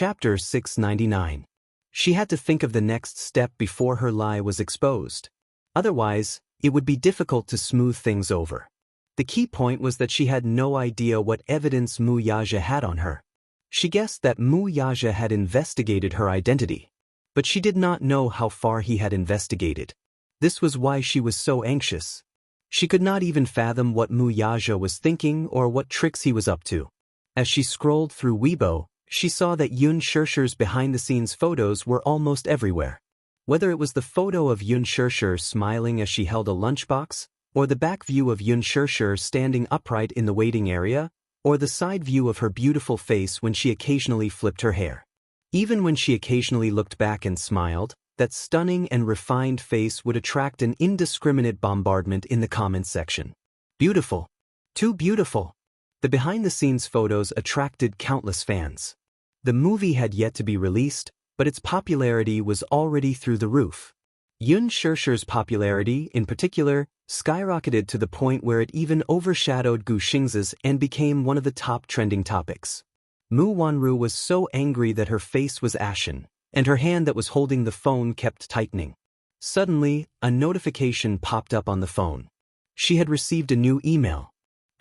Chapter 699. She had to think of the next step before her lie was exposed. Otherwise, it would be difficult to smooth things over. The key point was that she had no idea what evidence Mu Yaja had on her. She guessed that Mu Yaja had investigated her identity, but she did not know how far he had investigated. This was why she was so anxious. She could not even fathom what Mu Yaja was thinking or what tricks he was up to. As she scrolled through Weibo, she saw that Yun Shishir's behind-the-scenes photos were almost everywhere. Whether it was the photo of Yun Shishir smiling as she held a lunchbox, or the back view of Yun Shishir standing upright in the waiting area, or the side view of her beautiful face when she occasionally flipped her hair. Even when she occasionally looked back and smiled, that stunning and refined face would attract an indiscriminate bombardment in the comments section. Beautiful. Too beautiful. The behind-the-scenes photos attracted countless fans. The movie had yet to be released, but its popularity was already through the roof. Yun Shishir's popularity, in particular, skyrocketed to the point where it even overshadowed Gu Xing's and became one of the top trending topics. Mu Wanru was so angry that her face was ashen, and her hand that was holding the phone kept tightening. Suddenly, a notification popped up on the phone. She had received a new email.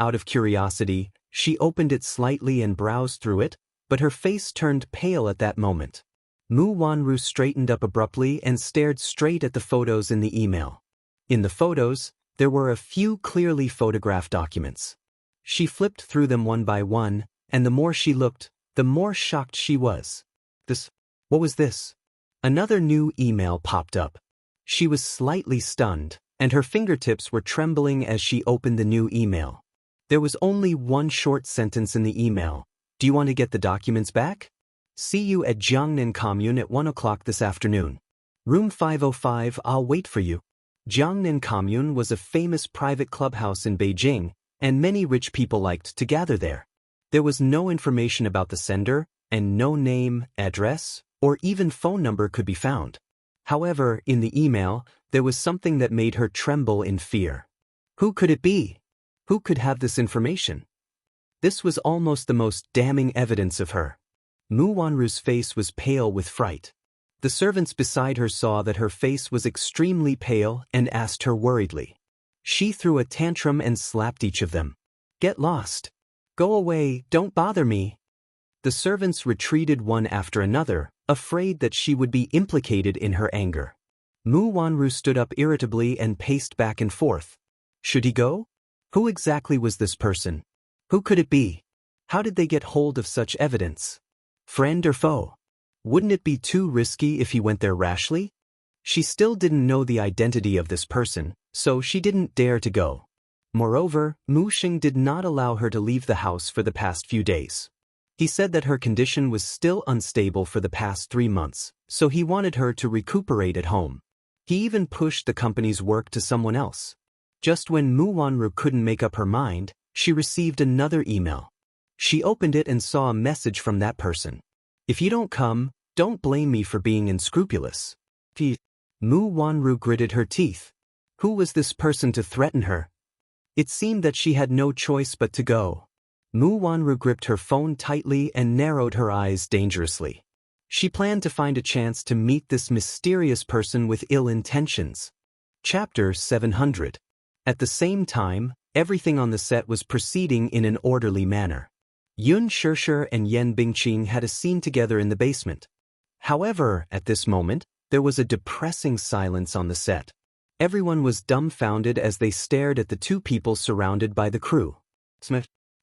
Out of curiosity, she opened it slightly and browsed through it, but her face turned pale at that moment. Mu Wanru straightened up abruptly and stared straight at the photos in the email. In the photos, there were a few clearly photographed documents. She flipped through them one by one, and the more she looked, the more shocked she was. What was this? Another new email popped up. She was slightly stunned, and her fingertips were trembling as she opened the new email. There was only one short sentence in the email. Do you want to get the documents back? See you at Jiangnan Commune at 1 o'clock this afternoon. Room 505, I'll wait for you. Jiangnan Commune was a famous private clubhouse in Beijing, and many rich people liked to gather there. There was no information about the sender, and no name, address, or even phone number could be found. However, in the email, there was something that made her tremble in fear. Who could it be? Who could have this information? This was almost the most damning evidence of her. Mu Wanru's face was pale with fright. The servants beside her saw that her face was extremely pale and asked her worriedly. She threw a tantrum and slapped each of them. Get lost. Go away, don't bother me. The servants retreated one after another, afraid that she would be implicated in her anger. Mu Wanru stood up irritably and paced back and forth. Should he go? Who exactly was this person? Who could it be? How did they get hold of such evidence? Friend or foe? Wouldn't it be too risky if he went there rashly? She still didn't know the identity of this person, so she didn't dare to go. Moreover, Mu Xing did not allow her to leave the house for the past few days. He said that her condition was still unstable for the past 3 months, so he wanted her to recuperate at home. He even pushed the company's work to someone else. Just when Mu Wanru couldn't make up her mind, she received another email. She opened it and saw a message from that person. If you don't come, don't blame me for being unscrupulous. Mu Wanru gritted her teeth. Who was this person to threaten her? It seemed that she had no choice but to go. Mu Wanru gripped her phone tightly and narrowed her eyes dangerously. She planned to find a chance to meet this mysterious person with ill intentions. Chapter 700. At the same time, everything on the set was proceeding in an orderly manner. Yun Shishir and Yan Bingqing had a scene together in the basement. However, at this moment, there was a depressing silence on the set. Everyone was dumbfounded as they stared at the two people surrounded by the crew.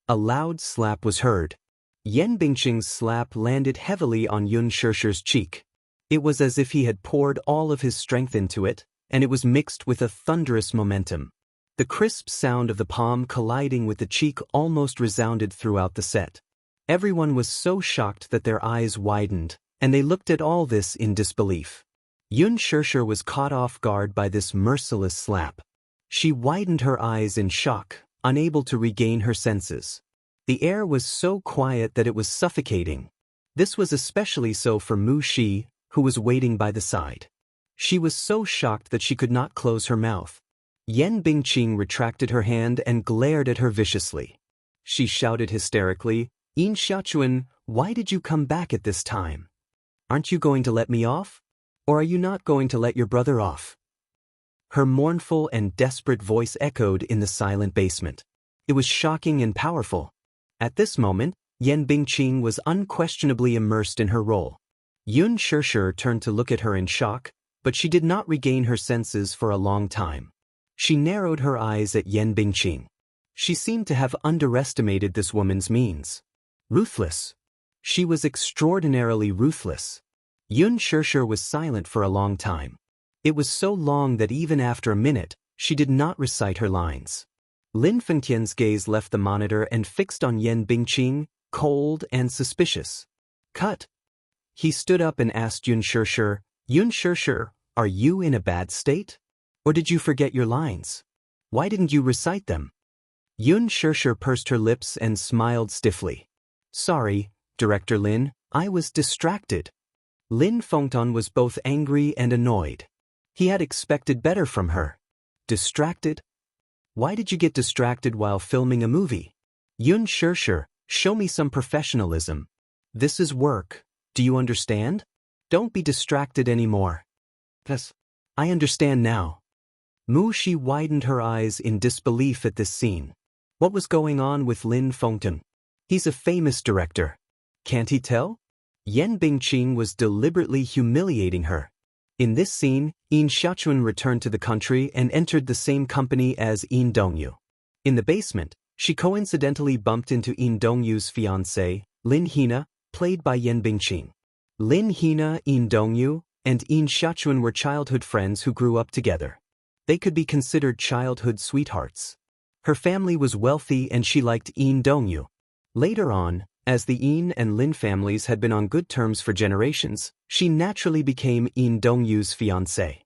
A loud slap was heard. Yan Bingqing's slap landed heavily on Yun Shishir's cheek. It was as if he had poured all of his strength into it, and it was mixed with a thunderous momentum. The crisp sound of the palm colliding with the cheek almost resounded throughout the set. Everyone was so shocked that their eyes widened, and they looked at all this in disbelief. Yun Shishir was caught off guard by this merciless slap. She widened her eyes in shock, unable to regain her senses. The air was so quiet that it was suffocating. This was especially so for Mu Shi, who was waiting by the side. She was so shocked that she could not close her mouth. Yan Bingqing retracted her hand and glared at her viciously. She shouted hysterically, "Yin Xiaochuan, Why did you come back at this time? Aren't you going to let me off? Or are you not going to let your brother off? Her mournful and desperate voice echoed in the silent basement. It was shocking and powerful. At this moment, Yan Bingqing was unquestionably immersed in her role. Yun Shishir turned to look at her in shock, but she did not regain her senses for a long time. She narrowed her eyes at Yan Bingqing. She seemed to have underestimated this woman's means. Ruthless. She was extraordinarily ruthless. Yun Shishir was silent for a long time. It was so long that even after a minute, she did not recite her lines. Lin Fengtian's gaze left the monitor and fixed on Yan Bingqing, cold and suspicious. Cut. He stood up and asked Yun Shishir, are you in a bad state? Or did you forget your lines? Why didn't you recite them? Yun Shishir pursed her lips and smiled stiffly. Sorry, Director Lin, I was distracted. Lin Fengtian was both angry and annoyed. He had expected better from her. Distracted? Why did you get distracted while filming a movie? Yun Shishir, show me some professionalism. This is work, do you understand? Don't be distracted anymore. Yes, I understand now. Mu Shi widened her eyes in disbelief at this scene. What was going on with Lin Fengtian? He's a famous director. Can't he tell? Yan Bingqing was deliberately humiliating her. In this scene, Yin Xiaochuan returned to the country and entered the same company as Yin Dongyu. In the basement, she coincidentally bumped into Yin Dongyu's fiancée, Lin Hina, played by Yan Bingqing. Lin Hina, Yin Dongyu, and Yin Xiaochuan were childhood friends who grew up together. They could be considered childhood sweethearts. Her family was wealthy and she liked Yin Dongyu. Later on, as the Yin and Lin families had been on good terms for generations, she naturally became Yin Dongyu's fiancée.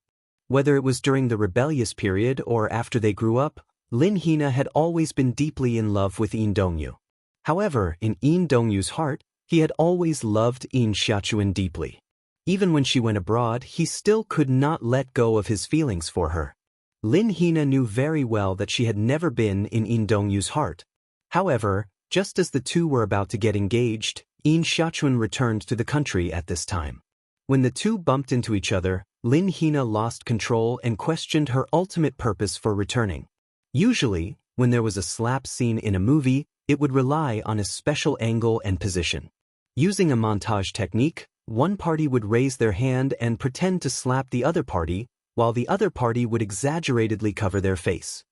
Whether it was during the rebellious period or after they grew up, Lin Hina had always been deeply in love with Yin Dongyu. However, in Yin Dongyu's heart, he had always loved Yin Xiaochuan deeply. Even when she went abroad, he still could not let go of his feelings for her. Lin Hina knew very well that she had never been in Yin Dongyu's heart. However, just as the two were about to get engaged, Yin Xiaochuan returned to the country at this time. When the two bumped into each other, Lin Hina lost control and questioned her ultimate purpose for returning. Usually, when there was a slap scene in a movie, it would rely on a special angle and position. Using a montage technique, one party would raise their hand and pretend to slap the other party, while the other party would exaggeratedly cover their face.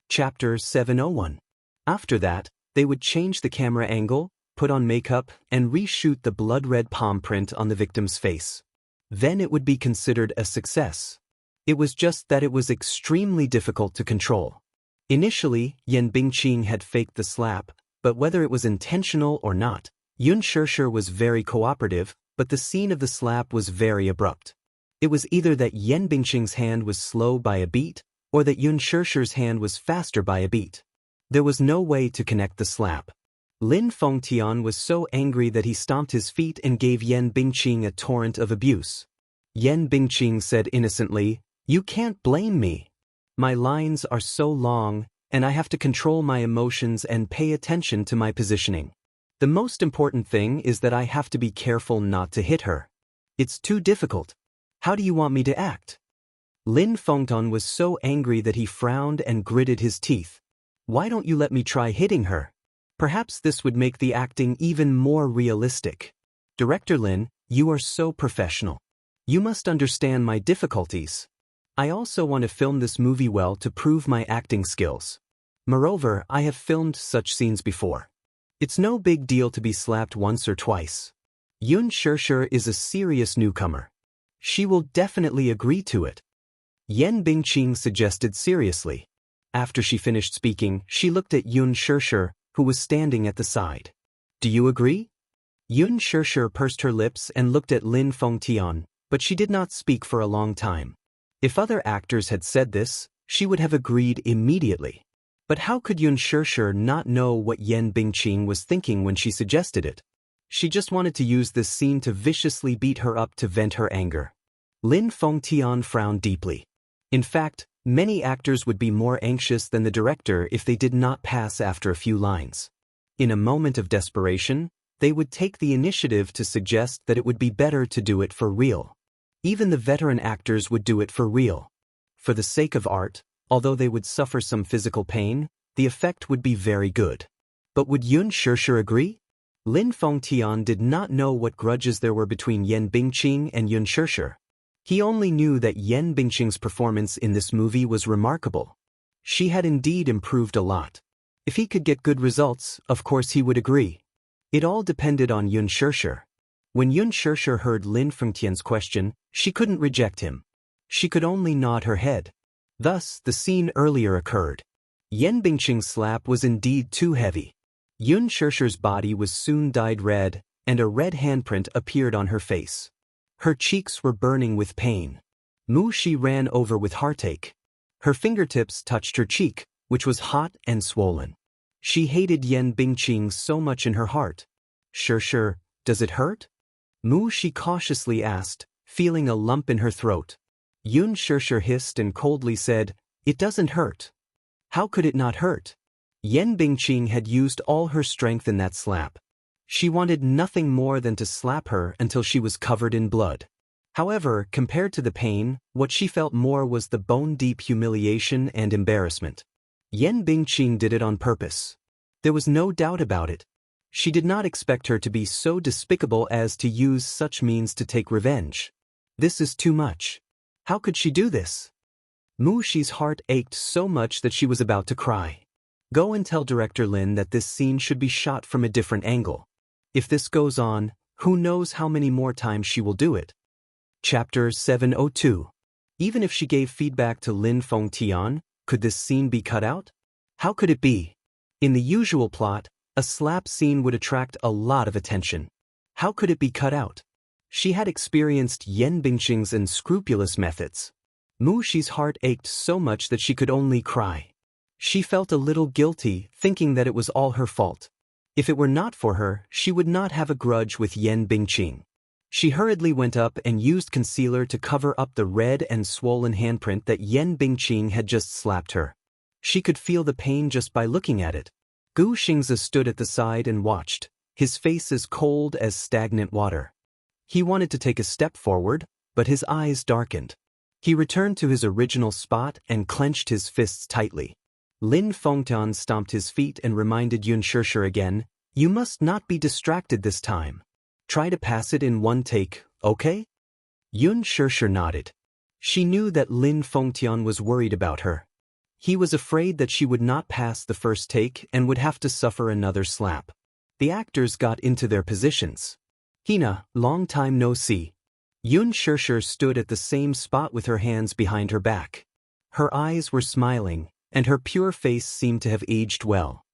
Chapter 701. After that, they would change the camera angle, put on makeup, and reshoot the blood-red palm print on the victim's face. Then it would be considered a success. It was just that it was extremely difficult to control. Initially, Yan Bingqing had faked the slap, but whether it was intentional or not, Yun Shishir was very cooperative, but the scene of the slap was very abrupt. It was either that Yan Bingqing's hand was slow by a beat, or that Yun Shishir's hand was faster by a beat. There was no way to connect the slap. Lin Fengtian was so angry that he stomped his feet and gave Yan Bingqing a torrent of abuse. Yan Bingqing said innocently, "You can't blame me. My lines are so long, and I have to control my emotions and pay attention to my positioning. The most important thing is that I have to be careful not to hit her. It's too difficult. How do you want me to act?" Lin Fengtian was so angry that he frowned and gritted his teeth. "Why don't you let me try hitting her? Perhaps this would make the acting even more realistic. Director Lin, you are so professional. You must understand my difficulties. I also want to film this movie well to prove my acting skills. Moreover, I have filmed such scenes before. It's no big deal to be slapped once or twice. Yun Shishir is a serious newcomer. She will definitely agree to it." Yan Bingqing suggested seriously. After she finished speaking, she looked at Yun Shishir, who was standing at the side. "Do you agree?" Yun Shishir pursed her lips and looked at Lin Fengtian, but she did not speak for a long time. If other actors had said this, she would have agreed immediately. But how could Yun Shishir not know what Yan Bingqing was thinking when she suggested it? She just wanted to use this scene to viciously beat her up to vent her anger. Lin Fengtian frowned deeply. In fact, many actors would be more anxious than the director if they did not pass after a few lines. In a moment of desperation, They would take the initiative to suggest that it would be better to do it for real. Even the veteran actors would do it for real. For the sake of art, although they would suffer some physical pain, the effect would be very good. But would Yun Shirshir agree? Lin Fengtian did not know what grudges there were between Yan Bingqing and Yun Shirshir. He only knew that Yan Bingqing's performance in this movie was remarkable. She had indeed improved a lot. If he could get good results, of course he would agree. It all depended on Yun Shirshir. When Yun Shirshir heard Lin Fengtian's question, she couldn't reject him. She could only nod her head. Thus, the scene earlier occurred. Yan Bingqing's slap was indeed too heavy. Yun Shirshir's body was soon dyed red, and a red handprint appeared on her face. Her cheeks were burning with pain. Mu Shi ran over with heartache. Her fingertips touched her cheek, which was hot and swollen. She hated Yan Bingqing so much in her heart. Shirshir, does it hurt? Mu Shi cautiously asked, feeling a lump in her throat. Yun Shirshir hissed and coldly said, "It doesn't hurt." How could it not hurt? Yan Bingqing had used all her strength in that slap. She wanted nothing more than to slap her until she was covered in blood. However, compared to the pain, what she felt more was the bone-deep humiliation and embarrassment. Yan Bingqing did it on purpose. There was no doubt about it. She did not expect her to be so despicable as to use such means to take revenge. This is too much. How could she do this? Mu Shi's heart ached so much that she was about to cry. Go and tell Director Lin that this scene should be shot from a different angle. If this goes on, who knows how many more times she will do it. Chapter 702. Even if she gave feedback to Lin Fengtian, could this scene be cut out? How could it be? In the usual plot, a slap scene would attract a lot of attention. How could it be cut out? She had experienced Yan Bingqing's unscrupulous methods. Mu Shi's heart ached so much that she could only cry. She felt a little guilty, thinking that it was all her fault. If it were not for her, she would not have a grudge with Yan Bingqing. She hurriedly went up and used concealer to cover up the red and swollen handprint that Yan Bingqing had just slapped her. She could feel the pain just by looking at it. Gu Xingzi stood at the side and watched, his face as cold as stagnant water. He wanted to take a step forward, but his eyes darkened. He returned to his original spot and clenched his fists tightly. Lin Fengtian stomped his feet and reminded Yun Shirshir again, "You must not be distracted this time. Try to pass it in one take, okay?" Yun Shirshir nodded. She knew that Lin Fengtian was worried about her. He was afraid that she would not pass the first take and would have to suffer another slap. The actors got into their positions. "Hina, long time no see." Yun Shirshir stood at the same spot with her hands behind her back. Her eyes were smiling, and her pure face seemed to have aged well.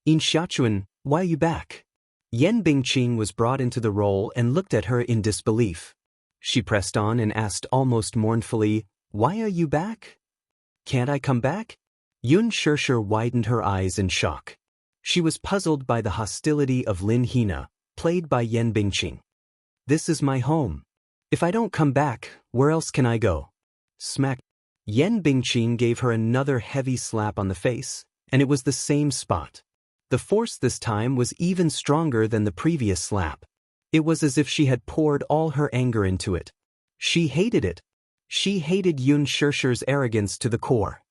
"In Xiachuan, why are you back?" Yan Bingqing was brought into the role and looked at her in disbelief. She pressed on and asked almost mournfully, "Why are you back? Can't I come back?" Yun Shirshir widened her eyes in shock. She was puzzled by the hostility of Lin Hina, played by Yan Bingqing. "This is my home. If I don't come back, where else can I go?" Smack. Yan Bingqing gave her another heavy slap on the face, and it was the same spot. The force this time was even stronger than the previous slap. It was as if she had poured all her anger into it. She hated it. She hated Yun Shirshir's arrogance to the core.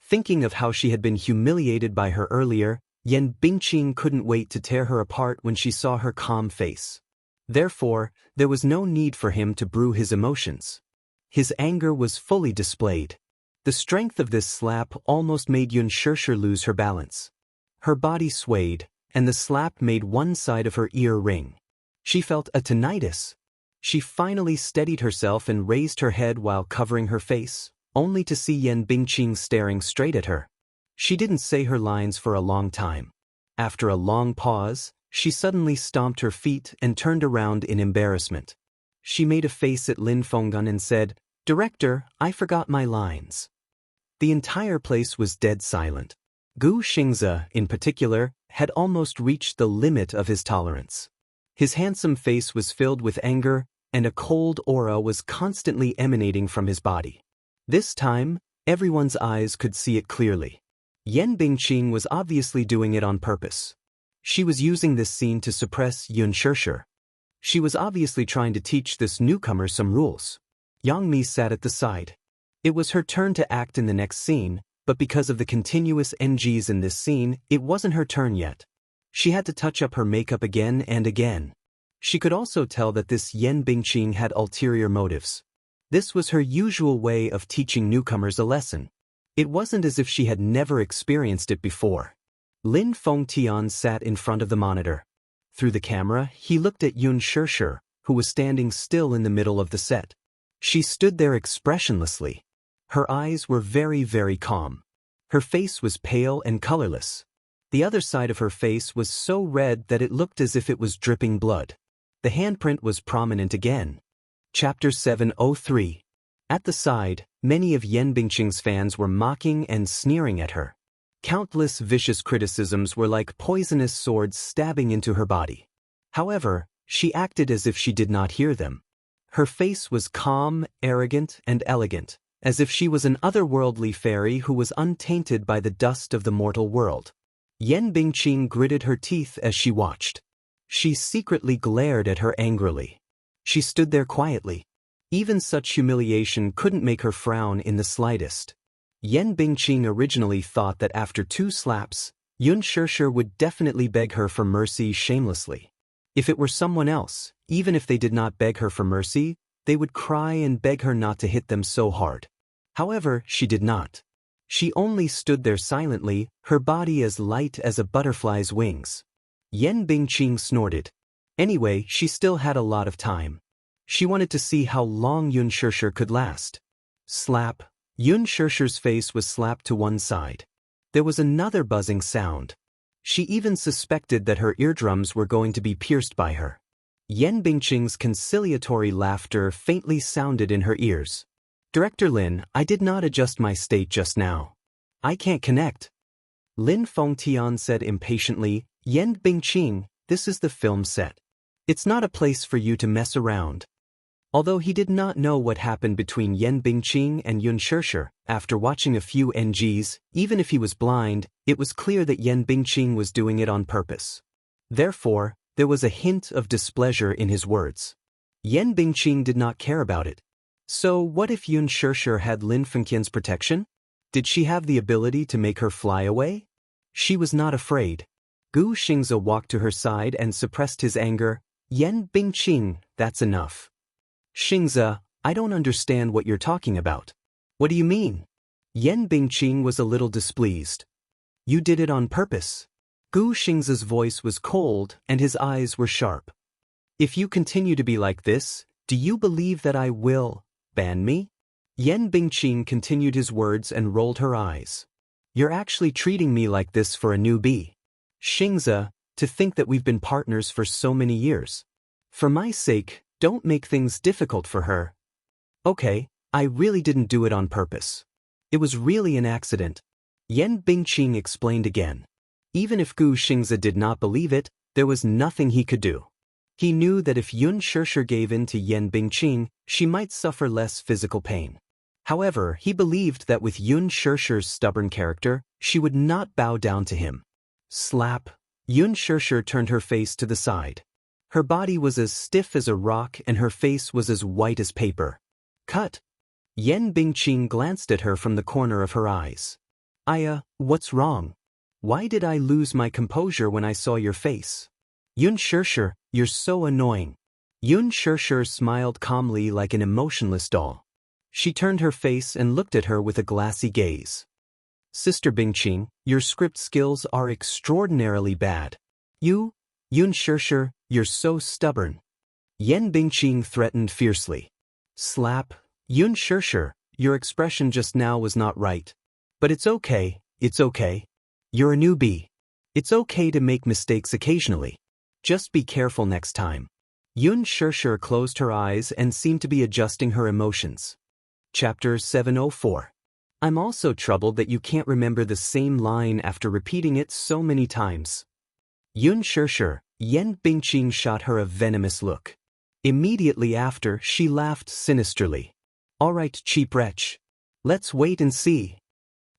Thinking of how she had been humiliated by her earlier, Yan Bingqing couldn't wait to tear her apart when she saw her calm face. Therefore, there was no need for him to brew his emotions. His anger was fully displayed. The strength of this slap almost made Yun Shirshir lose her balance. Her body swayed, and the slap made one side of her ear ring. She felt a tinnitus. She finally steadied herself and raised her head while covering her face, only to see Yan Bingqing staring straight at her. She didn't say her lines for a long time. After a long pause, she suddenly stomped her feet and turned around in embarrassment. She made a face at Lin Fengtian and said, "Director, I forgot my lines." The entire place was dead silent. Gu Xingzi, in particular, had almost reached the limit of his tolerance. His handsome face was filled with anger, and a cold aura was constantly emanating from his body. This time, everyone's eyes could see it clearly. Yan Bingqing was obviously doing it on purpose. She was using this scene to suppress Xianxia. She was obviously trying to teach this newcomer some rules. Yang Mi sat at the side. It was her turn to act in the next scene, but because of the continuous NGs in this scene, it wasn't her turn yet. She had to touch up her makeup again and again. She could also tell that this Yan Bingqing had ulterior motives. This was her usual way of teaching newcomers a lesson. It wasn't as if she had never experienced it before. Lin Fengtian sat in front of the monitor. Through the camera, he looked at Xianxia, who was standing still in the middle of the set. She stood there expressionlessly. Her eyes were very, very calm. Her face was pale and colorless. The other side of her face was so red that it looked as if it was dripping blood. The handprint was prominent again. Chapter 703. At the side, many of Yan Bingqing's fans were mocking and sneering at her. Countless vicious criticisms were like poisonous swords stabbing into her body. However, she acted as if she did not hear them. Her face was calm, arrogant, and elegant, as if she was an otherworldly fairy who was untainted by the dust of the mortal world. Yan Bingqing gritted her teeth as she watched. She secretly glared at her angrily. She stood there quietly. Even such humiliation couldn't make her frown in the slightest. Yan Bingqing originally thought that after 2 slaps, Xianxia would definitely beg her for mercy shamelessly. If it were someone else, even if they did not beg her for mercy, they would cry and beg her not to hit them so hard. However, she did not. She only stood there silently, her body as light as a butterfly's wings. Yan Bingqing snorted. Anyway, she still had a lot of time. She wanted to see how long Xianxia could last. Slap. Xianxia's face was slapped to one side. There was another buzzing sound. She even suspected that her eardrums were going to be pierced by her. Yan Bingqing's conciliatory laughter faintly sounded in her ears. Director Lin, I did not adjust my state just now. I can't connect. Lin Fengtian said impatiently, Yan Bingqing, this is the film set. It's not a place for you to mess around. Although he did not know what happened between Yan Bingqing and Xianxia, after watching a few NGs, even if he was blind, it was clear that Yan Bingqing was doing it on purpose. Therefore, there was a hint of displeasure in his words. Yan Bingqing did not care about it. So what if Xianxia had Lin Fengtian's protection? Did she have the ability to make her fly away? She was not afraid. Gu Xingzi walked to her side and suppressed his anger. Yan Bingqing, that's enough. Xingzi, I don't understand what you're talking about. What do you mean? Yan Bingqing was a little displeased. You did it on purpose. Gu Xingzi's voice was cold and his eyes were sharp. If you continue to be like this, do you believe that I will ban me? Yan Bingqing continued his words and rolled her eyes. You're actually treating me like this for a newbie. Xingzi, to think that we've been partners for so many years. For my sake, don't make things difficult for her. Okay, I really didn't do it on purpose. It was really an accident. Yan Bingqing explained again. Even if Gu Xingzi did not believe it, there was nothing he could do. He knew that if Xianxia gave in to Yan Bingqing, she might suffer less physical pain. However, he believed that with Xianxia's stubborn character, she would not bow down to him. Slap. Xianxia turned her face to the side. Her body was as stiff as a rock and her face was as white as paper. Cut. Yan Bingqing glanced at her from the corner of her eyes. What's wrong? Why did I lose my composure when I saw your face? Xianxia, you're so annoying. Xianxia smiled calmly like an emotionless doll. She turned her face and looked at her with a glassy gaze. Sister Bingqing, your script skills are extraordinarily bad. Xianxia, you're so stubborn. Yan Bingqing threatened fiercely. Slap. Xianxia, your expression just now was not right. But it's okay. You're a newbie. It's okay to make mistakes occasionally. Just be careful next time. Xianxia closed her eyes and seemed to be adjusting her emotions. Chapter 704. I'm also troubled that you can't remember the same line after repeating it so many times. Xianxia, Yan Bingqing shot her a venomous look. Immediately after, she laughed sinisterly. All right, cheap wretch. Let's wait and see.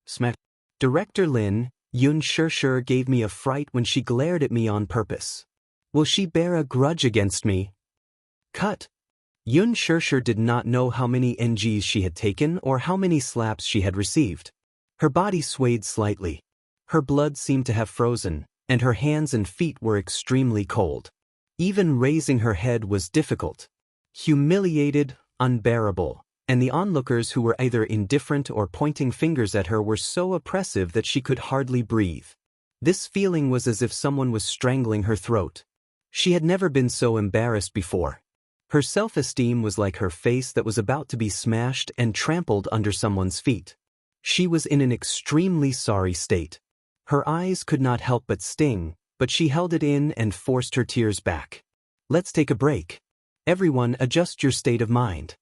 Smack. Director Lin, Yun Shishir gave me a fright when she glared at me on purpose. Will she bear a grudge against me? Cut. Yun Shishir did not know how many NGs she had taken or how many slaps she had received. Her body swayed slightly. Her blood seemed to have frozen, and her hands and feet were extremely cold. Even raising her head was difficult. Humiliated, unbearable, and the onlookers who were either indifferent or pointing fingers at her were so oppressive that she could hardly breathe. This feeling was as if someone was strangling her throat. She had never been so embarrassed before. Her self-esteem was like her face that was about to be smashed and trampled under someone's feet. She was in an extremely sorry state. Her eyes could not help but sting, but she held it in and forced her tears back. Let's take a break. Everyone adjust your state of mind.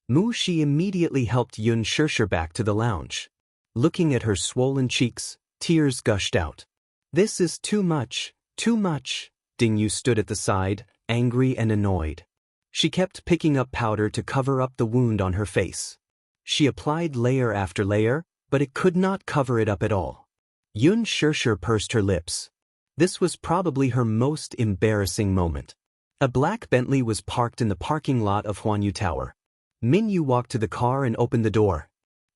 Mu Shi immediately helped Yun Shishir back to the lounge. Looking at her swollen cheeks, tears gushed out. This is too much, too much. Ding Yu stood at the side, angry and annoyed. She kept picking up powder to cover up the wound on her face. She applied layer after layer, but it could not cover it up at all. Yun Shishir pursed her lips. This was probably her most embarrassing moment. A black Bentley was parked in the parking lot of Huanyu Tower. Min Yu walked to the car and opened the door.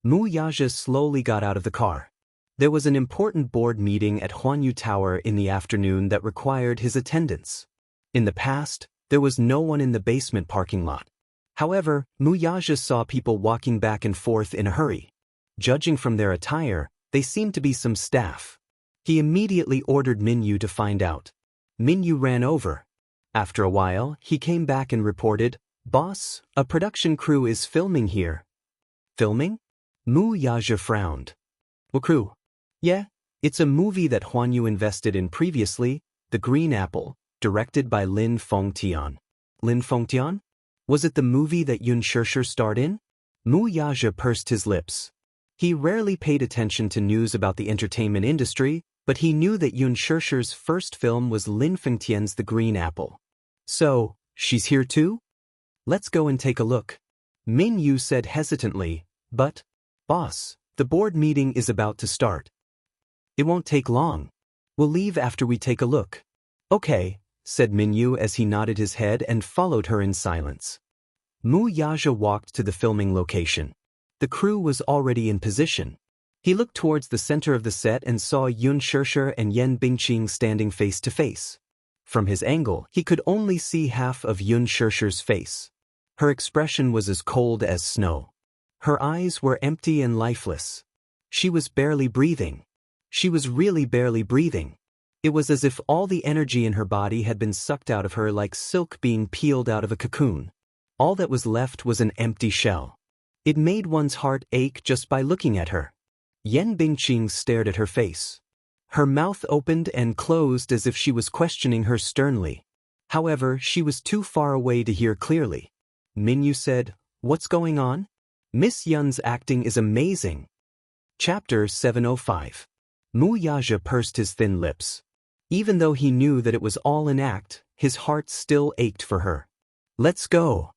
Mu Yaja slowly got out of the car. There was an important board meeting at Huanyu Tower in the afternoon that required his attendance. In the past, there was no one in the basement parking lot. However, Mu Yaja saw people walking back and forth in a hurry. Judging from their attire, they seemed to be some staff. He immediately ordered Min Yu to find out. Min Yu ran over. After a while, he came back and reported, "Boss, a production crew is filming here." Filming? Mu Yaja frowned. What crew? Yeah, it's a movie that Huanyu invested in previously, The Green Apple, directed by Lin Fengtian. Lin Fengtian? Was it the movie that Yun Shishir starred in? Mu Yaja pursed his lips. He rarely paid attention to news about the entertainment industry, but he knew that Yun Shishir's first film was Lin Fengtian's The Green Apple. So, she's here too? Let's go and take a look. Min Yu said hesitantly, but, boss, the board meeting is about to start. It won't take long. We'll leave after we take a look. Okay, said Min Yu as he nodded his head and followed her in silence. Mu Yaja walked to the filming location. The crew was already in position. He looked towards the center of the set and saw Yun Shishir and Yan Bingqing standing face to face. From his angle, he could only see half of Yun Shishir's face. Her expression was as cold as snow. Her eyes were empty and lifeless. She was barely breathing. She was really barely breathing. It was as if all the energy in her body had been sucked out of her like silk being peeled out of a cocoon. All that was left was an empty shell. It made one's heart ache just by looking at her. Yan Bingqing stared at her face. Her mouth opened and closed as if she was questioning her sternly. However, she was too far away to hear clearly. Min Yu said, "What's going on?" Miss Yun's acting is amazing. Chapter 705. Mu Yaja pursed his thin lips. Even though he knew that it was all an act, his heart still ached for her. Let's go.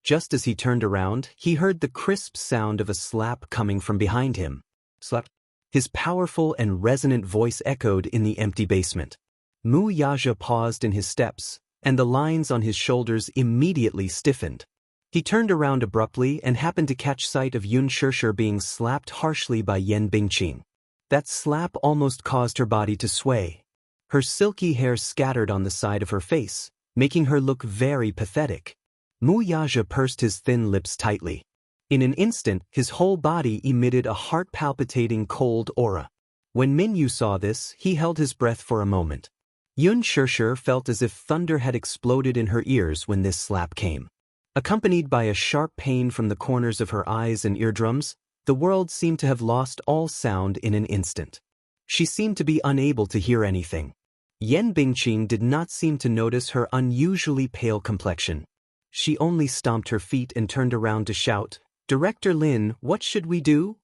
Just as he turned around, he heard the crisp sound of a slap coming from behind him. Slap. His powerful and resonant voice echoed in the empty basement. Mu Yaja paused in his steps, and the lines on his shoulders immediately stiffened. He turned around abruptly and happened to catch sight of Yun Shishir being slapped harshly by Yan Bingqing. That slap almost caused her body to sway. Her silky hair scattered on the side of her face, making her look very pathetic. Mu Yaja pursed his thin lips tightly. In an instant, his whole body emitted a heart-palpitating cold aura. When Min Yu saw this, he held his breath for a moment. Yun Shishir felt as if thunder had exploded in her ears when this slap came. Accompanied by a sharp pain from the corners of her eyes and eardrums, the world seemed to have lost all sound in an instant. She seemed to be unable to hear anything. Yan Bingqing did not seem to notice her unusually pale complexion. She only stomped her feet and turned around to shout, "Director Lin, what should we do?"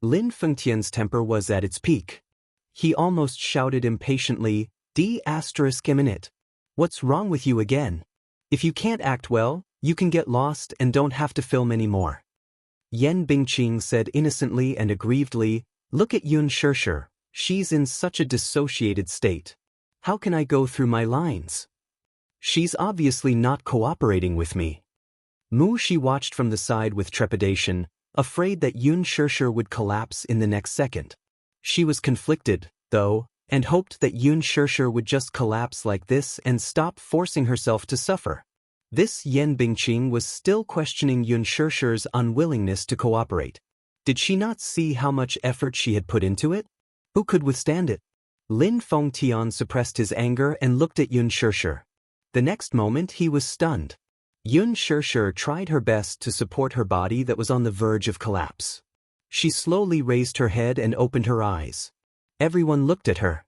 Lin Fengtian's temper was at its peak. He almost shouted impatiently, "D****, what's wrong with you again? If you can't act well, you can get lost and don't have to film anymore." Yan Bingqing said innocently and aggrievedly, "Look at Yun Shishir, She's in such a dissociated state. How can I go through my lines? She's obviously not cooperating with me. She watched from the side with trepidation, afraid that Yun Shirshir would collapse in the next second. She was conflicted, though, and hoped that Yun Shirshir would just collapse like this and stop forcing herself to suffer. This Yan Bingqing was still questioning Yun Shirshir's unwillingness to cooperate. Did she not see how much effort she had put into it? Who could withstand it? Lin Fengtian suppressed his anger and looked at Yun Shirshir. The next moment he was stunned. Yun Shirshir tried her best to support her body that was on the verge of collapse. She slowly raised her head and opened her eyes. Everyone looked at her.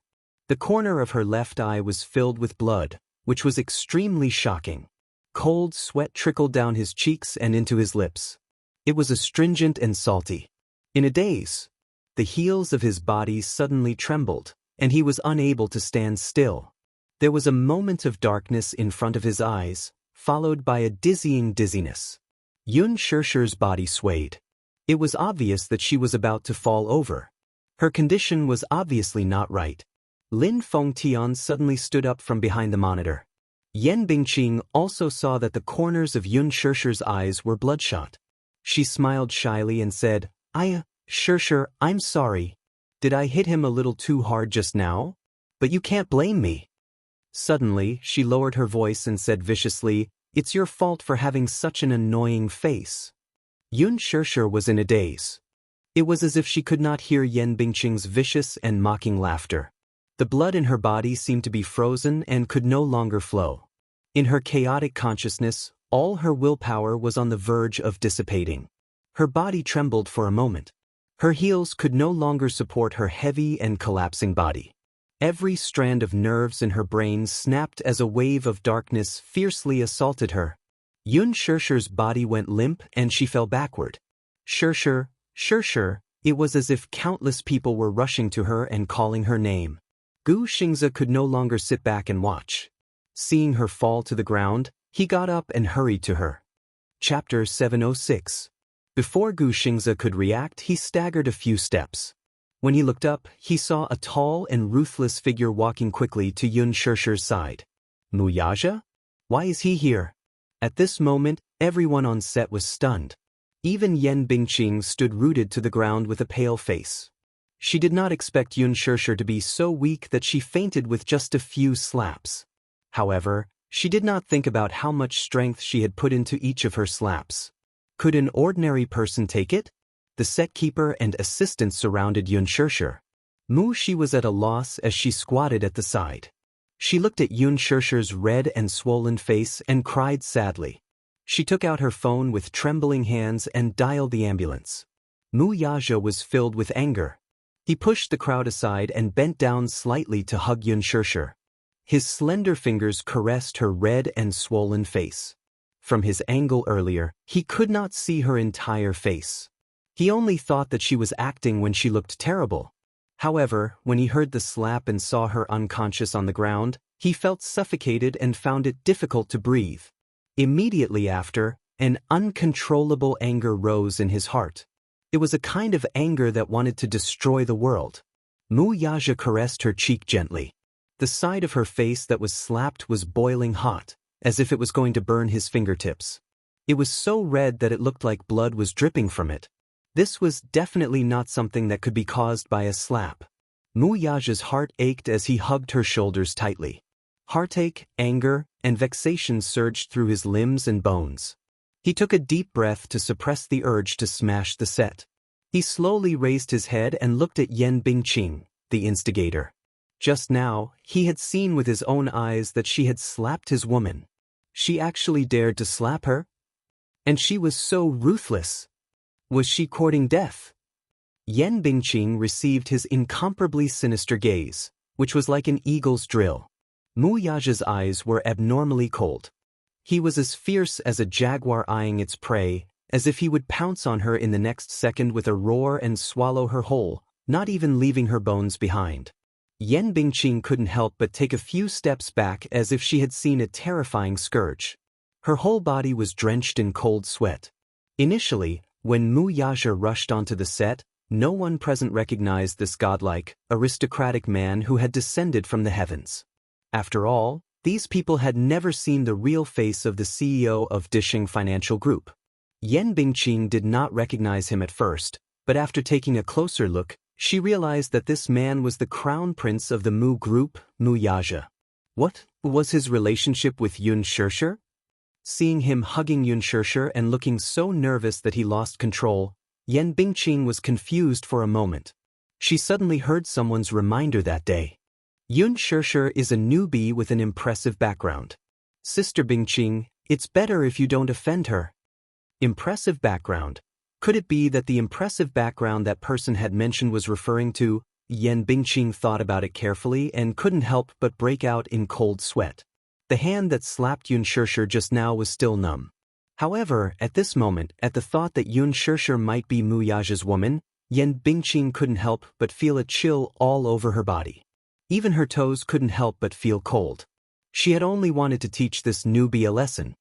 The corner of her left eye was filled with blood, which was extremely shocking. Cold sweat trickled down his cheeks and into his lips. It was astringent and salty. In a daze, the heels of his body suddenly trembled, and he was unable to stand still. There was a moment of darkness in front of his eyes, followed by a dizzying dizziness. Yun Shirshir's body swayed. It was obvious that she was about to fall over. Her condition was obviously not right. Lin Fengtian suddenly stood up from behind the monitor. Yan Bingqing also saw that the corners of Yun Shirshir's eyes were bloodshot. She smiled shyly and said, Shirshir, I'm sorry. Did I hit him a little too hard just now? But you can't blame me. Suddenly, she lowered her voice and said viciously, It's your fault for having such an annoying face. Yun Shirshir was in a daze. It was as if she could not hear Yan Bingqing's vicious and mocking laughter. The blood in her body seemed to be frozen and could no longer flow. In her chaotic consciousness, all her willpower was on the verge of dissipating. Her body trembled for a moment. Her heels could no longer support her heavy and collapsing body. Every strand of nerves in her brain snapped as a wave of darkness fiercely assaulted her. Yun Shirshir's body went limp and she fell backward. Shirshir, Shirshir, it was as if countless people were rushing to her and calling her name. Gu Xingzi could no longer sit back and watch. Seeing her fall to the ground, he got up and hurried to her. Chapter 706. Before Gu Xingzi could react, he staggered a few steps. When he looked up, he saw a tall and ruthless figure walking quickly to Yun Shirshir's side. Mu Yaja? Why is he here? At this moment, everyone on set was stunned. Even Yan Bingqing stood rooted to the ground with a pale face. She did not expect Yun Shirshir to be so weak that she fainted with just a few slaps. However, she did not think about how much strength she had put into each of her slaps. Could an ordinary person take it? The set keeper and assistants surrounded Yun Shirshir. She was at a loss as she squatted at the side. She looked at Yun Shirshir's red and swollen face and cried sadly. She took out her phone with trembling hands and dialed the ambulance. Mu Yaja was filled with anger. He pushed the crowd aside and bent down slightly to hug Yun Shirshir. His slender fingers caressed her red and swollen face. From his angle earlier, he could not see her entire face. He only thought that she was acting when she looked terrible. However, when he heard the slap and saw her unconscious on the ground, he felt suffocated and found it difficult to breathe. Immediately after, an uncontrollable anger rose in his heart. It was a kind of anger that wanted to destroy the world. Mu Yaja caressed her cheek gently. The side of her face that was slapped was boiling hot, as if it was going to burn his fingertips. It was so red that it looked like blood was dripping from it. This was definitely not something that could be caused by a slap. Mu Yaja's heart ached as he hugged her shoulders tightly. Heartache, anger, and vexation surged through his limbs and bones. He took a deep breath to suppress the urge to smash the set. He slowly raised his head and looked at Yan Bingqing, the instigator. Just now, he had seen with his own eyes that she had slapped his woman. She actually dared to slap her? And she was so ruthless. Was she courting death? Yan Bingqing received his incomparably sinister gaze, which was like an eagle's drill. Mu Yaja's eyes were abnormally cold. He was as fierce as a jaguar eyeing its prey, as if he would pounce on her in the next second with a roar and swallow her whole, not even leaving her bones behind. Yan Bingqing couldn't help but take a few steps back as if she had seen a terrifying scourge. Her whole body was drenched in cold sweat. Initially, when Mu Yaja rushed onto the set, No one present recognized this godlike, aristocratic man who had descended from the heavens. After all, these people had never seen the real face of the CEO of Dishing Financial Group. Yan Bingqing did not recognize him at first, but after taking a closer look, she realized that this man was the crown prince of the Mu Group, Mu Yaja. What was his relationship with Yun Shirshir? Seeing him hugging Yun Shirshir and looking so nervous that he lost control, Yan Bingqing was confused for a moment. She suddenly heard someone's reminder that day. Yun Shirshir is a newbie with an impressive background. Sister Bingqing, it's better if you don't offend her. Impressive background. Could it be that the impressive background that person had mentioned was referring to? Yan Bingqing thought about it carefully and couldn't help but break out in cold sweat. The hand that slapped Yun Shirshir just now was still numb. However, at this moment, at the thought that Yun Shirshir might be Mu Yaja's woman, Yan Bingqing couldn't help but feel a chill all over her body. Even her toes couldn't help but feel cold. She had only wanted to teach this newbie a lesson.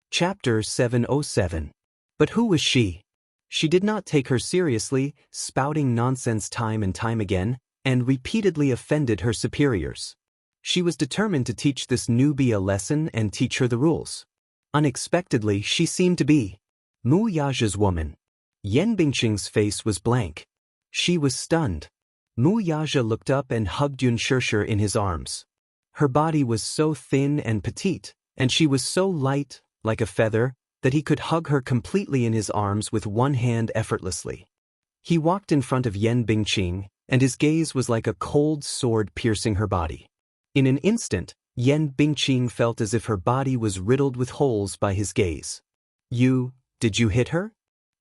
Chapter 707. But who was she? She did not take her seriously, spouting nonsense time and time again, and repeatedly offended her superiors. She was determined to teach this newbie a lesson and teach her the rules. Unexpectedly, she seemed to be Mu Yaja's woman. Yan Bingqing's face was blank. She was stunned. Mu Yaja looked up and hugged Yun Shirshir in his arms. Her body was so thin and petite, and she was so light, like a feather, that he could hug her completely in his arms with one hand effortlessly. He walked in front of Yan Bingqing, and his gaze was like a cold sword piercing her body. In an instant, Yan Bingqing felt as if her body was riddled with holes by his gaze. Did you hit her?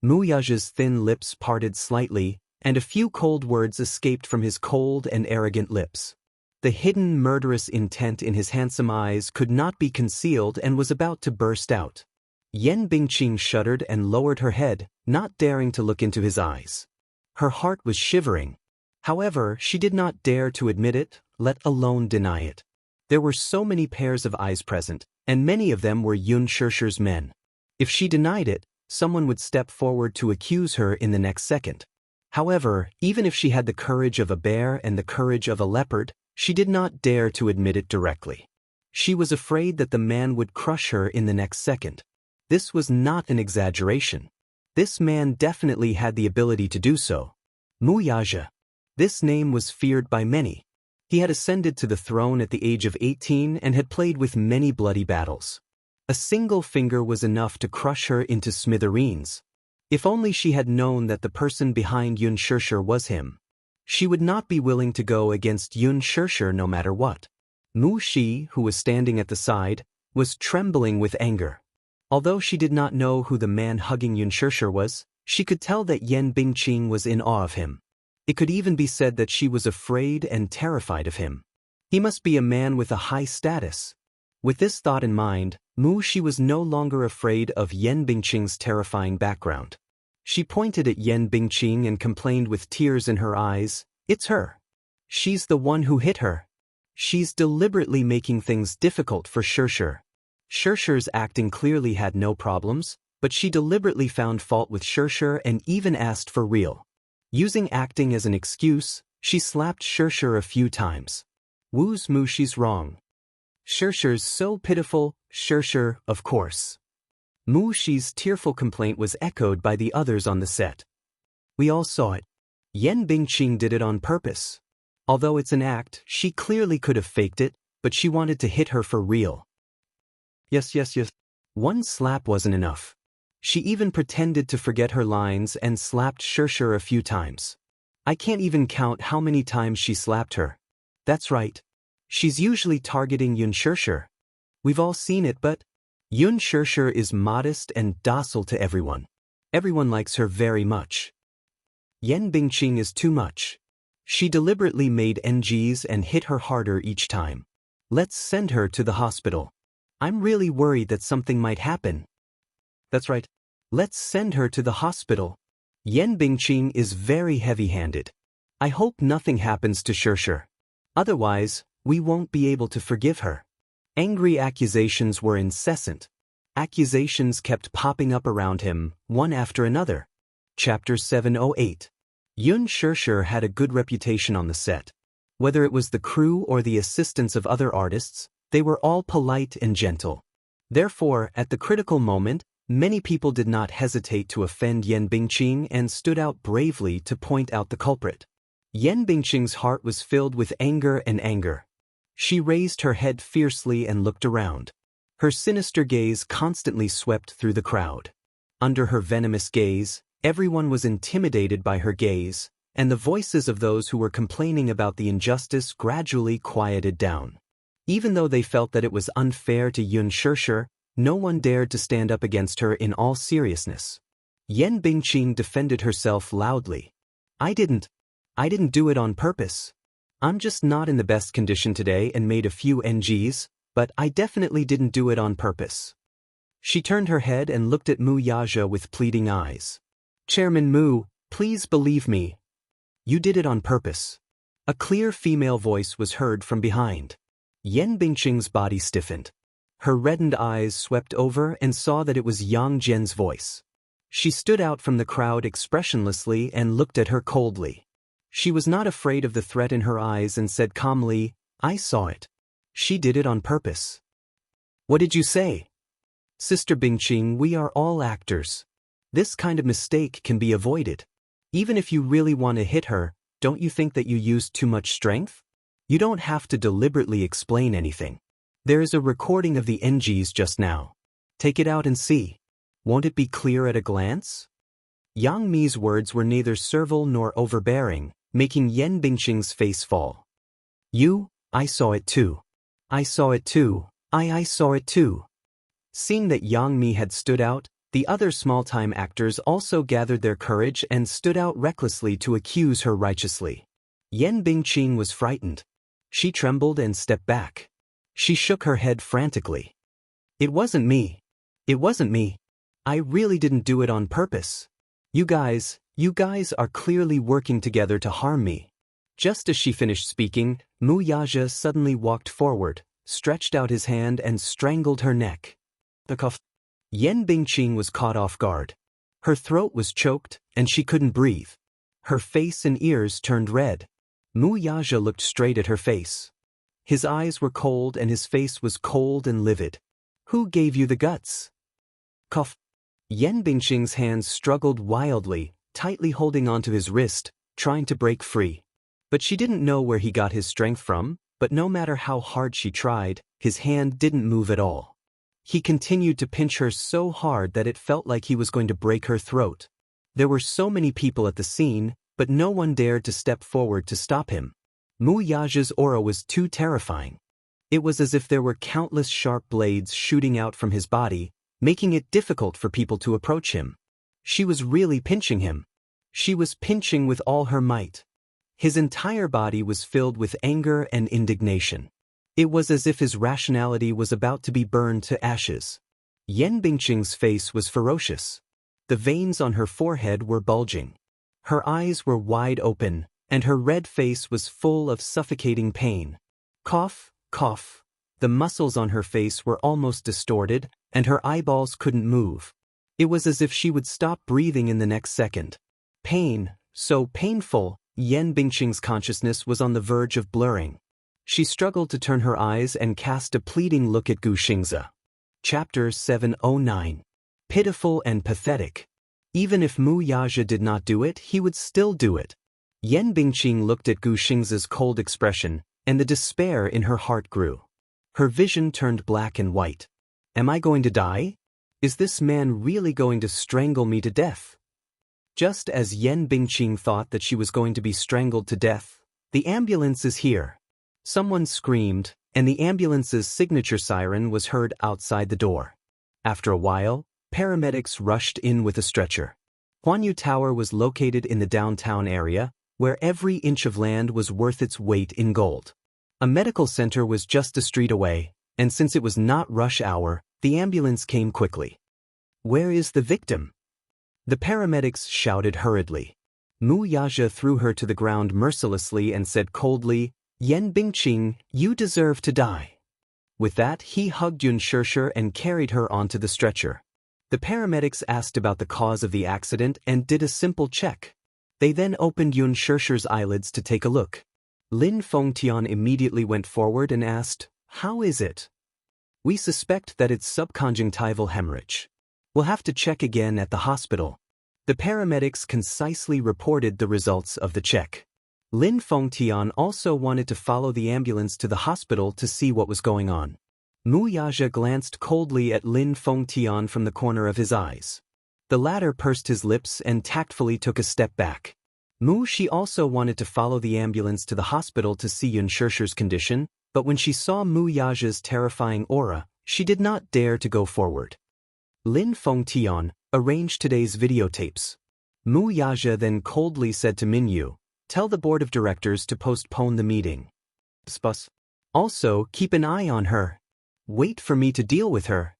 Mu Yaja's thin lips parted slightly, and a few cold words escaped from his cold and arrogant lips. The hidden murderous intent in his handsome eyes could not be concealed and was about to burst out. Yan Bingqing shuddered and lowered her head, not daring to look into his eyes. Her heart was shivering. However, she did not dare to admit it, let alone deny it. There were so many pairs of eyes present, and many of them were Yun Shirshir's men. If she denied it, someone would step forward to accuse her in the next second. However, even if she had the courage of a bear and the courage of a leopard, she did not dare to admit it directly. She was afraid that the man would crush her in the next second. This was not an exaggeration. This man definitely had the ability to do so. Mu Yaja. This name was feared by many. He had ascended to the throne at the age of 18 and had played with many bloody battles. A single finger was enough to crush her into smithereens. If only she had known that the person behind Yun Shirshir was him. She would not be willing to go against Yun Shirshir no matter what. Mu Shi, who was standing at the side, was trembling with anger. Although she did not know who the man hugging Yun Shirshir was, she could tell that Yan Bingqing was in awe of him. It could even be said that she was afraid and terrified of him. He must be a man with a high status. With this thought in mind, Mu Shi was no longer afraid of Yan Bingqing's terrifying background. She pointed at Yan Bingqing and complained with tears in her eyes, "It's her. She's the one who hit her. She's deliberately making things difficult for Shirshir." Shirshir's acting clearly had no problems, but she deliberately found fault with Shirshir and even asked for real. Using acting as an excuse, she slapped Shirshir a few times. Wu's Mu Shi's wrong. Shirshir's so pitiful, Shirshir, of course. Mu Shi's tearful complaint was echoed by the others on the set. We all saw it. Yan Bingqing did it on purpose. Although it's an act, she clearly could have faked it, but she wanted to hit her for real. Yes. One slap wasn't enough. She even pretended to forget her lines and slapped Shirshir a few times. I can't even count how many times she slapped her. That's right. She's usually targeting Yun Shirshir. We've all seen it, but Yun Shirshir is modest and docile to everyone. Everyone likes her very much. Yan Bingqing is too much. She deliberately made NGs and hit her harder each time. Let's send her to the hospital. I'm really worried that something might happen. That's right. Let's send her to the hospital. Yan Bingqing is very heavy-handed. I hope nothing happens to Shirshir. Otherwise, we won't be able to forgive her. Angry accusations were incessant. Accusations kept popping up around him, one after another. Chapter 708. Yun Shirshir had a good reputation on the set. Whether it was the crew or the assistants of other artists, they were all polite and gentle. Therefore, at the critical moment, many people did not hesitate to offend Yan Bingqing and stood out bravely to point out the culprit. Yan Bingqing's heart was filled with anger and anger. She raised her head fiercely and looked around. Her sinister gaze constantly swept through the crowd. Under her venomous gaze, everyone was intimidated by her gaze, and the voices of those who were complaining about the injustice gradually quieted down. Even though they felt that it was unfair to Yun Shirshir, no one dared to stand up against her in all seriousness. Yan Bingqing defended herself loudly. I didn't do it on purpose. I'm just not in the best condition today and made a few NGs, but I definitely didn't do it on purpose. She turned her head and looked at Mu Yaja with pleading eyes. Chairman Mu, please believe me. You did it on purpose. A clear female voice was heard from behind. Yan Bingqing's body stiffened. Her reddened eyes swept over and saw that it was Yang Jian's voice. She stood out from the crowd expressionlessly and looked at her coldly. She was not afraid of the threat in her eyes and said calmly, I saw it. She did it on purpose. What did you say? Sister Bingqing, we are all actors. This kind of mistake can be avoided. Even if you really want to hit her, don't you think that you used too much strength? You don't have to deliberately explain anything. There is a recording of the NGs just now. Take it out and see. Won't it be clear at a glance? Yang Mi's words were neither servile nor overbearing, making Yan Bingqing's face fall. I saw it too. I saw it too. I saw it too. Seeing that Yang Mi had stood out, the other small-time actors also gathered their courage and stood out recklessly to accuse her righteously. Yan Bingqing was frightened. She trembled and stepped back. She shook her head frantically. It wasn't me. It wasn't me. I really didn't do it on purpose. You guys are clearly working together to harm me. Just as she finished speaking, Mu Yaja suddenly walked forward, stretched out his hand and strangled her neck. The cough. Yan Bingqing was caught off guard. Her throat was choked, and she couldn't breathe. Her face and ears turned red. Mu Yaja looked straight at her face. His eyes were cold and his face was cold and livid. Who gave you the guts? Cough. Yan Bingqing's hands struggled wildly, tightly holding onto his wrist, trying to break free. But she didn't know where he got his strength from, but no matter how hard she tried, his hand didn't move at all. He continued to pinch her so hard that it felt like he was going to break her throat. There were so many people at the scene, but no one dared to step forward to stop him. Mu Yaja's aura was too terrifying. It was as if there were countless sharp blades shooting out from his body, making it difficult for people to approach him. She was really pinching him. She was pinching with all her might. His entire body was filled with anger and indignation. It was as if his rationality was about to be burned to ashes. Yan Bingqing's face was ferocious. The veins on her forehead were bulging. Her eyes were wide open, and her red face was full of suffocating pain. Cough, cough. The muscles on her face were almost distorted, and her eyeballs couldn't move. It was as if she would stop breathing in the next second. Pain, so painful, Yan Bingqing's consciousness was on the verge of blurring. She struggled to turn her eyes and cast a pleading look at Gu Xingzi. Chapter 709. Pitiful and pathetic. Even if Mu Yaja did not do it, he would still do it. Yan Bingqing looked at Gu Xingzi's cold expression, and the despair in her heart grew. Her vision turned black and white. Am I going to die? Is this man really going to strangle me to death? Just as Yan Bingqing thought that she was going to be strangled to death, the ambulance is here. Someone screamed, and the ambulance's signature siren was heard outside the door. After a while, paramedics rushed in with a stretcher. Huanyu Tower was located in the downtown area, where every inch of land was worth its weight in gold. A medical center was just a street away, and since it was not rush hour, the ambulance came quickly. Where is the victim? The paramedics shouted hurriedly. Mu Yaja threw her to the ground mercilessly and said coldly, Yan Bingqing, you deserve to die. With that, he hugged Yun Shirshir and carried her onto the stretcher. The paramedics asked about the cause of the accident and did a simple check. They then opened Yun Shishir's eyelids to take a look. Lin Fengtian immediately went forward and asked, "How is it?" "We suspect that it's subconjunctival hemorrhage. We'll have to check again at the hospital." The paramedics concisely reported the results of the check. Lin Fengtian also wanted to follow the ambulance to the hospital to see what was going on. Mu Yaja glanced coldly at Lin Fengtian from the corner of his eyes. The latter pursed his lips and tactfully took a step back. Mu Shi also wanted to follow the ambulance to the hospital to see Yun Shishir's condition, but when she saw Mu Yaja's terrifying aura, she did not dare to go forward. Lin Fengtian, arrange today's videotapes. Mu Yaja then coldly said to Minyu, "Tell the board of directors to postpone the meeting. Also, keep an eye on her. Wait for me to deal with her."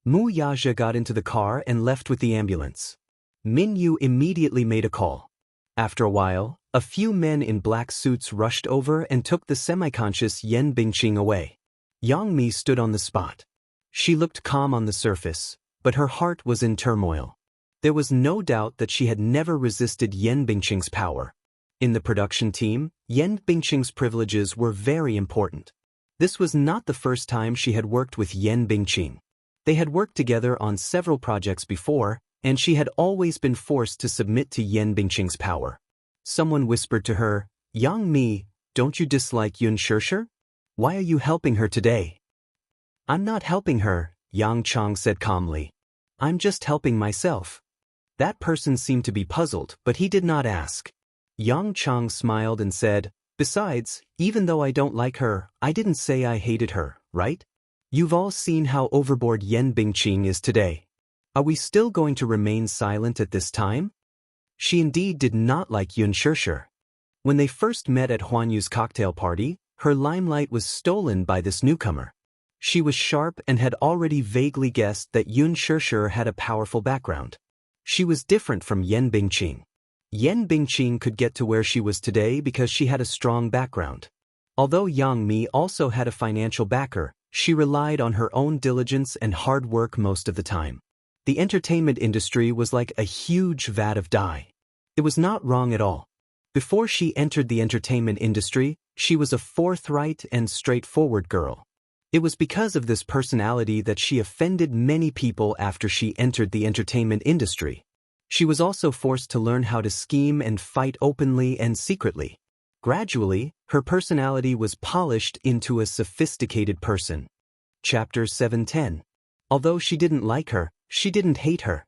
Mu Yaja got into the car and left with the ambulance. Minyu immediately made a call. After a while, a few men in black suits rushed over and took the semi-conscious Yan Bingqing away. Yang Mi stood on the spot. She looked calm on the surface, but her heart was in turmoil. There was no doubt that she had never resisted Yan Bingqing's power. In the production team, Yan Bingqing's privileges were very important. This was not the first time she had worked with Yan Bingqing. They had worked together on several projects before, and she had always been forced to submit to Yan Bingqing's power. Someone whispered to her, "Yang Mi, don't you dislike Yun Shishir? Why are you helping her today?" "I'm not helping her," Yang Chang said calmly. "I'm just helping myself." That person seemed to be puzzled, but he did not ask. Yang Chang smiled and said, "Besides, even though I don't like her, I didn't say I hated her, right? You've all seen how overboard Yan Bingqing is today. Are we still going to remain silent at this time?" She indeed did not like Yun Shishir. When they first met at Huan Yu's cocktail party, her limelight was stolen by this newcomer. She was sharp and had already vaguely guessed that Yun Shishir had a powerful background. She was different from Yan Bingqing. Yan Bingqing could get to where she was today because she had a strong background. Although Yang Mi also had a financial backer, she relied on her own diligence and hard work most of the time. The entertainment industry was like a huge vat of dye. It was not wrong at all. Before she entered the entertainment industry, she was a forthright and straightforward girl. It was because of this personality that she offended many people after she entered the entertainment industry. She was also forced to learn how to scheme and fight openly and secretly. Gradually, her personality was polished into a sophisticated person. Chapter 710. Although she didn't like her, she didn't hate her.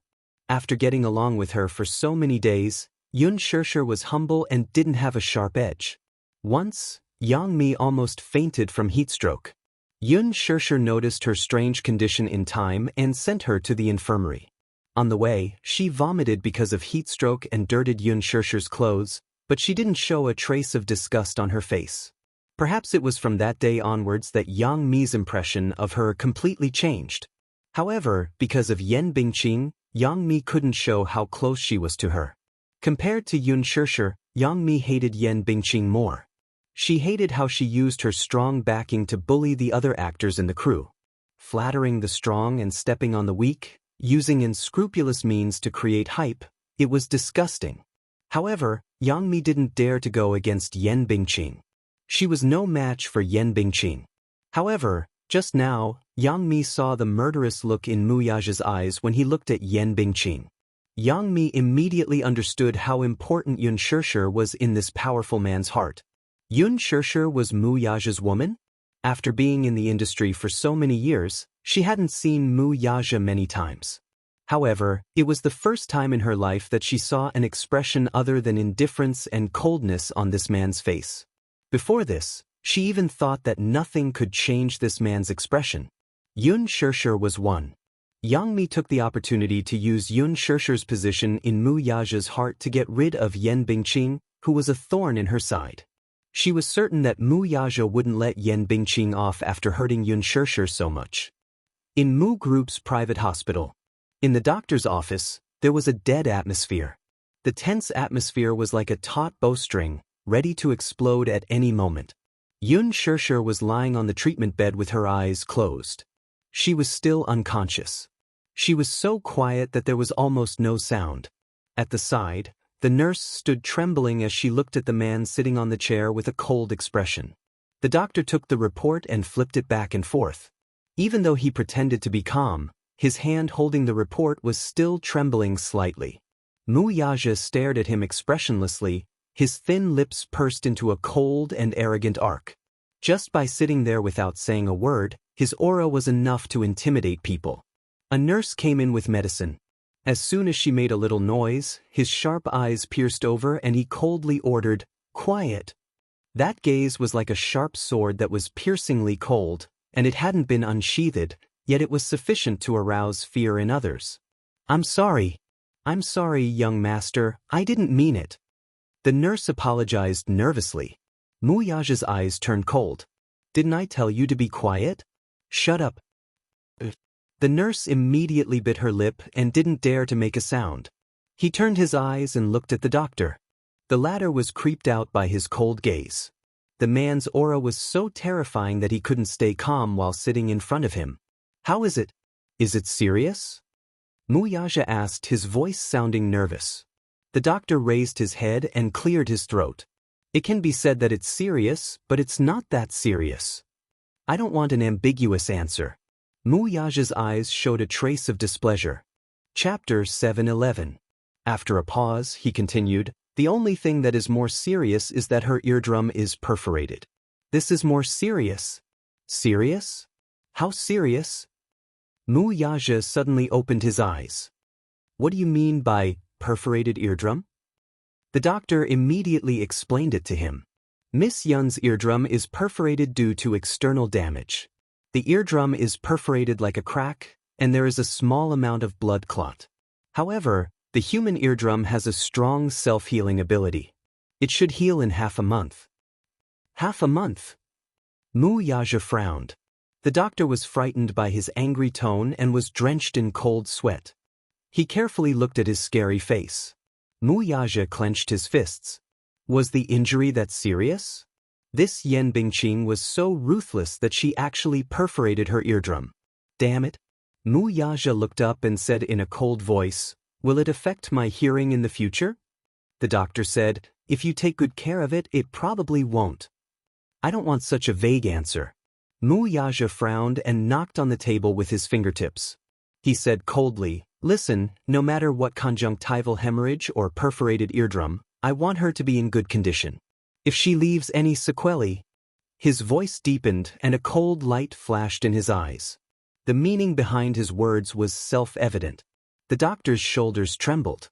After getting along with her for so many days, Yun Shishir was humble and didn't have a sharp edge. Once, Yang Mi almost fainted from heatstroke. Yun Shishir noticed her strange condition in time and sent her to the infirmary. On the way, she vomited because of heatstroke and dirtied Yun Shishir's clothes, but she didn't show a trace of disgust on her face. Perhaps it was from that day onwards that Yang Mi's impression of her completely changed. However, because of Yan Bingqing, Yang Mi couldn't show how close she was to her. Compared to Yun Shishir, Yang Mi hated Yan Bingqing more. She hated how she used her strong backing to bully the other actors in the crew. Flattering the strong and stepping on the weak, using unscrupulous means to create hype, it was disgusting. However, Yang Mi didn't dare to go against Yan Bingqing. She was no match for Yan Bingqing. However, just now, Yang Mi saw the murderous look in Mu Yaja's eyes when he looked at Yan Bingqing. Yang Mi immediately understood how important Yun Shishir was in this powerful man's heart. Yun Shishir was Mu Yaja's woman? After being in the industry for so many years, she hadn't seen Mu Yaja many times. However, it was the first time in her life that she saw an expression other than indifference and coldness on this man's face. Before this, she even thought that nothing could change this man's expression. Yun Shishir was one. Yang Mi took the opportunity to use Yun Shishir's position in Mu Yaja's heart to get rid of Yan Bingqing, who was a thorn in her side. She was certain that Mu Yaja wouldn't let Yan Bingqing off after hurting Yun Shishir so much. In Mu Group's private hospital, in the doctor's office, there was a dead atmosphere. The tense atmosphere was like a taut bowstring, ready to explode at any moment. Yun Shishir was lying on the treatment bed with her eyes closed. She was still unconscious. She was so quiet that there was almost no sound. At the side, The nurse stood trembling as she looked at the man sitting on the chair with a cold expression. The doctor took the report and flipped it back and forth. Even though he pretended to be calm, his hand holding the report was still trembling slightly. Mu Yaja stared at him expressionlessly, his thin lips pursed into a cold and arrogant arc. Just by sitting there without saying a word, his aura was enough to intimidate people. A nurse came in with medicine. As soon as she made a little noise, his sharp eyes pierced over and he coldly ordered, "Quiet." That gaze was like a sharp sword that was piercingly cold, and it hadn't been unsheathed, yet it was sufficient to arouse fear in others. I'm sorry, young master, I didn't mean it." The nurse apologized nervously. Mu Yaja's eyes turned cold. "Didn't I tell you to be quiet? Shut up." The nurse immediately bit her lip and didn't dare to make a sound. He turned his eyes and looked at the doctor. The latter was creeped out by his cold gaze. The man's aura was so terrifying that he couldn't stay calm while sitting in front of him. "How is it? Is it serious?" Mu Yaja asked, his voice sounding nervous. The doctor raised his head and cleared his throat. "It can be said that it's serious, but it's not that serious." "I don't want an ambiguous answer." Mu Yaja's eyes showed a trace of displeasure. Chapter 7:11. After a pause, he continued, "The only thing that is more serious is that her eardrum is perforated." "This is more serious." "Serious? How serious?" Mu Yaja suddenly opened his eyes. "What do you mean by perforated eardrum?" The doctor immediately explained it to him. Miss Yun's eardrum is perforated due to external damage. The eardrum is perforated like a crack, and there is a small amount of blood clot. However, the human eardrum has a strong self-healing ability. It should heal in half a month. Half a month? Mu Yaja frowned. The doctor was frightened by his angry tone and was drenched in cold sweat. He carefully looked at his scary face. Mu Yaja clenched his fists. Was the injury that serious? This Yen Bingqing was so ruthless that she actually perforated her eardrum. Damn it. Mu Yaja looked up and said in a cold voice, "Will it affect my hearing in the future?" The doctor said, "If you take good care of it, it probably won't." "I don't want such a vague answer." Mu Yaja frowned and knocked on the table with his fingertips. He said coldly, "Listen, no matter what conjunctival hemorrhage or perforated eardrum, I want her to be in good condition. If she leaves any sequelae..." His voice deepened and a cold light flashed in his eyes. The meaning behind his words was self-evident. The doctor's shoulders trembled.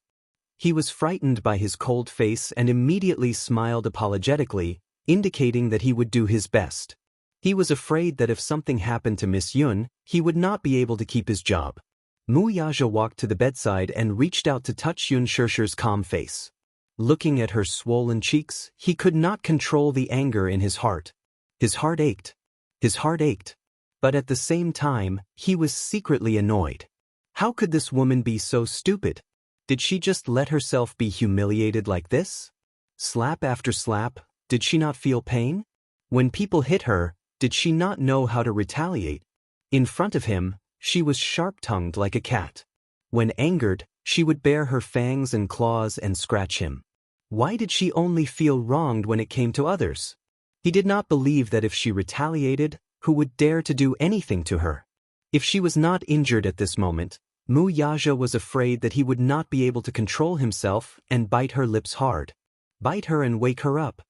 He was frightened by his cold face and immediately smiled apologetically, indicating that he would do his best. He was afraid that if something happened to Miss Yun, he would not be able to keep his job. Mu Yaja walked to the bedside and reached out to touch Yun Shishi's calm face. Looking at her swollen cheeks, he could not control the anger in his heart. His heart ached. His heart ached. But at the same time, he was secretly annoyed. How could this woman be so stupid? Did she just let herself be humiliated like this? Slap after slap, did she not feel pain? When people hit her, did she not know how to retaliate? In front of him, she was sharp-tongued like a cat. When angered, she would bare her fangs and claws and scratch him. Why did she only feel wronged when it came to others? He did not believe that if she retaliated, who would dare to do anything to her? If she was not injured at this moment, Mu Yaja was afraid that he would not be able to control himself and bite her lips hard. Bite her and wake her up.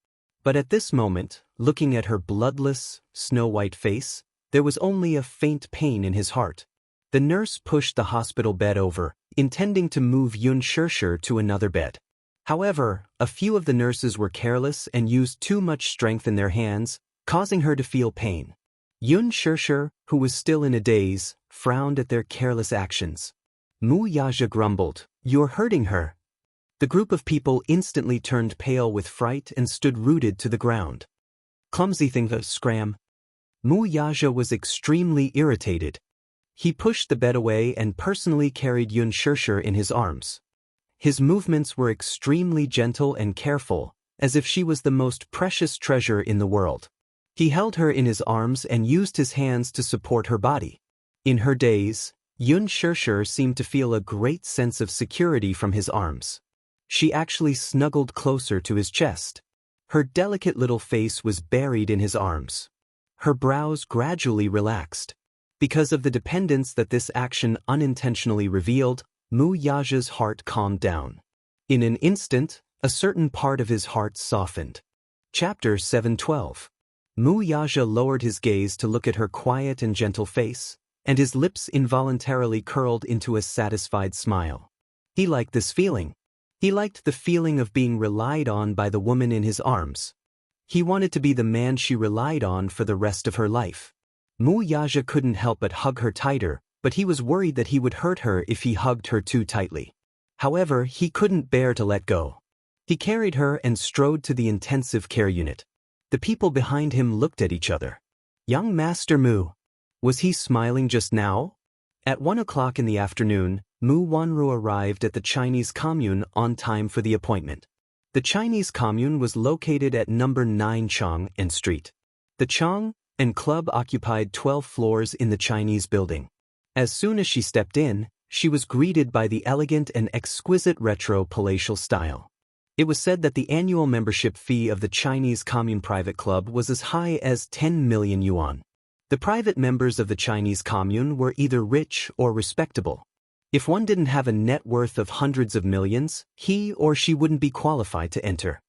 But at this moment, looking at her bloodless, snow-white face, there was only a faint pain in his heart. The nurse pushed the hospital bed over, intending to move Yun Shishi to another bed. However, a few of the nurses were careless and used too much strength in their hands, causing her to feel pain. Yun Shishi, who was still in a daze, frowned at their careless actions. Mu Yaja grumbled, "You're hurting her." The group of people instantly turned pale with fright and stood rooted to the ground. "Clumsy thing, scram." Mu Yaja was extremely irritated. He pushed the bed away and personally carried Yun Shishi in his arms. His movements were extremely gentle and careful, as if she was the most precious treasure in the world. He held her in his arms and used his hands to support her body. In her daze, Yun Shishi seemed to feel a great sense of security from his arms. She actually snuggled closer to his chest. Her delicate little face was buried in his arms. Her brows gradually relaxed. Because of the dependence that this action unintentionally revealed, Mu Yaja's heart calmed down. In an instant, a certain part of his heart softened. Chapter 712. Mu Yaja lowered his gaze to look at her quiet and gentle face, and his lips involuntarily curled into a satisfied smile. He liked this feeling. He liked the feeling of being relied on by the woman in his arms. He wanted to be the man she relied on for the rest of her life. Mu Yaja couldn't help but hug her tighter, but he was worried that he would hurt her if he hugged her too tightly. However, he couldn't bear to let go. He carried her and strode to the intensive care unit. The people behind him looked at each other. Young Master Mu. Was he smiling just now? At 1 o'clock in the afternoon, Mu Wanru arrived at the Chinese commune on time for the appointment. The Chinese commune was located at number 9 Chang and Street. The Chang and Club occupied 12 floors in the Chinese building. As soon as she stepped in, she was greeted by the elegant and exquisite retro palatial style. It was said that the annual membership fee of the Chinese Commune Private Club was as high as 10 million yuan. The private members of the Chinese Commune were either rich or respectable. If one didn't have a net worth of hundreds of millions, he or she wouldn't be qualified to enter.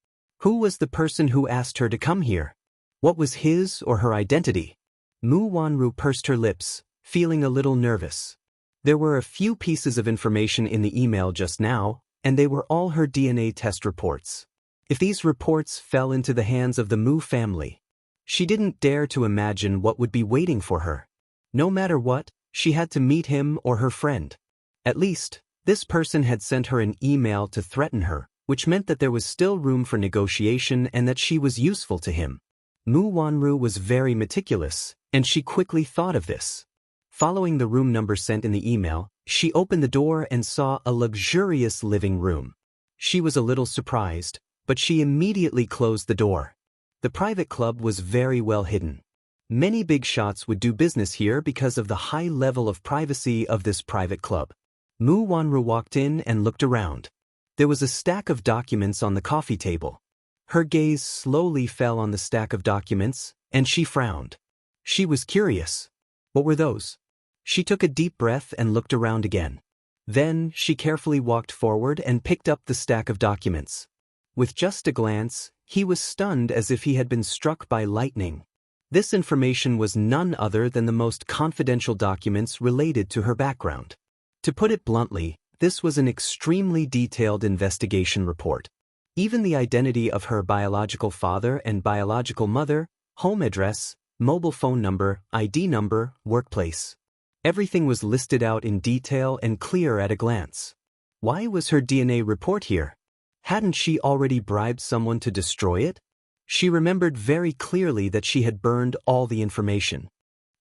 Who was the person who asked her to come here? What was his or her identity? Mu Wanru pursed her lips, feeling a little nervous. There were a few pieces of information in the email just now, and they were all her DNA test reports. If these reports fell into the hands of the Mu family, she didn't dare to imagine what would be waiting for her. No matter what, she had to meet him or her friend. At least, this person had sent her an email to threaten her, which meant that there was still room for negotiation and that she was useful to him. Mu Wanru was very meticulous, and she quickly thought of this. Following the room number sent in the email, she opened the door and saw a luxurious living room. She was a little surprised, but she immediately closed the door. The private club was very well hidden. Many big shots would do business here because of the high level of privacy of this private club. Mu Wanru walked in and looked around. There was a stack of documents on the coffee table. Her gaze slowly fell on the stack of documents, and she frowned. She was curious. What were those? She took a deep breath and looked around again. Then, she carefully walked forward and picked up the stack of documents. With just a glance, he was stunned as if he had been struck by lightning. This information was none other than the most confidential documents related to her background. To put it bluntly, this was an extremely detailed investigation report. Even the identity of her biological father and biological mother, home address, mobile phone number, ID number, workplace. Everything was listed out in detail and clear at a glance. Why was her DNA report here? Hadn't she already bribed someone to destroy it? She remembered very clearly that she had burned all the information.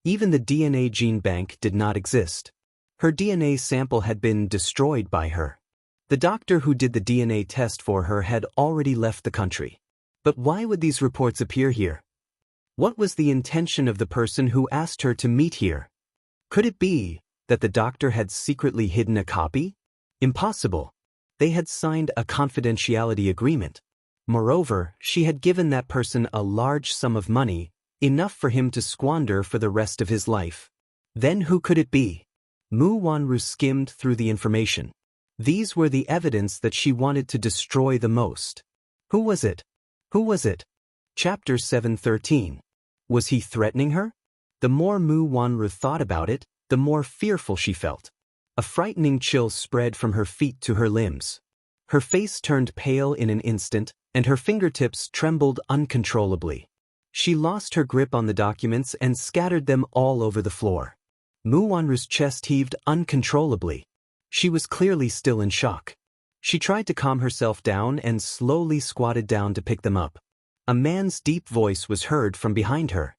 Even the DNA gene bank did not exist. Her DNA sample had been destroyed by her. The doctor who did the DNA test for her had already left the country. But why would these reports appear here? What was the intention of the person who asked her to meet here? Could it be that the doctor had secretly hidden a copy? Impossible. They had signed a confidentiality agreement. Moreover, she had given that person a large sum of money, enough for him to squander for the rest of his life. Then who could it be? Mu Wanru skimmed through the information. These were the evidence that she wanted to destroy the most. Who was it? Who was it? Chapter 713. Was he threatening her? The more Mu Wanru thought about it, the more fearful she felt. A frightening chill spread from her feet to her limbs. Her face turned pale in an instant, and her fingertips trembled uncontrollably. She lost her grip on the documents and scattered them all over the floor. Mu Wanru's chest heaved uncontrollably. She was clearly still in shock. She tried to calm herself down and slowly squatted down to pick them up. A man's deep voice was heard from behind her.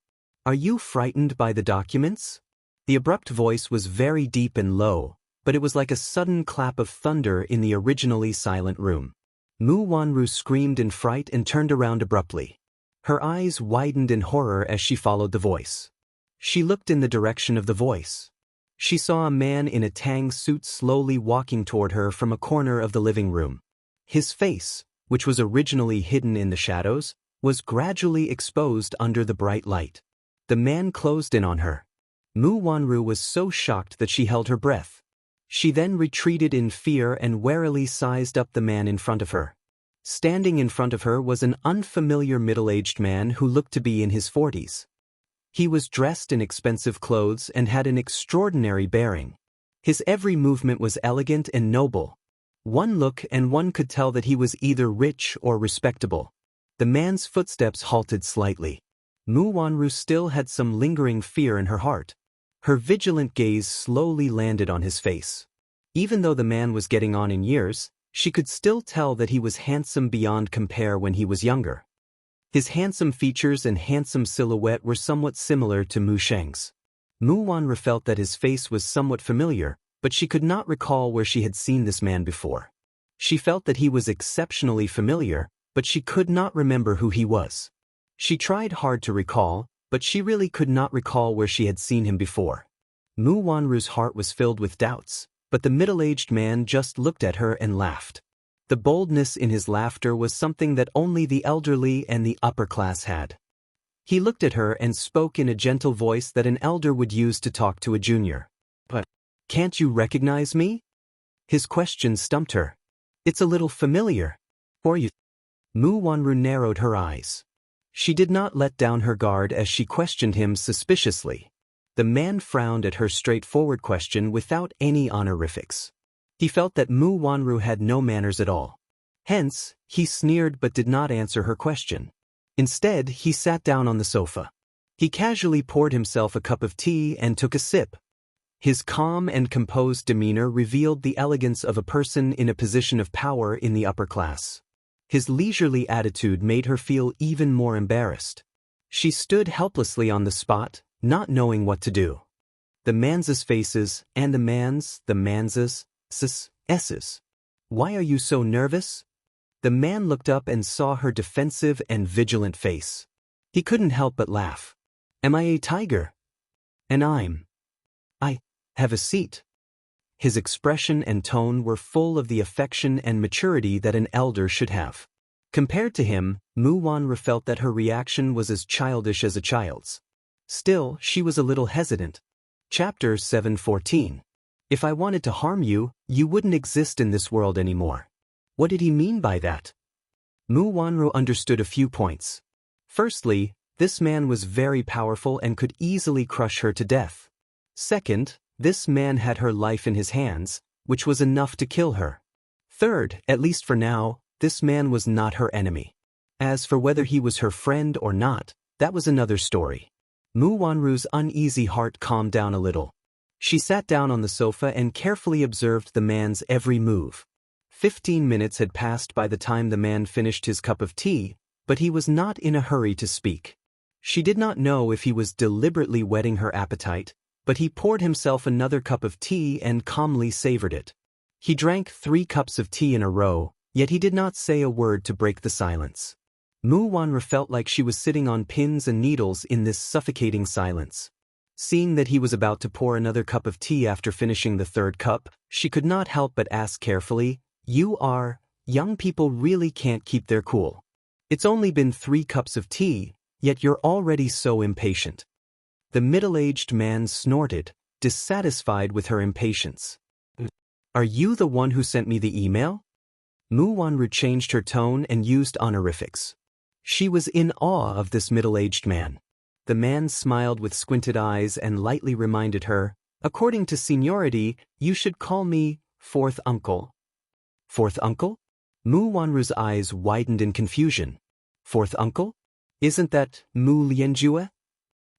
"Are you frightened by the documents?" The abrupt voice was very deep and low, but it was like a sudden clap of thunder in the originally silent room. Mu Wanru screamed in fright and turned around abruptly. Her eyes widened in horror as she followed the voice. She looked in the direction of the voice. She saw a man in a tang suit slowly walking toward her from a corner of the living room. His face, which was originally hidden in the shadows, was gradually exposed under the bright light. The man closed in on her. Mu Wanru was so shocked that she held her breath. She then retreated in fear and warily sized up the man in front of her. Standing in front of her was an unfamiliar middle-aged man who looked to be in his 40s. He was dressed in expensive clothes and had an extraordinary bearing. His every movement was elegant and noble. One look and one could tell that he was either rich or respectable. The man's footsteps halted slightly. Mu Wanru still had some lingering fear in her heart. Her vigilant gaze slowly landed on his face. Even though the man was getting on in years, she could still tell that he was handsome beyond compare when he was younger. His handsome features and handsome silhouette were somewhat similar to Mu Sheng's. Mu Wanru felt that his face was somewhat familiar, but she could not recall where she had seen this man before. She felt that he was exceptionally familiar, but she could not remember who he was. She tried hard to recall, but she really could not recall where she had seen him before. Mu Wanru's heart was filled with doubts, but the middle-aged man just looked at her and laughed. The boldness in his laughter was something that only the elderly and the upper class had. He looked at her and spoke in a gentle voice that an elder would use to talk to a junior. "But can't you recognize me?" His question stumped her. "It's a little familiar. Or you?" Mu Wanru narrowed her eyes. She did not let down her guard as she questioned him suspiciously. The man frowned at her straightforward question without any honorifics. He felt that Mu Wanru had no manners at all. Hence, he sneered but did not answer her question. Instead, he sat down on the sofa. He casually poured himself a cup of tea and took a sip. His calm and composed demeanor revealed the elegance of a person in a position of power in the upper class. His leisurely attitude made her feel even more embarrassed. She stood helplessly on the spot, not knowing what to do. The man's faces, and the man's s's. "Why are you so nervous?" The man looked up and saw her defensive and vigilant face. He couldn't help but laugh. "Am I a tiger?" "And I have a seat." His expression and tone were full of the affection and maturity that an elder should have. Compared to him, Mu Wanru felt that her reaction was as childish as a child's. Still, she was a little hesitant. Chapter 7:14. If I wanted to harm you, you wouldn't exist in this world anymore. What did he mean by that? Mu Wanru understood a few points. Firstly, this man was very powerful and could easily crush her to death. Second, this man had her life in his hands, which was enough to kill her. Third, at least for now, this man was not her enemy. As for whether he was her friend or not, that was another story. Mu Wanru's uneasy heart calmed down a little. She sat down on the sofa and carefully observed the man's every move. 15 minutes had passed by the time the man finished his cup of tea, but he was not in a hurry to speak. She did not know if he was deliberately whetting her appetite, but he poured himself another cup of tea and calmly savored it. He drank 3 cups of tea in a row, yet he did not say a word to break the silence. Mu Wanru felt like she was sitting on pins and needles in this suffocating silence. Seeing that he was about to pour another cup of tea after finishing the 3rd cup, she could not help but ask carefully, young people really can't keep their cool. It's only been 3 cups of tea, yet you're already so impatient." The middle-aged man snorted, dissatisfied with her impatience. "Are you the one who sent me the email?" Mu Wanru changed her tone and used honorifics. She was in awe of this middle-aged man. The man smiled with squinted eyes and lightly reminded her, "According to seniority, you should call me 4th uncle." "4th uncle?" Mu Wanru's eyes widened in confusion. "4th uncle? Isn't that Mu Lianjue?"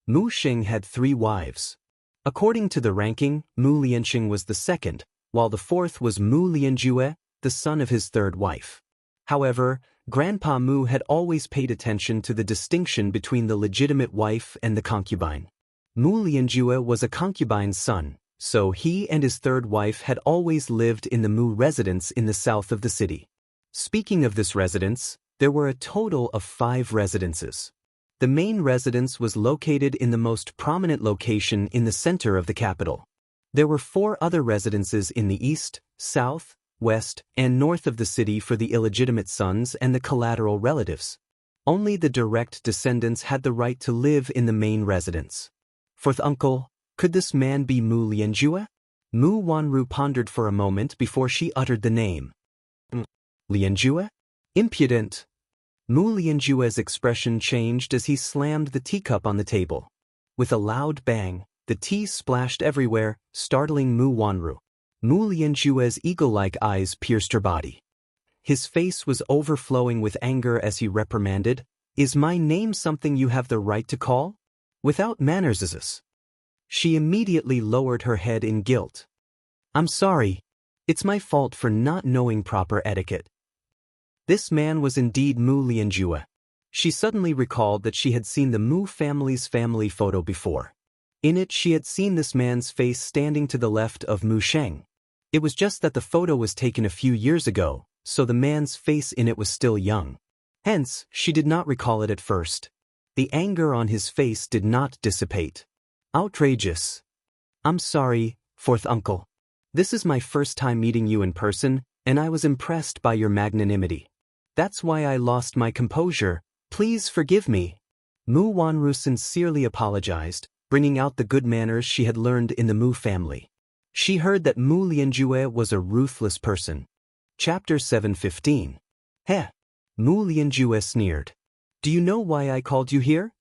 Mu Xing had 3 wives. According to the ranking, Mu Lianxing was the 2nd, while the 4th was Mu Lianjue, the son of his 3rd wife. However, Grandpa Mu had always paid attention to the distinction between the legitimate wife and the concubine. Mu Lianjue was a concubine's son, so he and his 3rd wife had always lived in the Mu residence in the south of the city. Speaking of this residence, there were a total of 5 residences. The main residence was located in the most prominent location in the center of the capital. There were 4 other residences in the east, south, west, and north of the city for the illegitimate sons and the collateral relatives. Only the direct descendants had the right to live in the main residence. Fourth uncle, could this man be Mu Lianjue? Mu Wanru pondered for a moment before she uttered the name. Lianjue? Impudent! Mu Lianjue's expression changed as he slammed the teacup on the table. With a loud bang, the tea splashed everywhere, startling Mu Wanru. Mu Lianjue's eagle-like eyes pierced her body. His face was overflowing with anger as he reprimanded, "Is my name something you have the right to call? Without manners is this?" She immediately lowered her head in guilt. "I'm sorry. It's my fault for not knowing proper etiquette." This man was indeed Mu Lianjue. She suddenly recalled that she had seen the Mu family's family photo before. In it she had seen this man's face standing to the left of Mu Sheng. It was just that the photo was taken a few years ago, so the man's face in it was still young. Hence, she did not recall it at first. The anger on his face did not dissipate. "Outrageous. I'm sorry, fourth uncle. This is my first time meeting you in person, and I was impressed by your magnanimity. That's why I lost my composure. Please forgive me." Mu Wanru sincerely apologized, bringing out the good manners she had learned in the Mu family. She heard that Mu Lianjue was a ruthless person. Chapter 7:15. Heh! Mu Lianjue sneered. "Do you know why I called you here?"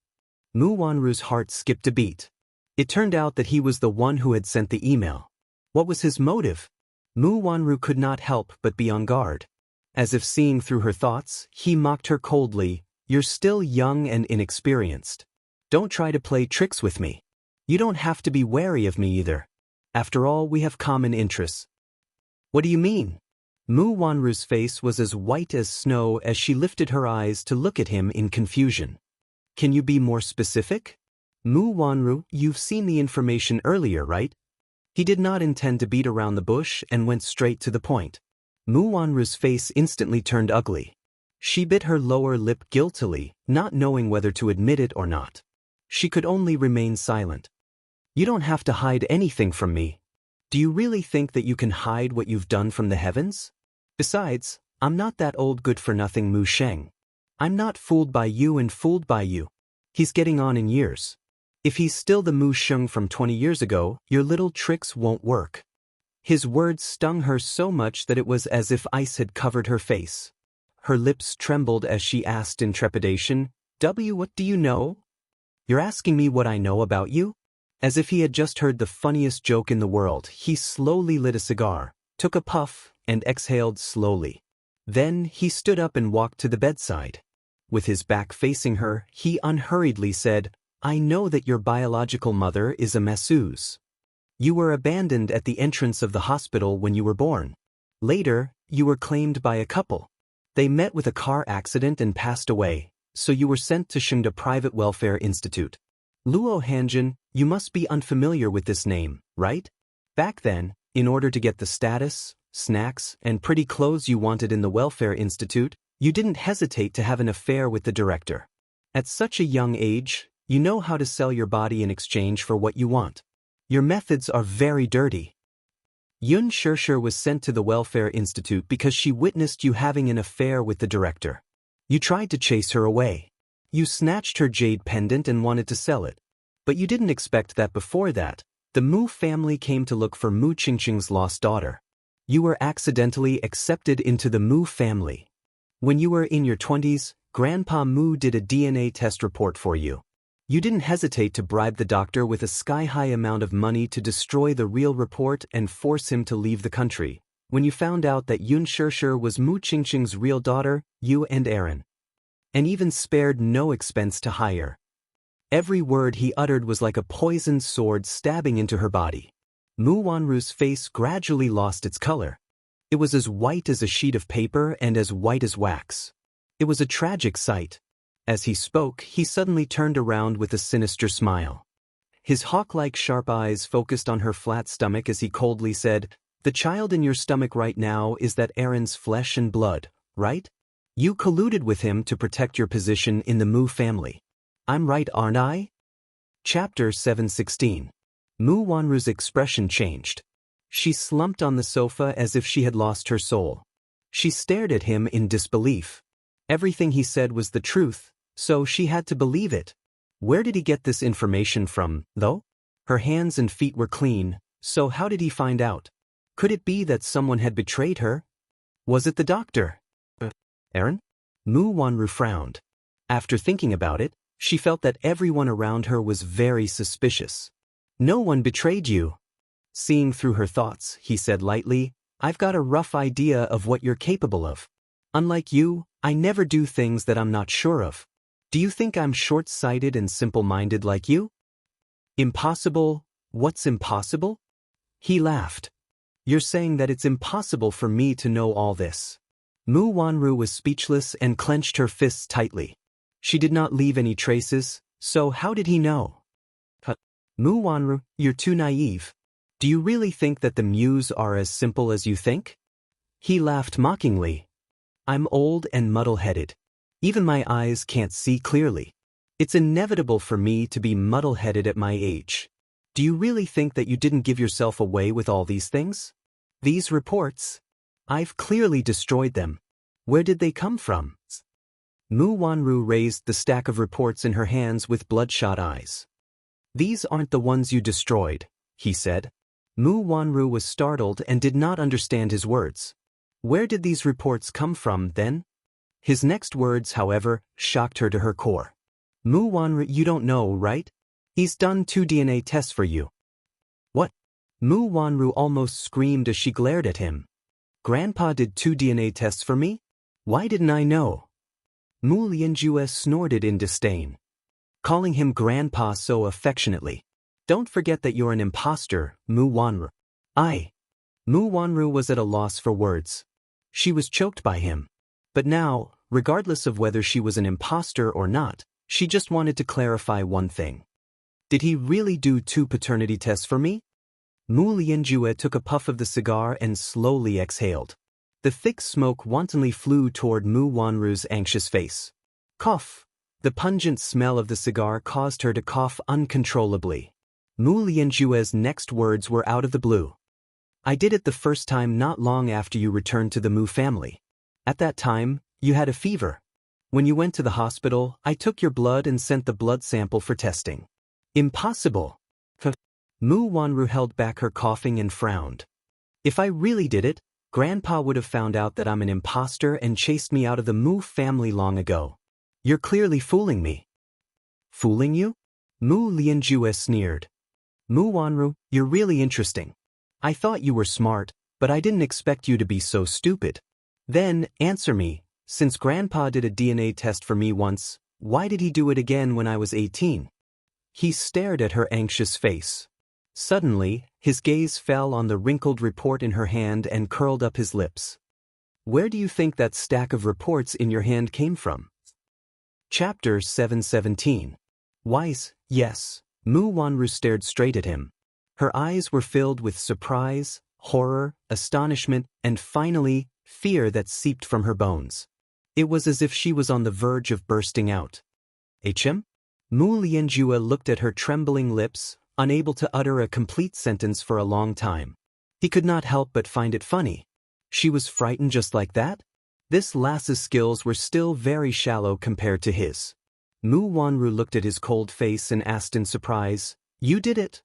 Mu Wanru's heart skipped a beat. It turned out that he was the one who had sent the email. What was his motive? Mu Wanru could not help but be on guard. As if seeing through her thoughts, he mocked her coldly, "You're still young and inexperienced. Don't try to play tricks with me. You don't have to be wary of me either. After all, we have common interests." "What do you mean?" Mu Wanru's face was as white as snow as she lifted her eyes to look at him in confusion. "Can you be more specific?" "Mu Wanru, you've seen the information earlier, right?" He did not intend to beat around the bush and went straight to the point. Mu Wanru's face instantly turned ugly. She bit her lower lip guiltily, not knowing whether to admit it or not. She could only remain silent. "You don't have to hide anything from me. Do you really think that you can hide what you've done from the heavens? Besides, I'm not that old good-for-nothing Mu Sheng. I'm not fooled by you and fooled by you. He's getting on in years. If he's still the Mu Sheng from 20 years ago, your little tricks won't work." His words stung her so much that it was as if ice had covered her face. Her lips trembled as she asked in trepidation, What do you know?" "You're asking me what I know about you?" As if he had just heard the funniest joke in the world, he slowly lit a cigar, took a puff, and exhaled slowly. Then he stood up and walked to the bedside. With his back facing her, he unhurriedly said, "I know that your biological mother is a masseuse. You were abandoned at the entrance of the hospital when you were born. Later, you were claimed by a couple. They met with a car accident and passed away, so you were sent to Shengda Private Welfare Institute. Luo Hanjin, you must be unfamiliar with this name, right? Back then, in order to get the status, snacks, and pretty clothes you wanted in the Welfare Institute, you didn't hesitate to have an affair with the director. At such a young age, you know how to sell your body in exchange for what you want. Your methods are very dirty. Yun Shirshir was sent to the Welfare Institute because she witnessed you having an affair with the director. You tried to chase her away. You snatched her jade pendant and wanted to sell it. But you didn't expect that before that, the Mu family came to look for Mu Qingqing's lost daughter. You were accidentally accepted into the Mu family. When you were in your 20s, Grandpa Mu did a DNA test report for you. You didn't hesitate to bribe the doctor with a sky-high amount of money to destroy the real report and force him to leave the country. When you found out that Yun Shirshir was Mu Qingqing's real daughter, you and Aaron. And even spared no expense to hire. Every word he uttered was like a poisoned sword stabbing into her body. Mu Wanru's face gradually lost its color. It was as white as a sheet of paper and as white as wax. It was a tragic sight. As he spoke, he suddenly turned around with a sinister smile. His hawk-like sharp eyes focused on her flat stomach as he coldly said, "The child in your stomach right now is that Aaron's flesh and blood, right? You colluded with him to protect your position in the Mu family. I'm right, aren't I?" Chapter 7:16. Mu Wanru's expression changed. She slumped on the sofa as if she had lost her soul. She stared at him in disbelief. Everything he said was the truth, so she had to believe it. Where did he get this information from, though? Her hands and feet were clean, so how did he find out? Could it be that someone had betrayed her? Was it the doctor? Aaron? Mu Wanru frowned. After thinking about it, she felt that everyone around her was very suspicious. No one betrayed you. Seeing through her thoughts, he said lightly, I've got a rough idea of what you're capable of. Unlike you, I never do things that I'm not sure of. Do you think I'm short-sighted and simple-minded like you? Impossible? What's impossible? He laughed. You're saying that it's impossible for me to know all this. Mu Wanru was speechless and clenched her fists tightly. She did not leave any traces, so how did he know? Mu Wanru, you're too naive. Do you really think that the Muse are as simple as you think? He laughed mockingly. I'm old and muddle-headed. Even my eyes can't see clearly. It's inevitable for me to be muddle-headed at my age. Do you really think that you didn't give yourself away with all these things? These reports? I've clearly destroyed them. Where did they come from? Mu Wanru raised the stack of reports in her hands with bloodshot eyes. These aren't the ones you destroyed, he said. Mu Wanru was startled and did not understand his words. Where did these reports come from, then? His next words, however, shocked her to her core. Mu Wanru, you don't know, right? He's done 2 DNA tests for you. What? Mu Wanru almost screamed as she glared at him. Grandpa did 2 DNA tests for me? Why didn't I know? Mu Lianjue snorted in disdain, calling him Grandpa so affectionately. Don't forget that you're an imposter, Mu Wanru. Mu Wanru was at a loss for words. She was choked by him. But now, regardless of whether she was an imposter or not, she just wanted to clarify one thing. Did he really do 2 paternity tests for me? Mu Lianjue took a puff of the cigar and slowly exhaled. The thick smoke wantonly flew toward Mu Wanru's anxious face. Cough. The pungent smell of the cigar caused her to cough uncontrollably. Mu Lianjue's next words were out of the blue. I did it the first time not long after you returned to the Mu family. At that time, you had a fever. When you went to the hospital, I took your blood and sent the blood sample for testing. Impossible. Mu Wanru held back her coughing and frowned. If I really did it, Grandpa would have found out that I'm an imposter and chased me out of the Mu family long ago. You're clearly fooling me. Fooling you? Mu Lianjue sneered. Mu Wanru, you're really interesting. I thought you were smart, but I didn't expect you to be so stupid. Then, answer me, since Grandpa did a DNA test for me once, why did he do it again when I was 18? He stared at her anxious face. Suddenly, his gaze fell on the wrinkled report in her hand and curled up his lips. Where do you think that stack of reports in your hand came from? Chapter 717. Wise, yes. Mu Wanru stared straight at him. Her eyes were filled with surprise, horror, astonishment, and finally, fear that seeped from her bones. It was as if she was on the verge of bursting out. HM? Mu Lianjue looked at her trembling lips, unable to utter a complete sentence for a long time. He could not help but find it funny. She was frightened just like that? This lass's skills were still very shallow compared to his. Mu Wanru looked at his cold face and asked in surprise, You did it?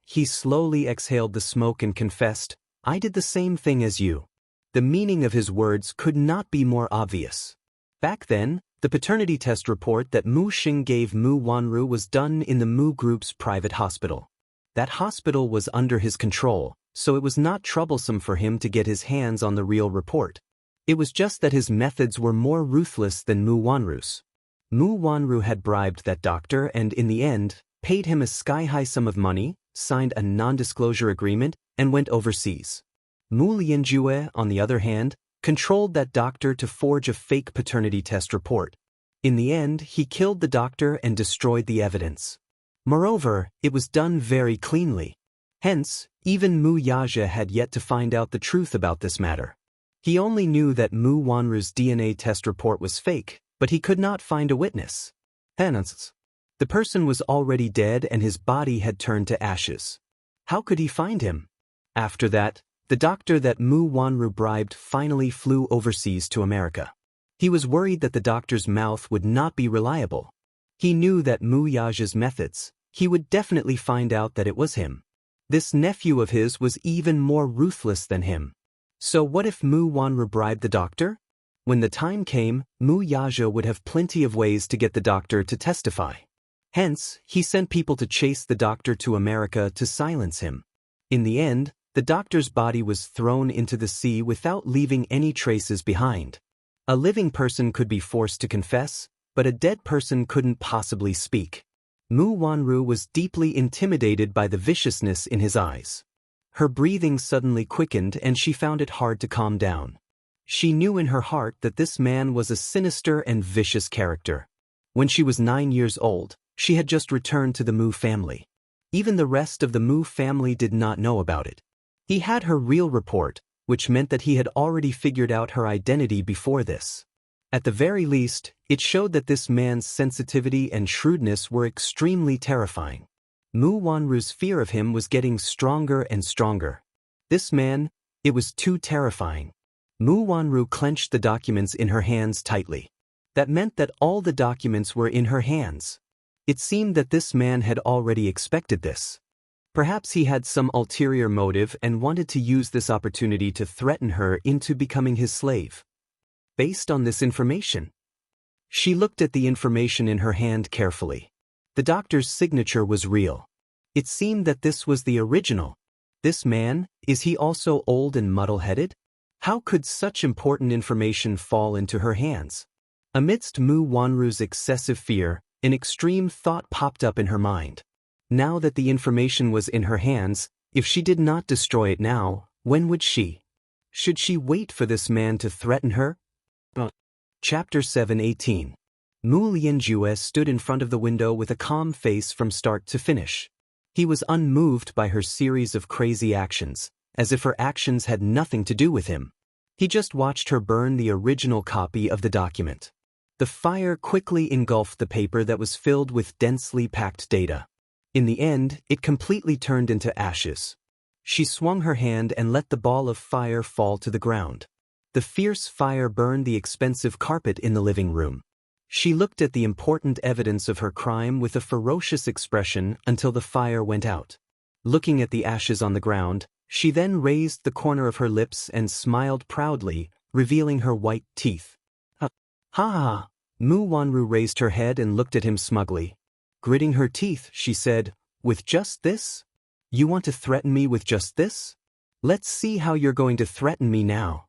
He slowly exhaled the smoke and confessed, I did the same thing as you. The meaning of his words could not be more obvious. Back then, the paternity test report that Mu Xing gave Mu Wanru was done in the Mu Group's private hospital. That hospital was under his control, so it was not troublesome for him to get his hands on the real report. It was just that his methods were more ruthless than Mu Wanru's. Mu Wanru had bribed that doctor and, in the end, paid him a sky-high sum of money, signed a non-disclosure agreement, and went overseas. Mu Lianjue, on the other hand, controlled that doctor to forge a fake paternity test report. In the end, he killed the doctor and destroyed the evidence. Moreover, it was done very cleanly. Hence, even Mu Yaja had yet to find out the truth about this matter. He only knew that Mu Wanru's DNA test report was fake, but he could not find a witness. Hence, the person was already dead and his body had turned to ashes. How could he find him? After that, the doctor that Mu Wanru bribed finally flew overseas to America. He was worried that the doctor's mouth would not be reliable. He knew that Mu Yaja's methods. He would definitely find out that it was him. This nephew of his was even more ruthless than him. So what if Mu Wanru bribed the doctor? When the time came, Mu Yaja would have plenty of ways to get the doctor to testify. Hence, he sent people to chase the doctor to America to silence him. In the end, the doctor's body was thrown into the sea without leaving any traces behind. A living person could be forced to confess, but a dead person couldn't possibly speak. Mu Wanru was deeply intimidated by the viciousness in his eyes. Her breathing suddenly quickened and she found it hard to calm down. She knew in her heart that this man was a sinister and vicious character. When she was 9 years old, she had just returned to the Mu family. Even the rest of the Mu family did not know about it. He had her real report, which meant that he had already figured out her identity before this. At the very least, it showed that this man's sensitivity and shrewdness were extremely terrifying. Mu Wanru's fear of him was getting stronger and stronger. This man, it was too terrifying. Mu Wanru clenched the documents in her hands tightly. That meant that all the documents were in her hands. It seemed that this man had already expected this. Perhaps he had some ulterior motive and wanted to use this opportunity to threaten her into becoming his slave. Based on this information, she looked at the information in her hand carefully. The doctor's signature was real. It seemed that this was the original. This man, is he also old and muddle-headed? How could such important information fall into her hands? Amidst Mu Wanru's excessive fear, an extreme thought popped up in her mind. Now that the information was in her hands, if she did not destroy it now, when would she? Should she wait for this man to threaten her? Chapter 7:18. Mu Lianjue stood in front of the window with a calm face from start to finish. He was unmoved by her series of crazy actions, as if her actions had nothing to do with him. He just watched her burn the original copy of the document. The fire quickly engulfed the paper that was filled with densely packed data. In the end, it completely turned into ashes. She swung her hand and let the ball of fire fall to the ground. The fierce fire burned the expensive carpet in the living room. She looked at the important evidence of her crime with a ferocious expression until the fire went out. Looking at the ashes on the ground, she then raised the corner of her lips and smiled proudly, revealing her white teeth. Ha ha! Mu Wanru raised her head and looked at him smugly. Gritting her teeth, she said, "With just this? You want to threaten me with just this? Let's see how you're going to threaten me now."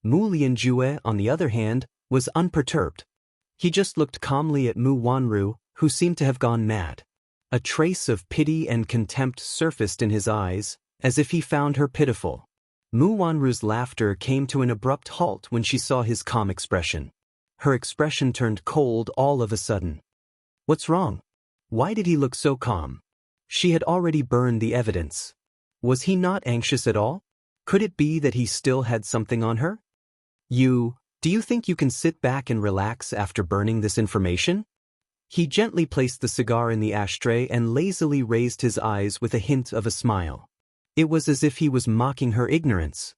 Mu Lianjue, on the other hand, was unperturbed. He just looked calmly at Mu Wanru, who seemed to have gone mad. A trace of pity and contempt surfaced in his eyes, as if he found her pitiful. Mu Wanru's laughter came to an abrupt halt when she saw his calm expression. Her expression turned cold all of a sudden. What's wrong? Why did he look so calm? She had already burned the evidence. Was he not anxious at all? Could it be that he still had something on her? Do you think you can sit back and relax after burning this information? He gently placed the cigar in the ashtray and lazily raised his eyes with a hint of a smile. It was as if he was mocking her ignorance.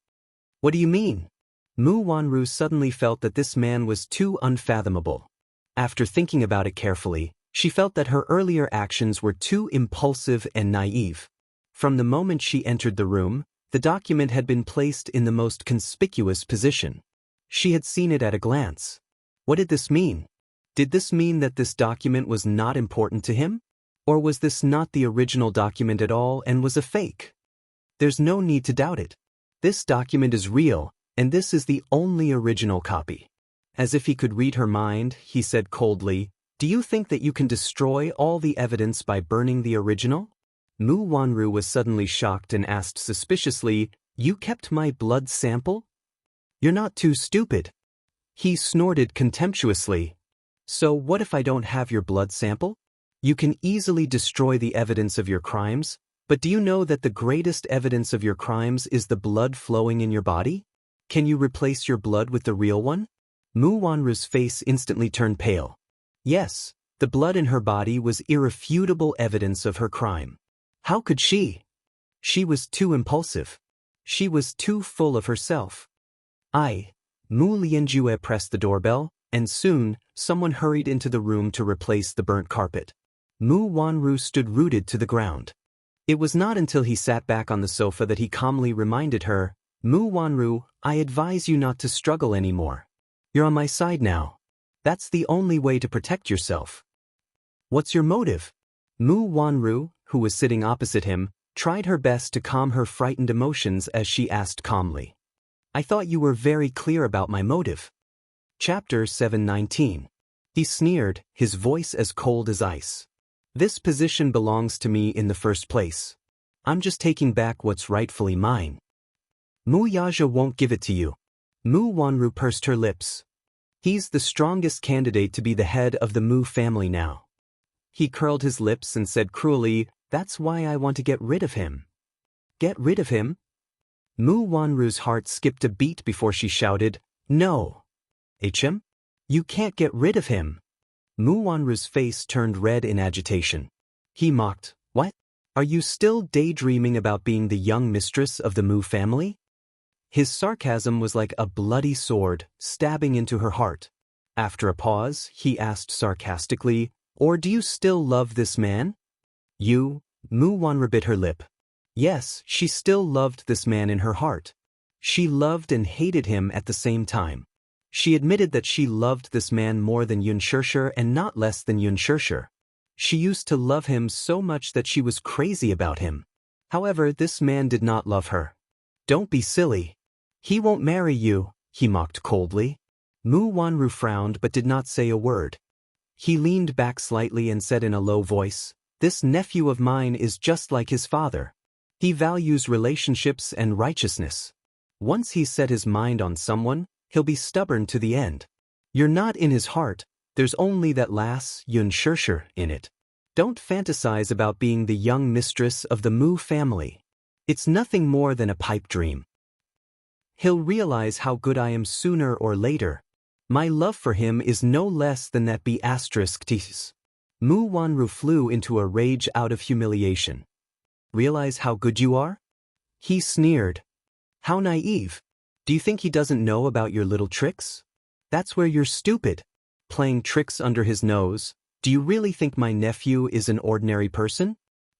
What do you mean? Mu Wanru suddenly felt that this man was too unfathomable. After thinking about it carefully, she felt that her earlier actions were too impulsive and naive. From the moment she entered the room, the document had been placed in the most conspicuous position. She had seen it at a glance. What did this mean? Did this mean that this document was not important to him? Or was this not the original document at all and was a fake? There's no need to doubt it. This document is real, and this is the only original copy. As if he could read her mind, he said coldly, "Do you think that you can destroy all the evidence by burning the original?" Mu Wanru was suddenly shocked and asked suspiciously, "You kept my blood sample? You're not too stupid." He snorted contemptuously. "So what if I don't have your blood sample? You can easily destroy the evidence of your crimes, but do you know that the greatest evidence of your crimes is the blood flowing in your body? Can you replace your blood with the real one?" Mu Wanru's face instantly turned pale. Yes, the blood in her body was irrefutable evidence of her crime. How could she? She was too impulsive. She was too full of herself. Mu Lianjue pressed the doorbell, and soon, someone hurried into the room to replace the burnt carpet. Mu Wanru stood rooted to the ground. It was not until he sat back on the sofa that he calmly reminded her, Mu Wanru, I advise you not to struggle anymore. You're on my side now. That's the only way to protect yourself. What's your motive? Mu Wanru, who was sitting opposite him, tried her best to calm her frightened emotions as she asked calmly. I thought you were very clear about my motive. Chapter 719. He sneered, his voice as cold as ice. This position belongs to me in the first place. I'm just taking back what's rightfully mine. Mu Yaja won't give it to you. Mu Wanru pursed her lips. He's the strongest candidate to be the head of the Mu family now. He curled his lips and said cruelly, that's why I want to get rid of him. Get rid of him? Mu Wanru's heart skipped a beat before she shouted, No. HM? You can't get rid of him. Mu Wanru's face turned red in agitation. He mocked, What? Are you still daydreaming about being the young mistress of the Mu family? His sarcasm was like a bloody sword, stabbing into her heart. After a pause, he asked sarcastically, Or do you still love this man? You? Mu Wanru bit her lip. Yes, she still loved this man in her heart. She loved and hated him at the same time. She admitted that she loved this man more than Xianxia and not less than Xianxia. She used to love him so much that she was crazy about him. However, this man did not love her. Don't be silly. He won't marry you, he mocked coldly. Mu Wanru frowned but did not say a word. He leaned back slightly and said in a low voice, This nephew of mine is just like his father. He values relationships and righteousness. Once he's set his mind on someone, he'll be stubborn to the end. You're not in his heart, there's only that lass, Xianxia, in it. Don't fantasize about being the young mistress of the Mu family. It's nothing more than a pipe dream. He'll realize how good I am sooner or later. My love for him is no less than that B***tis. Mu Wanru flew into a rage out of humiliation. Realize how good you are? He sneered. How naive. Do you think he doesn't know about your little tricks? That's where you're stupid. Playing tricks under his nose. Do you really think my nephew is an ordinary person?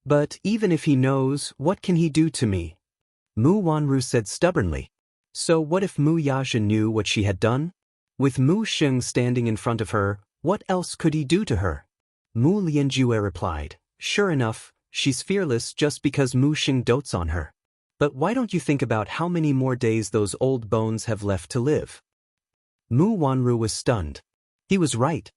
But even if he knows, what can he do to me? Mu Wanru said stubbornly. So what if Mu Yaja knew what she had done? With Mu Sheng standing in front of her, what else could he do to her? Mu Lianjue replied, Sure enough, she's fearless just because Mu Sheng dotes on her. But why don't you think about how many more days those old bones have left to live? Mu Wanru was stunned. He was right.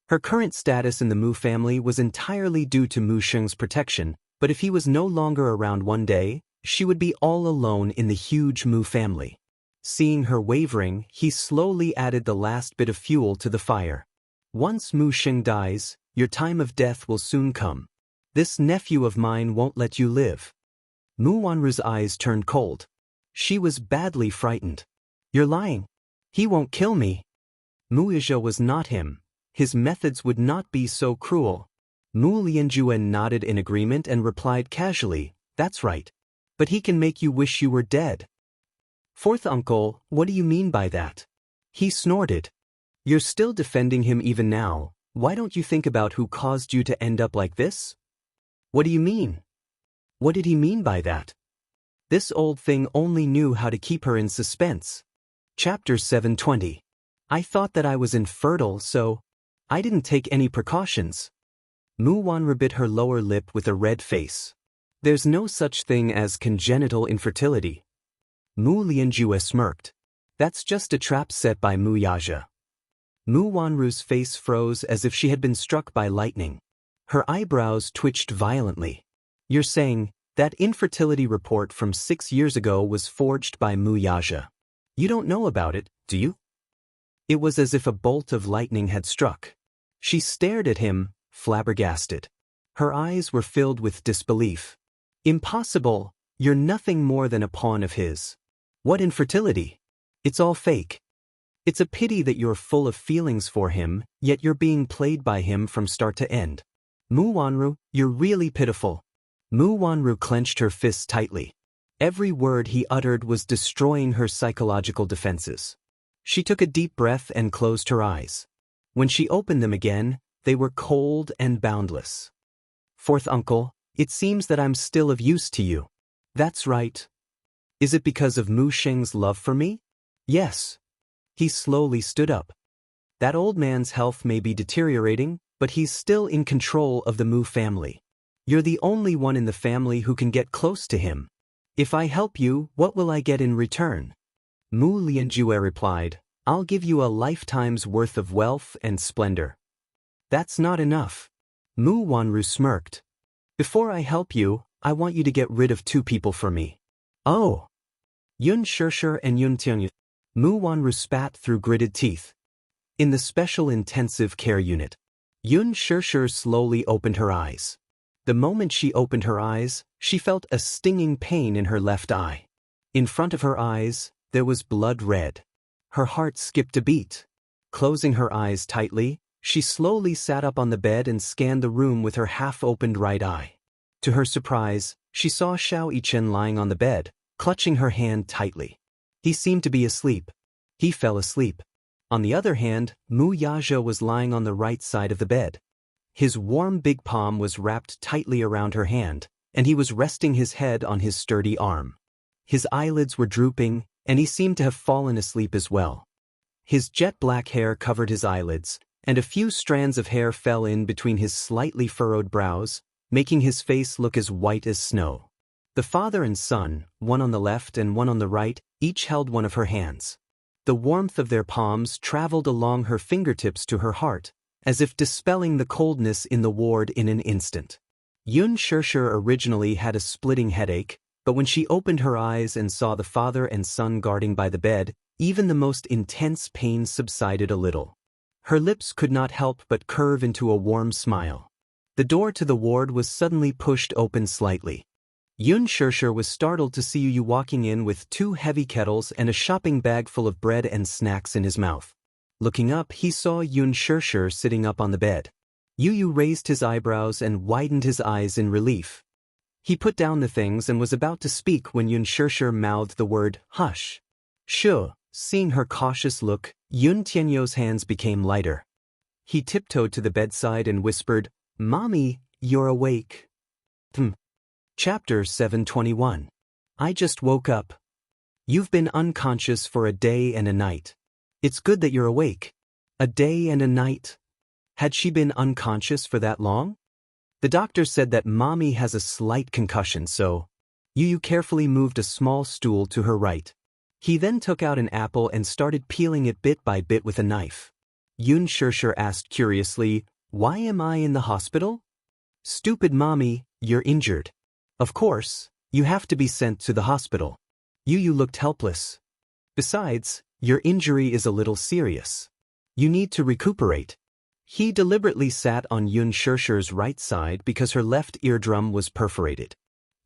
Her current status in the Mu family was entirely due to Mu Sheng's protection, but if he was no longer around one day, she would be all alone in the huge Mu family. Seeing her wavering, he slowly added the last bit of fuel to the fire. Once Mu Sheng dies, your time of death will soon come. This nephew of mine won't let you live. Mu Wanru's eyes turned cold. She was badly frightened. You're lying. He won't kill me. Mu Yaja was not him. His methods would not be so cruel. Mu Lianjue nodded in agreement and replied casually, That's right. But he can make you wish you were dead. Fourth uncle, what do you mean by that? He snorted. You're still defending him even now. Why don't you think about who caused you to end up like this? What do you mean? What did he mean by that? This old thing only knew how to keep her in suspense. Chapter 720. I thought that I was infertile, so I didn't take any precautions. Mu Wanru bit her lower lip with a red face. There's no such thing as congenital infertility. Mu Lianjue smirked. That's just a trap set by Mu Yaja. Mu Wanru's face froze as if she had been struck by lightning. Her eyebrows twitched violently. You're saying, that infertility report from 6 years ago was forged by Mu Yaja. You don't know about it, do you? It was as if a bolt of lightning had struck. She stared at him, flabbergasted. Her eyes were filled with disbelief. Impossible, you're nothing more than a pawn of his. What infertility? It's all fake. It's a pity that you're full of feelings for him, yet you're being played by him from start to end. Mu Wanru, you're really pitiful. Mu Wanru clenched her fists tightly. Every word he uttered was destroying her psychological defenses. She took a deep breath and closed her eyes. When she opened them again, they were cold and boundless. Fourth uncle, it seems that I'm still of use to you. That's right. Is it because of Mu Sheng's love for me? Yes. He slowly stood up. That old man's health may be deteriorating, but he's still in control of the Mu family. You're the only one in the family who can get close to him. If I help you, what will I get in return? Mu Lianjue replied, I'll give you a lifetime's worth of wealth and splendor. That's not enough. Mu Wanru smirked. Before I help you, I want you to get rid of two people for me. Oh. Yun Shishir and Yun Tianyu. Mu Wanru spat through gritted teeth. In the special intensive care unit. Yun Shishir slowly opened her eyes. The moment she opened her eyes, she felt a stinging pain in her left eye. In front of her eyes, there was blood red. Her heart skipped a beat. Closing her eyes tightly, she slowly sat up on the bed and scanned the room with her half-opened right eye. To her surprise, she saw Xiao Yichen lying on the bed, clutching her hand tightly. He seemed to be asleep. He fell asleep. On the other hand, Mu Yaja was lying on the right side of the bed. His warm big palm was wrapped tightly around her hand, and he was resting his head on his sturdy arm. His eyelids were drooping, and he seemed to have fallen asleep as well. His jet-black hair covered his eyelids, and a few strands of hair fell in between his slightly furrowed brows, making his face look as white as snow. The father and son, one on the left and one on the right, each held one of her hands. The warmth of their palms traveled along her fingertips to her heart, as if dispelling the coldness in the ward in an instant. Yun Shishir originally had a splitting headache, but when she opened her eyes and saw the father and son guarding by the bed, even the most intense pain subsided a little. Her lips could not help but curve into a warm smile. The door to the ward was suddenly pushed open slightly. Yun Shishir was startled to see Yu walking in with two heavy kettles and a shopping bag full of bread and snacks in his mouth. Looking up, he saw Yun Shishir sitting up on the bed. Yu raised his eyebrows and widened his eyes in relief. He put down the things and was about to speak when Yun Shishir mouthed the word, hush. Shu, seeing her cautious look, Yun Tianyu's hands became lighter. He tiptoed to the bedside and whispered, Mommy, you're awake. Chapter 721. I just woke up. You've been unconscious for a day and a night. It's good that you're awake. A day and a night. Had she been unconscious for that long? The doctor said that Mommy has a slight concussion, so Yu carefully moved a small stool to her right. He then took out an apple and started peeling it bit by bit with a knife. Yun Shishir asked curiously, Why am I in the hospital? Stupid Mommy, you're injured. Of course, you have to be sent to the hospital. Yu looked helpless. Besides, your injury is a little serious. You need to recuperate. He deliberately sat on Yun Shishir's right side because her left eardrum was perforated.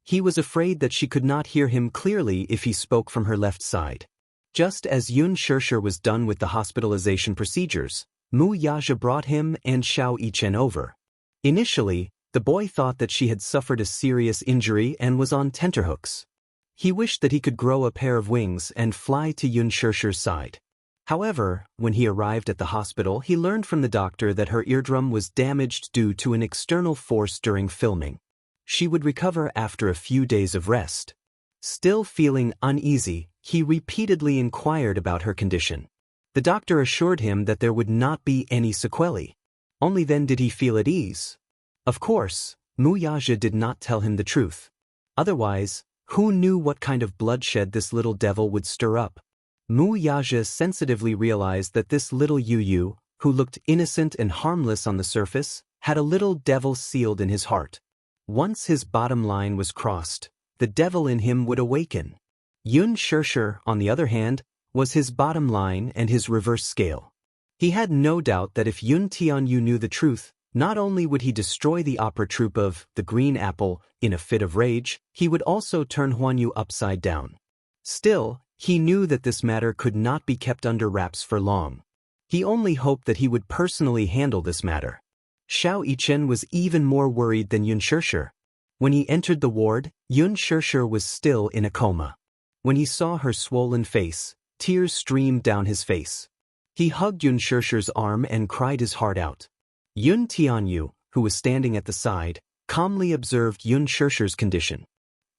He was afraid that she could not hear him clearly if he spoke from her left side. Just as Yun Shishir was done with the hospitalization procedures, Mu Yaja brought him and Xiao Yichen over. Initially, the boy thought that she had suffered a serious injury and was on tenterhooks. He wished that he could grow a pair of wings and fly to Yun Shishir's side. However, when he arrived at the hospital, he learned from the doctor that her eardrum was damaged due to an external force during filming. She would recover after a few days of rest. Still feeling uneasy, he repeatedly inquired about her condition. The doctor assured him that there would not be any sequelae. Only then did he feel at ease. Of course, Mu Yaja did not tell him the truth. Otherwise, who knew what kind of bloodshed this little devil would stir up? Mu Yaja sensitively realized that this little Yu, who looked innocent and harmless on the surface, had a little devil sealed in his heart. Once his bottom line was crossed, the devil in him would awaken. Yun Shishir, on the other hand, was his bottom line and his reverse scale. He had no doubt that if Yun Tianyu knew the truth, not only would he destroy the opera troupe of The Green Apple in a fit of rage, he would also turn Huanyu upside down. Still, he knew that this matter could not be kept under wraps for long. He only hoped that he would personally handle this matter. Xiao Yichen was even more worried than Yun Shishir. When he entered the ward, Yun Shirshir was still in a coma. When he saw her swollen face, tears streamed down his face. He hugged Yun Shirshir's arm and cried his heart out. Yun Tianyu, who was standing at the side, calmly observed Yun Shirshir's condition.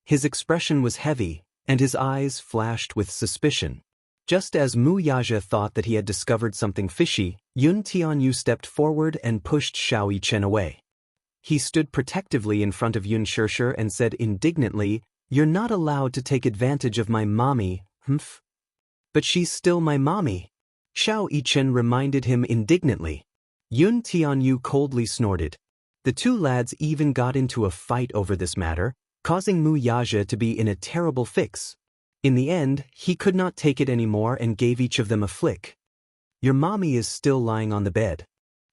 His expression was heavy, and his eyes flashed with suspicion. Just as Mu Yaja thought that he had discovered something fishy, Yun Tianyu stepped forward and pushed Xiao Yichen away. He stood protectively in front of Yun Shirshir and said indignantly, "You're not allowed to take advantage of my mommy, humph." "But she's still my mommy," Xiao Yichen reminded him indignantly. Yun Tianyu coldly snorted. The two lads even got into a fight over this matter, causing Mu Yaja to be in a terrible fix. In the end, he could not take it anymore and gave each of them a flick. "Your mommy is still lying on the bed.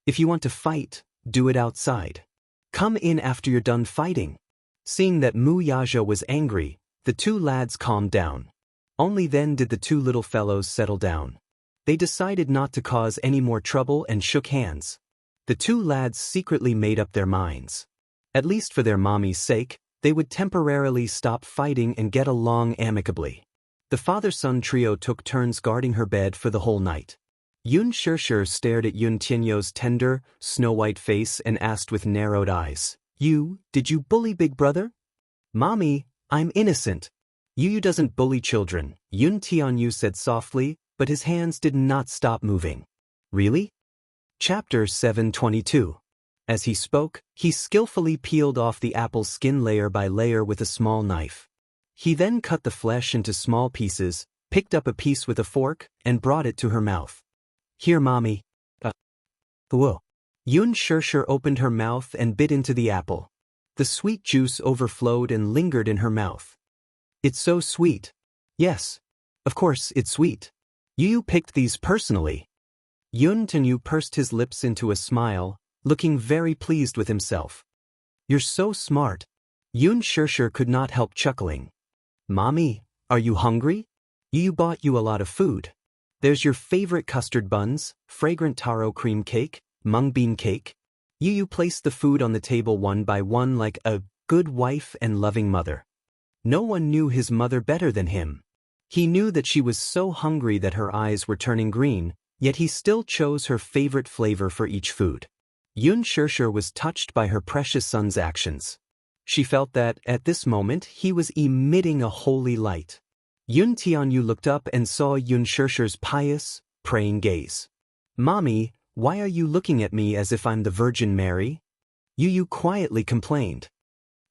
If you want to fight, do it outside. Come in after you're done fighting." Seeing that Mu Yaja was angry, the two lads calmed down. Only then did the two little fellows settle down. They decided not to cause any more trouble and shook hands. The two lads secretly made up their minds. At least for their mommy's sake, they would temporarily stop fighting and get along amicably. The father-son trio took turns guarding her bed for the whole night. Yun Shirshir stared at Yun Tianyu's tender, snow-white face and asked with narrowed eyes, Did you bully Big Brother?" "Mommy, I'm innocent." "Yu doesn't bully children," Yun Tianyu said softly, but his hands did not stop moving. "Really?" Chapter 722. As he spoke, he skillfully peeled off the apple's skin layer by layer with a small knife. He then cut the flesh into small pieces, picked up a piece with a fork, and brought it to her mouth. "Here, Mommy." Whoa. Yun Shirshir opened her mouth and bit into the apple. The sweet juice overflowed and lingered in her mouth. "It's so sweet." "Yes. Of course, it's sweet. You picked these personally." Yun Tianyu pursed his lips into a smile, looking very pleased with himself. "You're so smart." Yun Shirshir could not help chuckling. "Mommy, are you hungry? Yu bought you a lot of food. There's your favorite custard buns, fragrant taro cream cake, mung bean cake." Yu placed the food on the table one by one like a good wife and loving mother. No one knew his mother better than him. He knew that she was so hungry that her eyes were turning green, yet he still chose her favorite flavor for each food. Yun Shirshir was touched by her precious son's actions. She felt that, at this moment, he was emitting a holy light. Yun Tianyu looked up and saw Yun Shirshir's pious, praying gaze. "Mommy, why are you looking at me as if I'm the Virgin Mary?" Yu quietly complained.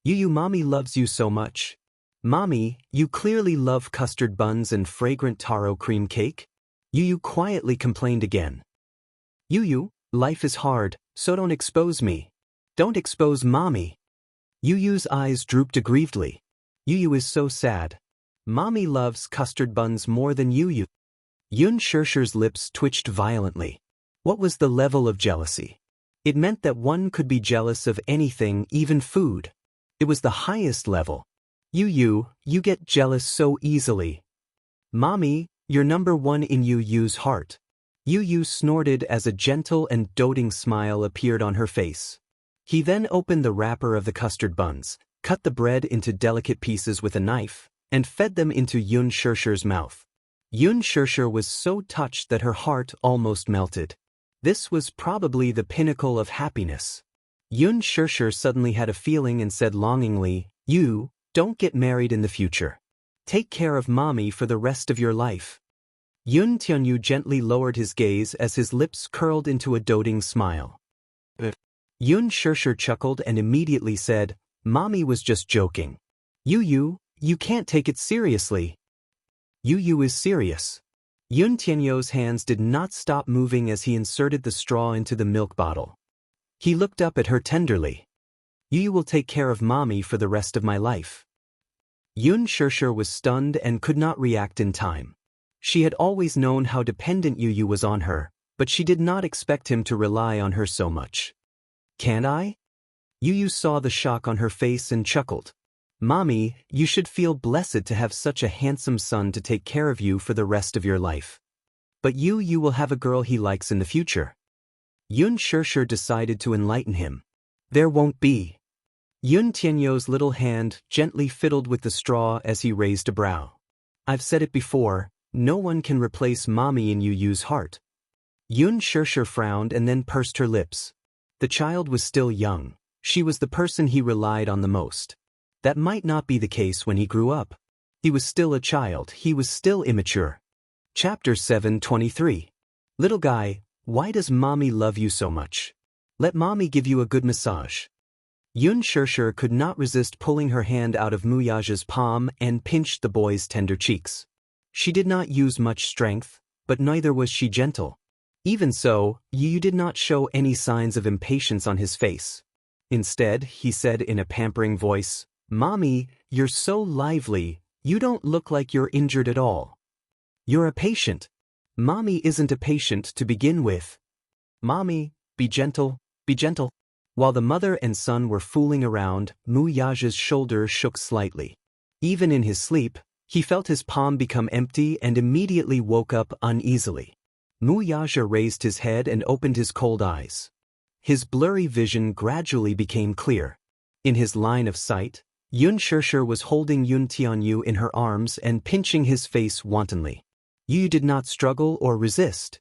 Mommy loves you so much." "Mommy, you clearly love custard buns and fragrant taro cream cake." Yu quietly complained again. Life is hard, so don't expose me. Don't expose Mommy." Yu's eyes drooped aggrievedly. Yu is so sad. Mommy loves custard buns more than Yu. Yun Shirshir's lips twitched violently. What was the level of jealousy? It meant that one could be jealous of anything, even food. It was the highest level. You get jealous so easily. "Mommy, you're number one in Yu's heart." Yu snorted as a gentle and doting smile appeared on her face. He then opened the wrapper of the custard buns, cut the bread into delicate pieces with a knife, and fed them into Yun Shirshir's mouth. Yun Shirshir was so touched that her heart almost melted. This was probably the pinnacle of happiness. Yun Shirshir suddenly had a feeling and said longingly, Don't get married in the future. Take care of Mommy for the rest of your life." Yun Tianyu gently lowered his gaze as his lips curled into a doting smile. Yun Shirshir chuckled and immediately said, "Mommy was just joking. You can't take it seriously." Yu is serious. Yun Tianyu's hands did not stop moving as he inserted the straw into the milk bottle. He looked up at her tenderly. "You will take care of Mommy for the rest of my life." Yun Shirshir was stunned and could not react in time. She had always known how dependent Yu was on her, but she did not expect him to rely on her so much. "Can't I?" Yu saw the shock on her face and chuckled. "Mommy, you should feel blessed to have such a handsome son to take care of you for the rest of your life. But you will have a girl he likes in the future." Yun Shirshir decided to enlighten him. "There won't be." Yun Tianyou's little hand gently fiddled with the straw as he raised a brow. I've said it before, no one can replace mommy in Yu's heart. Yun Xianxia frowned and then pursed her lips. The child was still young. She was the person he relied on the most. That might not be the case when he grew up. He was still a child, he was still immature. Chapter 7:23. Little guy, why does mommy love you so much? Let mommy give you a good massage. Yun Xianxia could not resist pulling her hand out of Muyaja's palm and pinched the boy's tender cheeks. She did not use much strength, but neither was she gentle. Even so, Yu did not show any signs of impatience on his face. Instead, he said in a pampering voice, Mommy, you're so lively, you don't look like you're injured at all. You're a patient. Mommy isn't a patient to begin with. Mommy, be gentle, be gentle. While the mother and son were fooling around, Muyaja's shoulder shook slightly. Even in his sleep, he felt his palm become empty and immediately woke up uneasily. Muyaja raised his head and opened his cold eyes. His blurry vision gradually became clear. In his line of sight, Yun Xianxia was holding Yun Tianyu in her arms and pinching his face wantonly. Yu did not struggle or resist.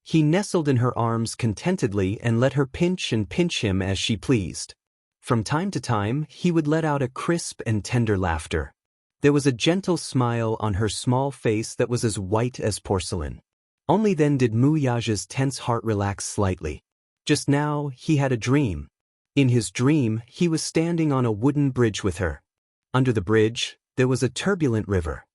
He nestled in her arms contentedly and let her pinch him as she pleased. From time to time, he would let out a crisp and tender laughter. There was a gentle smile on her small face that was as white as porcelain. Only then did Muyaja's tense heart relax slightly. Just now, he had a dream. In his dream, he was standing on a wooden bridge with her. Under the bridge, there was a turbulent river.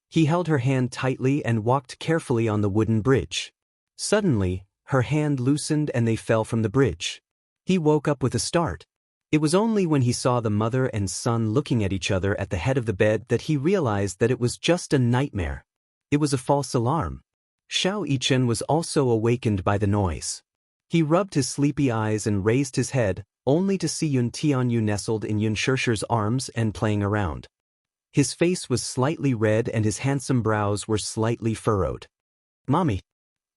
He held her hand tightly and walked carefully on the wooden bridge. Suddenly, her hand loosened and they fell from the bridge. He woke up with a start. It was only when he saw the mother and son looking at each other at the head of the bed that he realized that it was just a nightmare. It was a false alarm. Xiao Yichen was also awakened by the noise. He rubbed his sleepy eyes and raised his head, only to see Yun Tianyu nestled in Yun Xianxia's arms and playing around. His face was slightly red and his handsome brows were slightly furrowed. Mommy,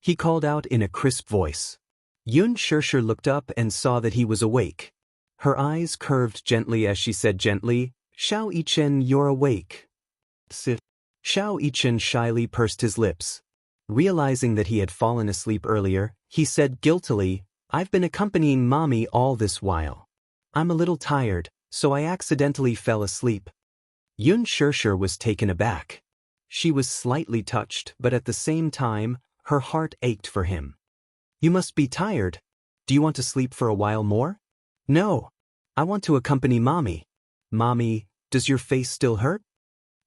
he called out in a crisp voice. Yun Xianxia looked up and saw that he was awake. Her eyes curved gently as she said gently, Xiao Yichen, you're awake. Sit. Xiao Yichen shyly pursed his lips. Realizing that he had fallen asleep earlier, he said guiltily, I've been accompanying mommy all this while. I'm a little tired, so I accidentally fell asleep. Yun Xianxia was taken aback. She was slightly touched, but at the same time, her heart ached for him. You must be tired. Do you want to sleep for a while more? No. I want to accompany mommy. Mommy, does your face still hurt?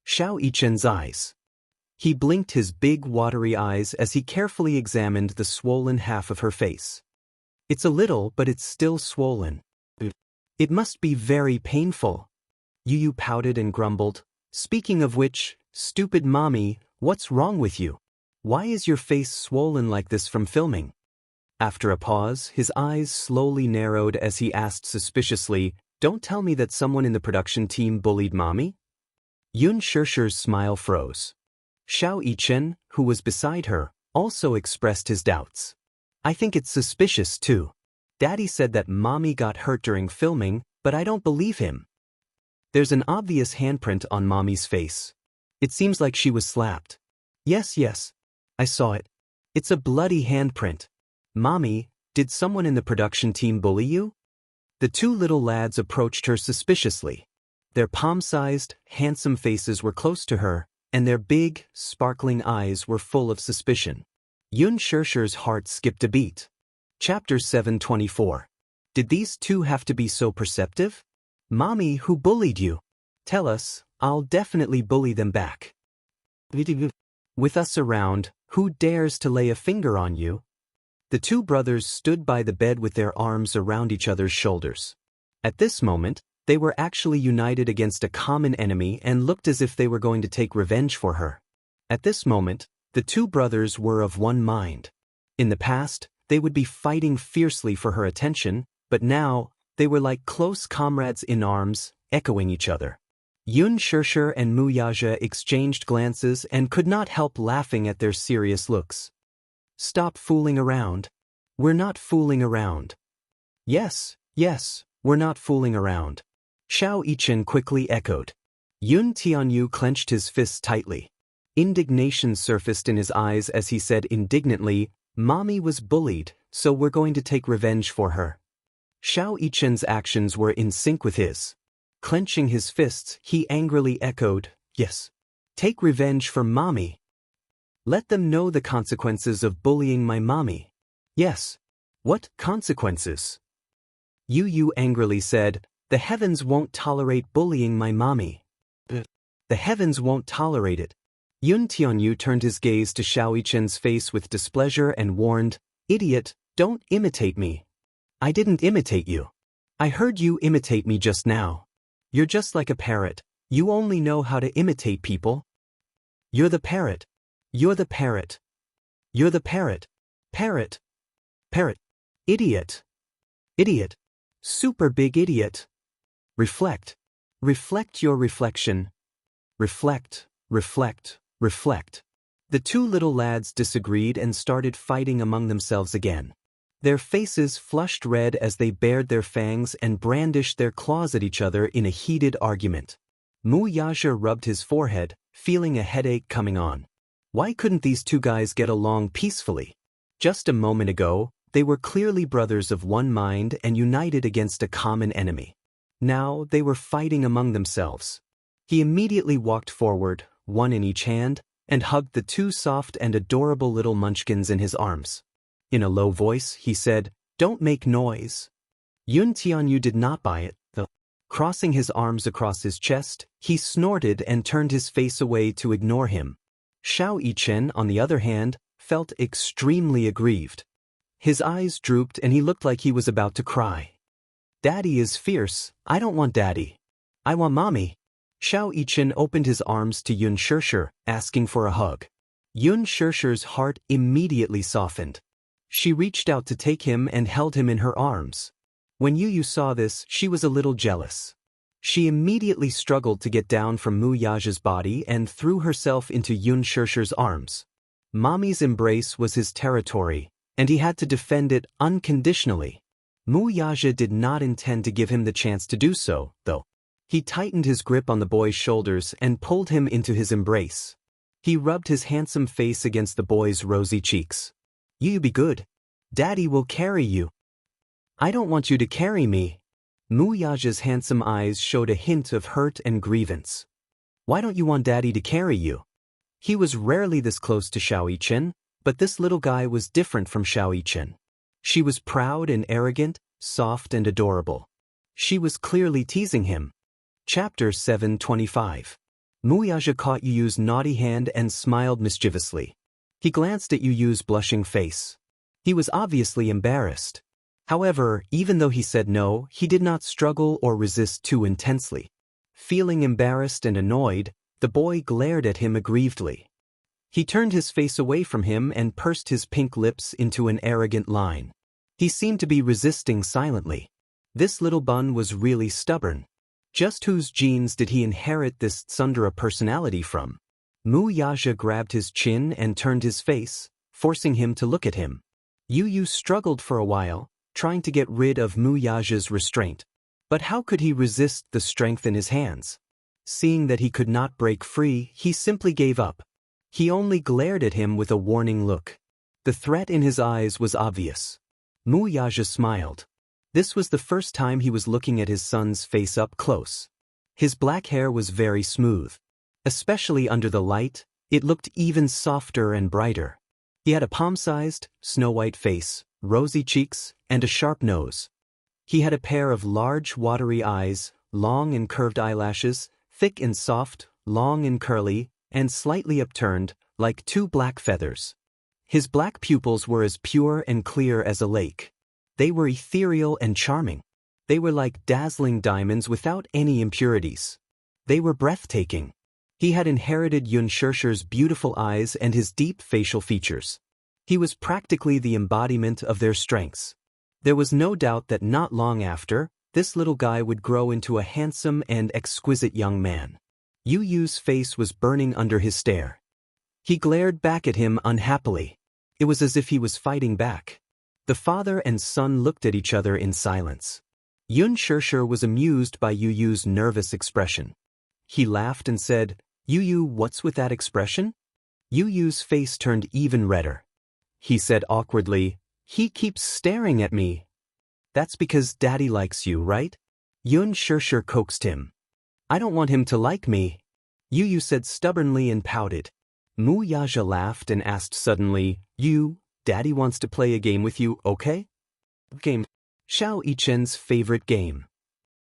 Xiao Yichen's eyes. He blinked his big watery eyes as he carefully examined the swollen half of her face. It's a little, but it's still swollen. It must be very painful. Yu pouted and grumbled. Speaking of which, stupid mommy, what's wrong with you? Why is your face swollen like this from filming? After a pause, his eyes slowly narrowed as he asked suspiciously, Don't tell me that someone in the production team bullied mommy? Yun Xianxia's smile froze. Xiao Yichen, who was beside her, also expressed his doubts. I think it's suspicious too. Daddy said that mommy got hurt during filming, but I don't believe him. There's an obvious handprint on mommy's face. It seems like she was slapped. Yes. I saw it. It's a bloody handprint. Mommy, did someone in the production team bully you? The two little lads approached her suspiciously. Their palm-sized, handsome faces were close to her, and their big, sparkling eyes were full of suspicion. Yun Xianxia's heart skipped a beat. Chapter 7:24. Did these two have to be so perceptive? Mommy, who bullied you? Tell us, I'll definitely bully them back. With us around, who dares to lay a finger on you? The two brothers stood by the bed with their arms around each other's shoulders. At this moment, they were actually united against a common enemy and looked as if they were going to take revenge for her. At this moment, the two brothers were of one mind. In the past, they would be fighting fiercely for her attention, but now, they were like close comrades in arms, echoing each other. Yun Xianxia and Muyaja exchanged glances and could not help laughing at their serious looks. Stop fooling around. We're not fooling around. Yes, we're not fooling around. Xiao Yichen quickly echoed. Yun Tianyu clenched his fists tightly. Indignation surfaced in his eyes as he said indignantly, "Mommy was bullied, so we're going to take revenge for her." Xiao Yichen's actions were in sync with his. Clenching his fists, he angrily echoed, "Yes. Take revenge for Mommy. Let them know the consequences of bullying my mommy." "Yes. What consequences?" Yu angrily said, "The heavens won't tolerate bullying my mommy. The heavens won't tolerate it." Yun Tianyu turned his gaze to Xiao Yichen's face with displeasure and warned, "Idiot, don't imitate me." "I didn't imitate you. I heard you imitate me just now. You're just like a parrot. You only know how to imitate people." "You're the parrot. You're the parrot. You're the parrot. Parrot. Parrot. Idiot. Idiot. Super big idiot. Reflect. Reflect your reflection. Reflect, reflect, reflect." The two little lads disagreed and started fighting among themselves again. Their faces flushed red as they bared their fangs and brandished their claws at each other in a heated argument. Mu Yazhi rubbed his forehead, feeling a headache coming on. Why couldn't these two guys get along peacefully? Just a moment ago, they were clearly brothers of one mind and united against a common enemy. Now they were fighting among themselves. He immediately walked forward, one in each hand, and hugged the two soft and adorable little munchkins in his arms. In a low voice, he said, "Don't make noise." Yun Tianyu did not buy it, though. Crossing his arms across his chest, he snorted and turned his face away to ignore him. Xiao Yichen, on the other hand, felt extremely aggrieved. His eyes drooped and he looked like he was about to cry. "Daddy is fierce. I don't want Daddy. I want Mommy." Xiao Yichen opened his arms to Yun Xianxia, asking for a hug. Yun Xianxia's heart immediately softened. She reached out to take him and held him in her arms. When Yu saw this, she was a little jealous. She immediately struggled to get down from Mu Yazhi's body and threw herself into Yun Xianxia's arms. Mommy's embrace was his territory, and he had to defend it unconditionally. Mu Yazhi did not intend to give him the chance to do so, though. He tightened his grip on the boy's shoulders and pulled him into his embrace. He rubbed his handsome face against the boy's rosy cheeks. "You be good. Daddy will carry you." "I don't want you to carry me." Mu Yazhi's handsome eyes showed a hint of hurt and grievance. "Why don't you want Daddy to carry you?" He was rarely this close to Xiao Yichen, but this little guy was different from Xiao Yichen. She was proud and arrogant, soft and adorable. She was clearly teasing him. Chapter 725. Mu Yazhi caught Yu's naughty hand and smiled mischievously. He glanced at Yu's blushing face. He was obviously embarrassed. However, even though he said no, he did not struggle or resist too intensely. Feeling embarrassed and annoyed, the boy glared at him aggrievedly. He turned his face away from him and pursed his pink lips into an arrogant line. He seemed to be resisting silently. This little bun was really stubborn. Just whose genes did he inherit this tsundere personality from? Mu Yazhi grabbed his chin and turned his face, forcing him to look at him. Yu struggled for a while, trying to get rid of Mu Yazhi's restraint. But how could he resist the strength in his hands? Seeing that he could not break free, he simply gave up. He only glared at him with a warning look. The threat in his eyes was obvious. Mu Yazhi smiled. This was the first time he was looking at his son's face up close. His black hair was very smooth. Especially under the light, it looked even softer and brighter. He had a palm-sized, snow-white face, rosy cheeks, and a sharp nose. He had a pair of large, watery eyes, long and curved eyelashes, thick and soft, long and curly, and slightly upturned, like two black feathers. His black pupils were as pure and clear as a lake. They were ethereal and charming. They were like dazzling diamonds without any impurities. They were breathtaking. He had inherited Yun Xianxia's beautiful eyes and his deep facial features. He was practically the embodiment of their strengths. There was no doubt that not long after, this little guy would grow into a handsome and exquisite young man. Yu's face was burning under his stare. He glared back at him unhappily. It was as if he was fighting back. The father and son looked at each other in silence. Yun Xianxia was amused by Yu Yu's nervous expression. He laughed and said, Yu Yu, what's with that expression? Yu Yu's face turned even redder. He said awkwardly, he keeps staring at me. That's because Daddy likes you, right? Yun Xianxia coaxed him. I don't want him to like me. Yu Yu said stubbornly and pouted. Mu Yaja laughed and asked suddenly, You, Daddy wants to play a game with you, okay? Game. Xiao Yichen's favorite game.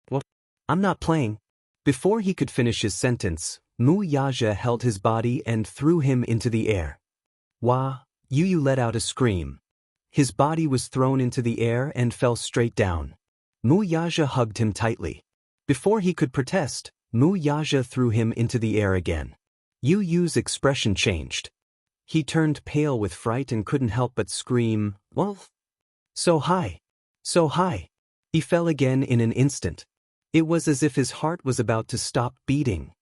What? I'm not playing. Before he could finish his sentence, Mu Yaja held his body and threw him into the air. Wah! Yu Yu let out a scream. His body was thrown into the air and fell straight down. Mu Yaja hugged him tightly. Before he could protest, Mu Yaja threw him into the air again. Yu Yu's expression changed. He turned pale with fright and couldn't help but scream, Wolf! So high! So high! He fell again in an instant. It was as if his heart was about to stop beating.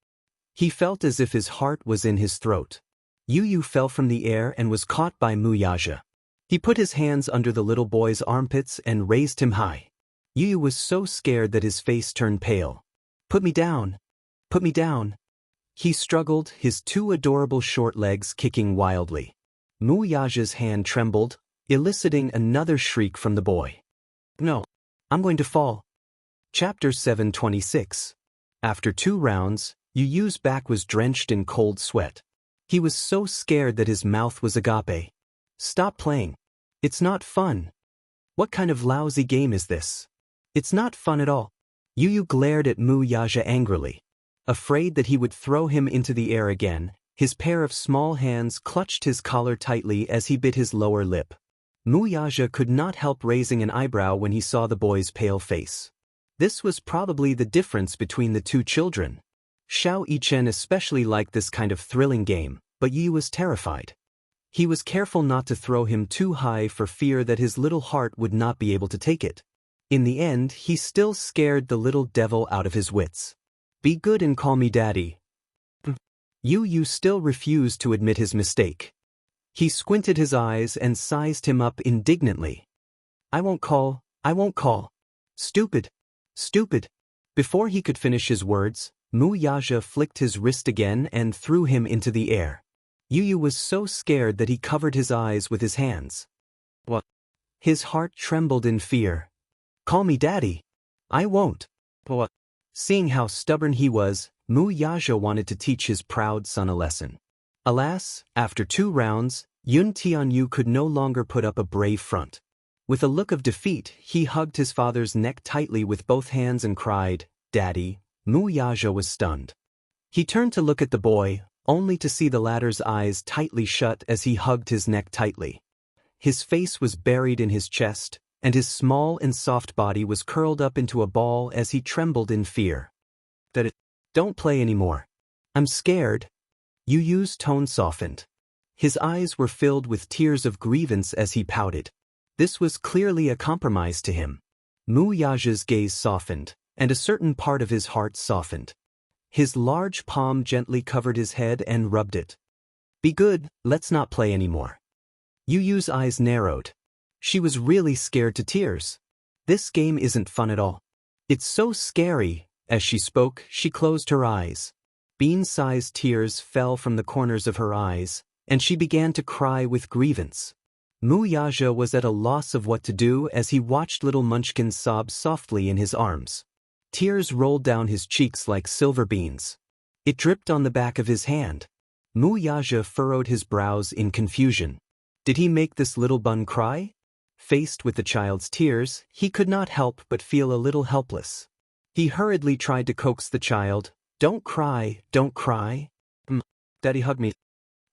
He felt as if his heart was in his throat. Yu Yu fell from the air and was caught by Mu Yaja. He put his hands under the little boy's armpits and raised him high. Yu Yu was so scared that his face turned pale. Put me down! Put me down! He struggled, his two adorable short legs kicking wildly. Mu Yaja's hand trembled, eliciting another shriek from the boy. No, I'm going to fall. Chapter 726. After 2 rounds, Yu Yu's back was drenched in cold sweat. He was so scared that his mouth was agape. Stop playing. It's not fun. What kind of lousy game is this? It's not fun at all. Yu Yu glared at Mu Yaja angrily. Afraid that he would throw him into the air again, his pair of small hands clutched his collar tightly as he bit his lower lip. Mu Yaja could not help raising an eyebrow when he saw the boy's pale face. This was probably the difference between the two children. Xiao Yichen especially liked this kind of thrilling game, but Yu Yu was terrified. He was careful not to throw him too high for fear that his little heart would not be able to take it. In the end, he still scared the little devil out of his wits. Be good and call me Daddy. Yu Yu still refused to admit his mistake. He squinted his eyes and sized him up indignantly. I won't call. Stupid. Stupid. Before he could finish his words, Mu Yaja flicked his wrist again and threw him into the air. Yu Yu was so scared that he covered his eyes with his hands. What? His heart trembled in fear. Call me Daddy. I won't. What? Seeing how stubborn he was, Mu Yaja wanted to teach his proud son a lesson. Alas, after 2 rounds, Yun Tianyu could no longer put up a brave front. With a look of defeat, he hugged his father's neck tightly with both hands and cried, Daddy. Mu Yaja was stunned. He turned to look at the boy, only to see the latter's eyes tightly shut as he hugged his neck tightly. His face was buried in his chest, and his small and soft body was curled up into a ball as he trembled in fear. Don't play anymore. I'm scared. Yu Yu's tone softened. His eyes were filled with tears of grievance as he pouted. This was clearly a compromise to him. Mu Yaja's gaze softened, and a certain part of his heart softened. His large palm gently covered his head and rubbed it. Be good, let's not play anymore. Yu Yu's eyes narrowed. She was really scared to tears. This game isn't fun at all. It's so scary. As she spoke, she closed her eyes. Bean-sized tears fell from the corners of her eyes, and she began to cry with grievance. Mu Yaja was at a loss of what to do as he watched little Munchkin sob softly in his arms. Tears rolled down his cheeks like silver beans. It dripped on the back of his hand. Mu Yaja furrowed his brows in confusion. Did he make this little bun cry? Faced with the child's tears, he could not help but feel a little helpless. He hurriedly tried to coax the child. Don't cry, don't cry. Daddy, hug me.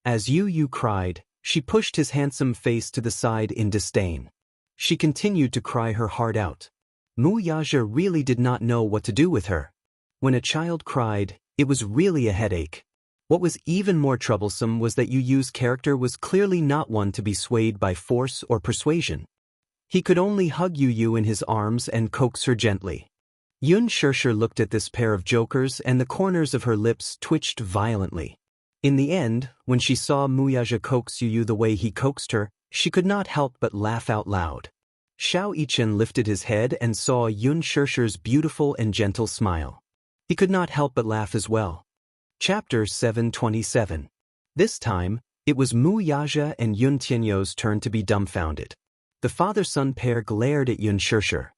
As Yu Yu cried, she pushed his handsome face to the side in disdain. She continued to cry her heart out. Mu Yaja really did not know what to do with her. When a child cried, it was really a headache. What was even more troublesome was that Yu Yu's character was clearly not one to be swayed by force or persuasion. He could only hug Yu Yu in his arms and coax her gently. Yun Xianxia looked at this pair of jokers and the corners of her lips twitched violently. In the end, when she saw Mu Yaja coax Yu Yu the way he coaxed her, she could not help but laugh out loud. Xiao Yichen lifted his head and saw Yun Shishir's beautiful and gentle smile. He could not help but laugh as well. Chapter 727. This time, it was Mu Yaja and Yun Tianyou's turn to be dumbfounded. The father-son pair glared at Yun Shishir.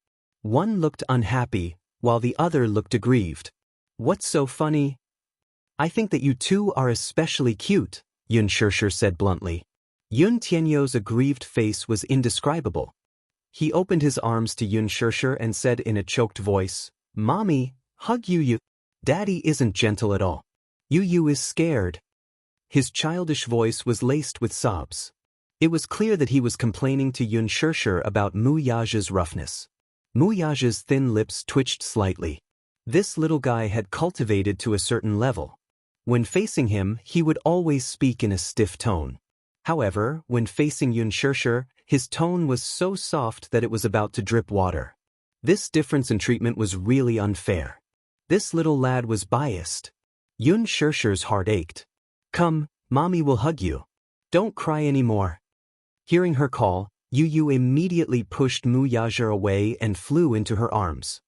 One looked unhappy, while the other looked aggrieved. "What's so funny?" "I think that you two are especially cute," Yun Shishir said bluntly. Yun Tianyou's aggrieved face was indescribable. He opened his arms to Yun Shishir and said in a choked voice, "Mommy, hug Yu. Daddy isn't gentle at all. Yu is scared." His childish voice was laced with sobs. It was clear that he was complaining to Yun Shishir about Mu Yaja's roughness. Mu Yaja's thin lips twitched slightly. This little guy had cultivated to a certain level. When facing him, he would always speak in a stiff tone. However, when facing Yun Shishir, his tone was so soft that it was about to drip water. This difference in treatment was really unfair. This little lad was biased. Yun Shishir's heart ached. "Come, Mommy will hug you. Don't cry anymore." Hearing her call, Yu immediately pushed Mu Yaja away and flew into her arms.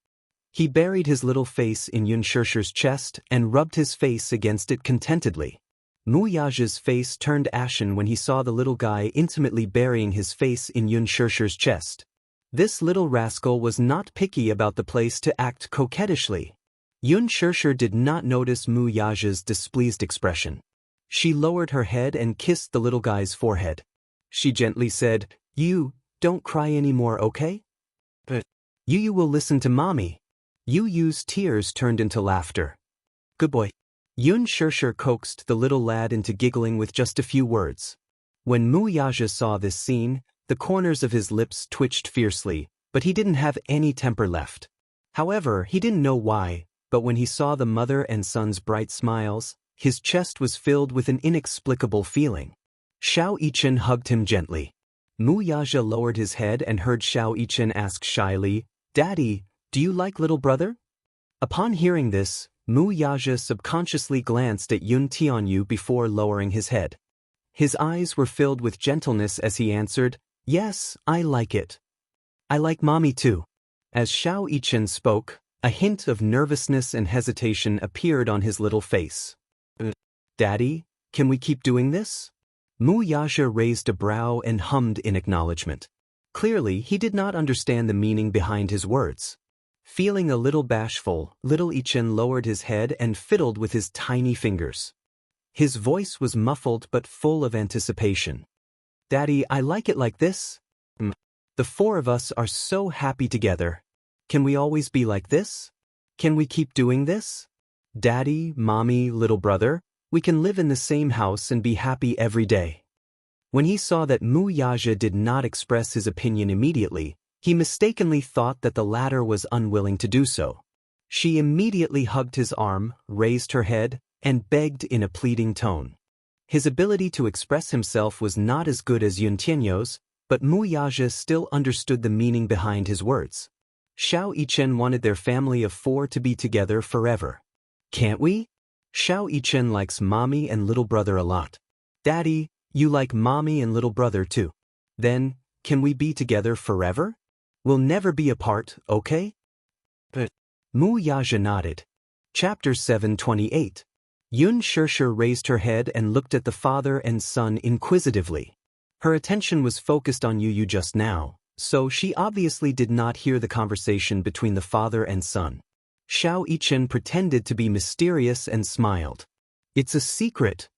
He buried his little face in Yun Shishir's chest and rubbed his face against it contentedly. Mu Yaja's face turned ashen when he saw the little guy intimately burying his face in Yun Shishir's chest. This little rascal was not picky about the place to act coquettishly. Yun Shishir did not notice Mu Yaja's displeased expression. She lowered her head and kissed the little guy's forehead. She gently said, "You, don't cry anymore, okay? But Yu will listen to Mommy." Yu's tears turned into laughter. "Good boy." Yun Shishir coaxed the little lad into giggling with just a few words. When Mu Yaja saw this scene, the corners of his lips twitched fiercely, but he didn't have any temper left. However, he didn't know why, but when he saw the mother and son's bright smiles, his chest was filled with an inexplicable feeling. Xiao Yichen hugged him gently. Mu Yaja lowered his head and heard Xiao Yichen ask shyly, "Daddy, do you like little brother?" Upon hearing this, Mu Yaja subconsciously glanced at Yun Tianyou before lowering his head. His eyes were filled with gentleness as he answered, "Yes, I like it. I like Mommy too." As Xiao Yichen spoke, a hint of nervousness and hesitation appeared on his little face. "Daddy, can we keep doing this?" Mu Yaja raised a brow and hummed in acknowledgement. Clearly, he did not understand the meaning behind his words. Feeling a little bashful, little Yichen lowered his head and fiddled with his tiny fingers. His voice was muffled but full of anticipation. "Daddy, I like it like this. The four of us are so happy together. Can we always be like this? Can we keep doing this? Daddy, Mommy, little brother, we can live in the same house and be happy every day." When he saw that Mu Yaja did not express his opinion immediately, he mistakenly thought that the latter was unwilling to do so. She immediately hugged his arm, raised her head, and begged in a pleading tone. His ability to express himself was not as good as Yun Tianyou's, but Mu Yaja still understood the meaning behind his words. Xiao Yichen wanted their family of four to be together forever. "Can't we? Xiao Yichen likes Mommy and little brother a lot. Daddy, you like Mommy and little brother too. Then, can we be together forever? We'll never be apart, okay?" But Mu Yaja nodded. Chapter 728. Yun Shishir raised her head and looked at the father and son inquisitively. Her attention was focused on Yu just now, so she obviously did not hear the conversation between the father and son. Xiao Yichen pretended to be mysterious and smiled. "It's a secret."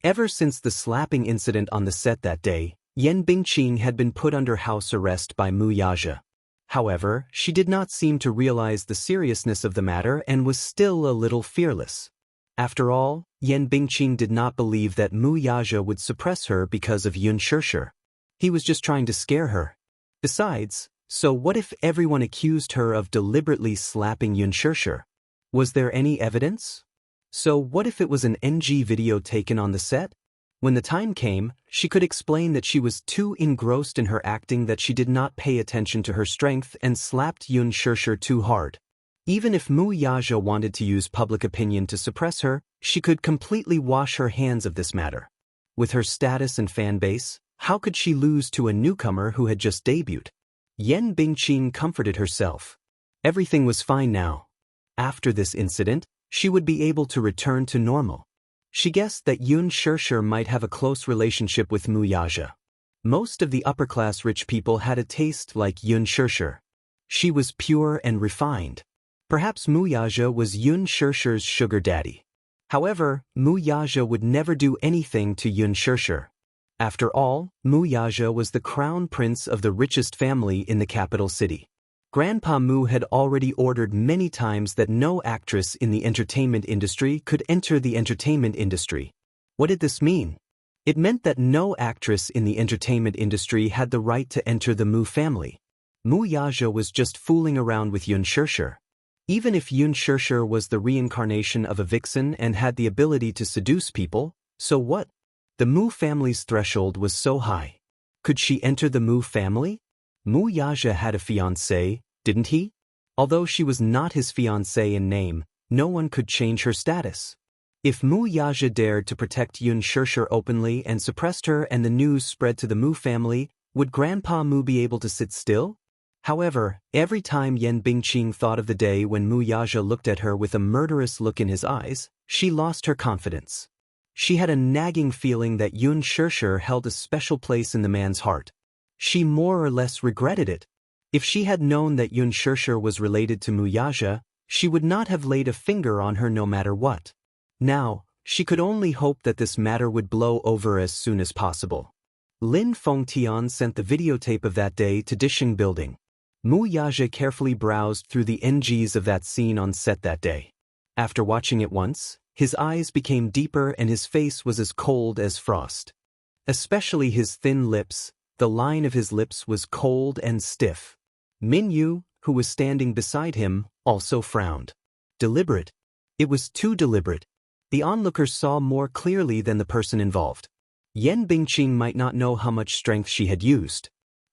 Ever since the slapping incident on the set that day, Yan Bingqing had been put under house arrest by Mu Yaja. However, she did not seem to realize the seriousness of the matter and was still a little fearless. After all, Yan Bingqing did not believe that Mu Yaja would suppress her because of Yun Shishir. He was just trying to scare her. Besides, so what if everyone accused her of deliberately slapping Yun Shishir? Was there any evidence? So what if it was an NG video taken on the set? When the time came, she could explain that she was too engrossed in her acting that she did not pay attention to her strength and slapped Yun Shishir too hard. Even if Mu Yaja wanted to use public opinion to suppress her, she could completely wash her hands of this matter. With her status and fan base, how could she lose to a newcomer who had just debuted? Yan Bingqing comforted herself. Everything was fine now. After this incident, she would be able to return to normal. She guessed that Yun Shirshir might have a close relationship with Mu Yaja. Most of the upper-class rich people had a taste like Yun Shirshir. She was pure and refined. Perhaps Mu Yaja was Yun Shirshir's sugar daddy. However, Mu Yaja would never do anything to Yun Shirshir. After all, Mu Yaja was the crown prince of the richest family in the capital city. Grandpa Mu had already ordered many times that no actress in the entertainment industry could enter the entertainment industry. What did this mean? It meant that no actress in the entertainment industry had the right to enter the Mu family. Mu Yaja was just fooling around with Yun Shirshir. Even if Yun Shirshir was the reincarnation of a vixen and had the ability to seduce people, so what? The Mu family's threshold was so high. Could she enter the Mu family? Mu Yaja had a fiancé, didn't he? Although she was not his fiancé in name, no one could change her status. If Mu Yaja dared to protect Yun Shirshir openly and suppressed her and the news spread to the Mu family, would Grandpa Mu be able to sit still? However, every time Yan Bingqing thought of the day when Mu Yaja looked at her with a murderous look in his eyes, she lost her confidence. She had a nagging feeling that Yun Shirshir held a special place in the man's heart. She more or less regretted it. If she had known that Yun Shirshir was related to Mu Yaja, she would not have laid a finger on her no matter what. Now, she could only hope that this matter would blow over as soon as possible. Lin Fengtian sent the videotape of that day to Disheng Building. Mu Yaja carefully browsed through the NGs of that scene on set that day. After watching it once, his eyes became deeper and his face was as cold as frost. Especially his thin lips, the line of his lips was cold and stiff. Min Yu, who was standing beside him, also frowned. Deliberate. It was too deliberate. The onlookers saw more clearly than the person involved. Yan Bingqing might not know how much strength she had used.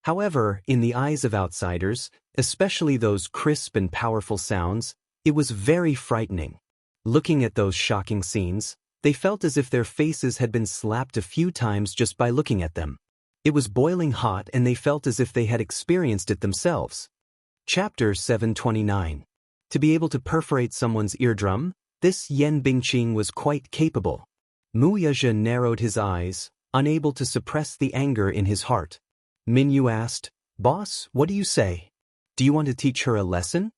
However, in the eyes of outsiders, especially those crisp and powerful sounds, it was very frightening. Looking at those shocking scenes, they felt as if their faces had been slapped a few times just by looking at them. It was boiling hot and they felt as if they had experienced it themselves. Chapter 729. To be able to perforate someone's eardrum, this Yan Bingqing was quite capable. Mu Yaja narrowed his eyes, unable to suppress the anger in his heart. Min Yu asked, "Boss, what do you say? Do you want to teach her a lesson?"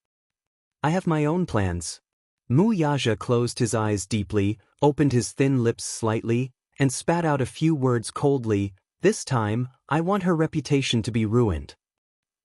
"I have my own plans." Mu Yaja closed his eyes deeply, opened his thin lips slightly, and spat out a few words coldly. "This time, I want her reputation to be ruined."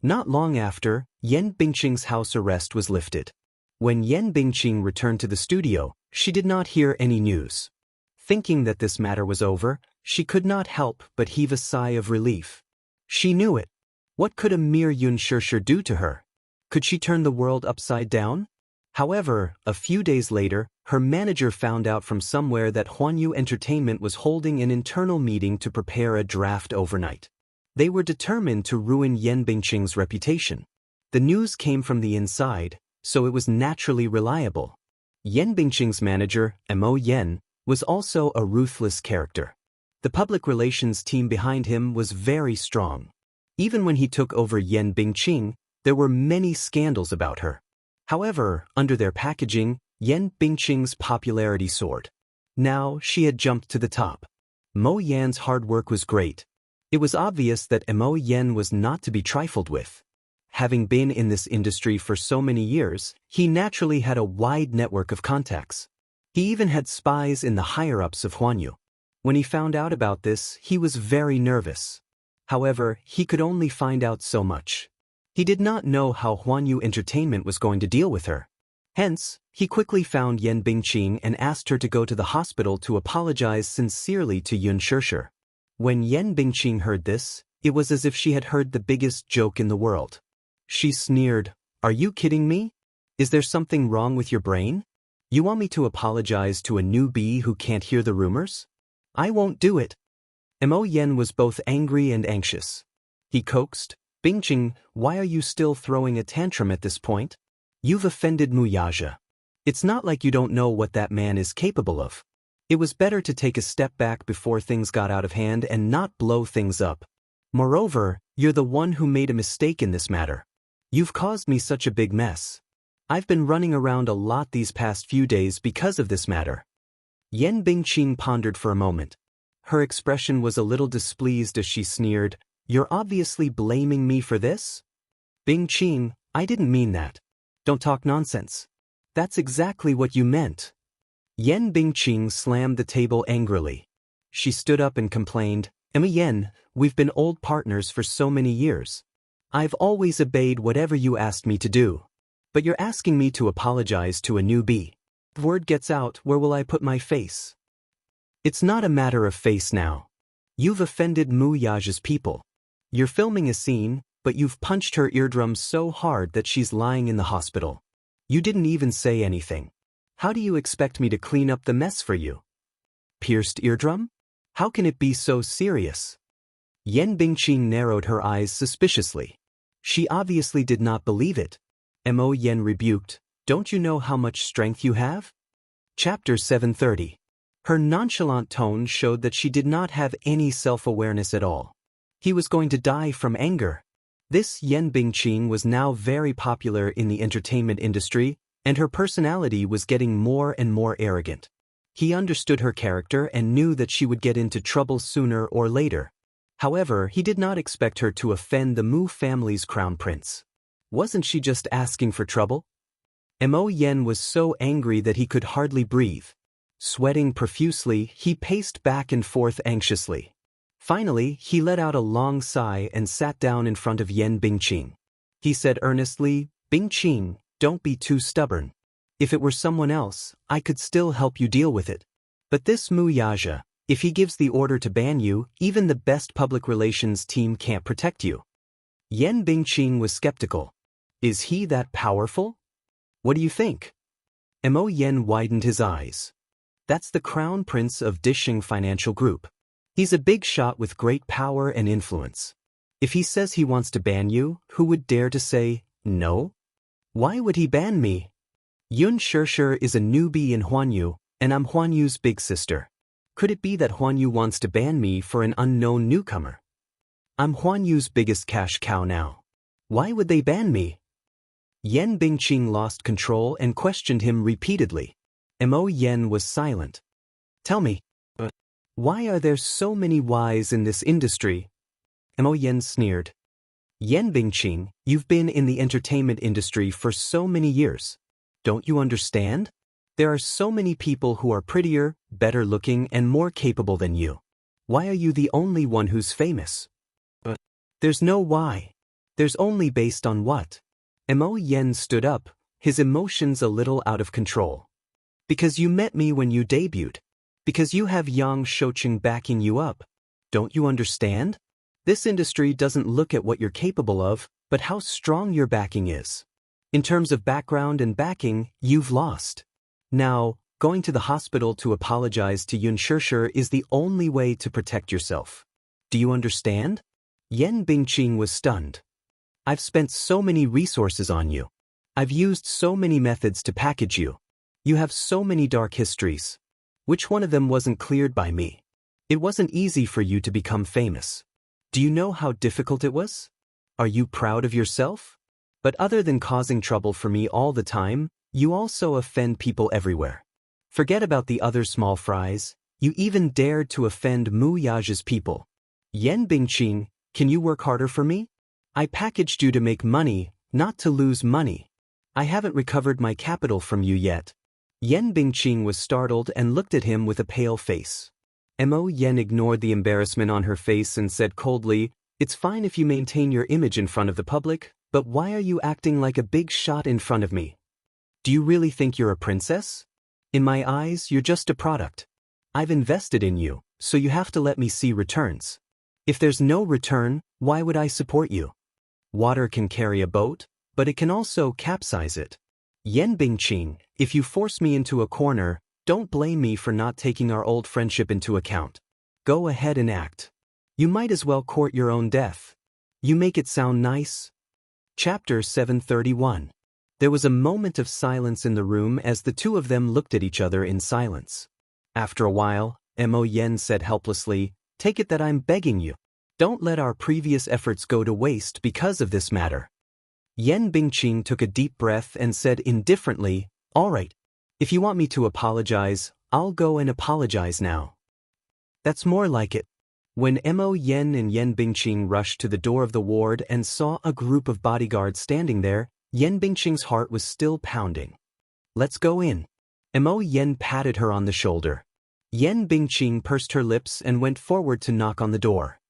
Not long after, Yan Bingqing's house arrest was lifted. When Yan Bingqing returned to the studio, she did not hear any news. Thinking that this matter was over, she could not help but heave a sigh of relief. She knew it. What could a mere Yun Shirshir do to her? Could she turn the world upside down? However, a few days later, her manager found out from somewhere that Huanyu Entertainment was holding an internal meeting to prepare a draft overnight. They were determined to ruin Yan Bingqing's reputation. The news came from the inside, so it was naturally reliable. Yan Bingqing's manager, Mo Yan, was also a ruthless character. The public relations team behind him was very strong. Even when he took over Yan Bingqing, there were many scandals about her. However, under their packaging, Yan Bingqing's popularity soared. Now she had jumped to the top. Mo Yan's hard work was great. It was obvious that Mo Yan was not to be trifled with. Having been in this industry for so many years, he naturally had a wide network of contacts. He even had spies in the higher-ups of Huanyu. When he found out about this, he was very nervous. However, he could only find out so much. He did not know how Huanyu Entertainment was going to deal with her. Hence, he quickly found Yan Bingqing and asked her to go to the hospital to apologize sincerely to Yun Shirshir. When Yan Bingqing heard this, it was as if she had heard the biggest joke in the world. She sneered, "Are you kidding me? Is there something wrong with your brain? You want me to apologize to a newbie who can't hear the rumors? I won't do it." Mo Yan was both angry and anxious. He coaxed, "Bingqing, why are you still throwing a tantrum at this point? You've offended Mu Yaja. It's not like you don't know what that man is capable of. It was better to take a step back before things got out of hand and not blow things up. Moreover, You're the one who made a mistake in this matter. You've caused me such a big mess. I've been running around a lot these past few days because of this matter. Yan Bingqing pondered for a moment. Her expression was a little displeased as she sneered, "You're obviously blaming me for this?" "Bingqing, I didn't mean that. Don't talk nonsense. That's exactly what you meant." Yan Bingqing slammed the table angrily. She stood up and complained, "Emma Yan, we've been old partners for so many years. I've always obeyed whatever you asked me to do. But you're asking me to apologize to a newbie. If word gets out, where will I put my face?" "It's not a matter of face now. You've offended Mu Yaja's people. You're filming a scene, but you've punched her eardrum so hard that she's lying in the hospital. You didn't even say anything. How do you expect me to clean up the mess for you?" "Pierced eardrum? How can it be so serious?" Yan Bingqing narrowed her eyes suspiciously. She obviously did not believe it. Mo Yan rebuked, "Don't you know how much strength you have?" Chapter 730. Her nonchalant tone showed that she did not have any self-awareness at all. He was going to die from anger. This Yan Bingqing was now very popular in the entertainment industry, and her personality was getting more and more arrogant. He understood her character and knew that she would get into trouble sooner or later. However, he did not expect her to offend the Mu family's crown prince. Wasn't she just asking for trouble? Mo Yan was so angry that he could hardly breathe. Sweating profusely, he paced back and forth anxiously. Finally, he let out a long sigh and sat down in front of Yan Bingqing. He said earnestly, "Bingqing, don't be too stubborn. If it were someone else, I could still help you deal with it. But this Mu Yaja, if he gives the order to ban you, even the best public relations team can't protect you." Yan Bingqing was skeptical. "Is he that powerful? What do you think?" Mo Yan widened his eyes. "That's the crown prince of Disheng Financial Group. He's a big shot with great power and influence. If he says he wants to ban you, who would dare to say no? Why would he ban me? Yun Shirshir is a newbie in Huanyu, and I'm Huanyu's big sister. Could it be that Huanyu wants to ban me for an unknown newcomer? I'm Huanyu's biggest cash cow now. Why would they ban me?" Yan Bingqing lost control and questioned him repeatedly. Mo Yan was silent. "Tell me, why are there so many whys in this industry?" Mo Yan sneered. "Yan Bingqing, you've been in the entertainment industry for so many years. Don't you understand? There are so many people who are prettier, better looking, and more capable than you. Why are you the only one who's famous?" "There's no why. There's only based on what." Mo Yan stood up, his emotions a little out of control. "Because you met me when you debuted. Because you have Yang Shouqing backing you up. Don't you understand? This industry doesn't look at what you're capable of, but how strong your backing is. In terms of background and backing, you've lost. Now, going to the hospital to apologize to Yun Shirshir is the only way to protect yourself. Do you understand?" Yan Bingqing was stunned. "I've spent so many resources on you. I've used so many methods to package you. You have so many dark histories. Which one of them wasn't cleared by me? It wasn't easy for you to become famous. Do you know how difficult it was? Are you proud of yourself? But other than causing trouble for me all the time, you also offend people everywhere. Forget about the other small fries, you even dared to offend Mu Yaja's people. Yan Bingqing, can you work harder for me? I packaged you to make money, not to lose money. I haven't recovered my capital from you yet." Yan Bingqing was startled and looked at him with a pale face. Mo Yan ignored the embarrassment on her face and said coldly, "It's fine if you maintain your image in front of the public, but why are you acting like a big shot in front of me? Do you really think you're a princess? In my eyes, you're just a product. I've invested in you, so you have to let me see returns. If there's no return, why would I support you? Water can carry a boat, but it can also capsize it. Yan Bingqing, if you force me into a corner, don't blame me for not taking our old friendship into account. Go ahead and act. You might as well court your own death. You make it sound nice." Chapter 731. There was a moment of silence in the room as the two of them looked at each other in silence. After a while, Mo Yan said helplessly, "Take it that I'm begging you. Don't let our previous efforts go to waste because of this matter. Yan Bingqing took a deep breath and said indifferently, "All right. If you want me to apologize, I'll go and apologize now." That's more like it. When Mo Yen and Yan Bingqing rushed to the door of the ward and saw a group of bodyguards standing there, Yan Bingqing's heart was still pounding. "Let's go in." Mo Yen patted her on the shoulder. Yan Bingqing pursed her lips and went forward to knock on the door.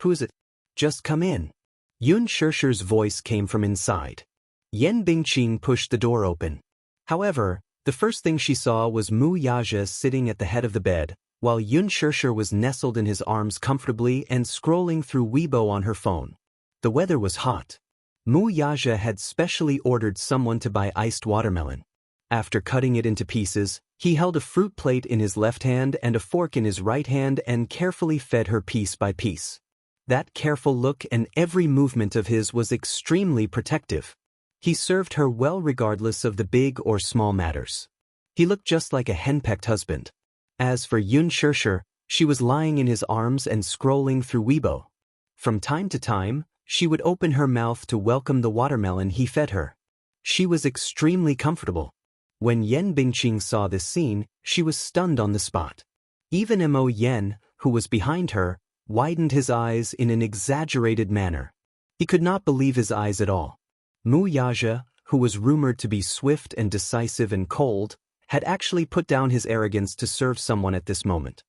"Who is it?" "Just come in." Yun Shirshir's voice came from inside. Yan Bingqing pushed the door open. However, the first thing she saw was Mu Yaja sitting at the head of the bed, while Yun Shirshir was nestled in his arms comfortably and scrolling through Weibo on her phone. The weather was hot. Mu Yaja had specially ordered someone to buy iced watermelon. After cutting it into pieces, he held a fruit plate in his left hand and a fork in his right hand and carefully fed her piece by piece. That careful look and every movement of his was extremely protective. He served her well regardless of the big or small matters. He looked just like a henpecked husband. As for Yun Shirshir, she was lying in his arms and scrolling through Weibo. From time to time, she would open her mouth to welcome the watermelon he fed her. She was extremely comfortable. When Yan Bingqing saw this scene, she was stunned on the spot. Even Mo Yen, who was behind her, widened his eyes in an exaggerated manner. He could not believe his eyes at all. Mu Yaja, who was rumored to be swift and decisive and cold, had actually put down his arrogance to serve someone at this moment.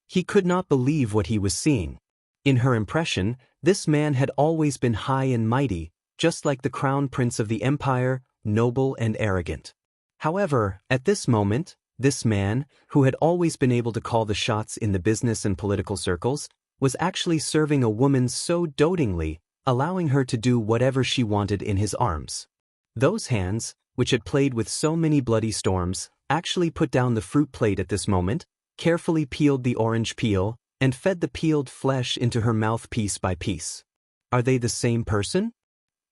He could not believe what he was seeing. In her impression, this man had always been high and mighty, just like the crown prince of the empire, noble and arrogant. However, at this moment, this man, who had always been able to call the shots in the business and political circles, was actually serving a woman so dotingly, allowing her to do whatever she wanted in his arms. Those hands, which had played with so many bloody storms, actually put down the fruit plate at this moment, carefully peeled the orange peel, and fed the peeled flesh into her mouth piece by piece. Are they the same person?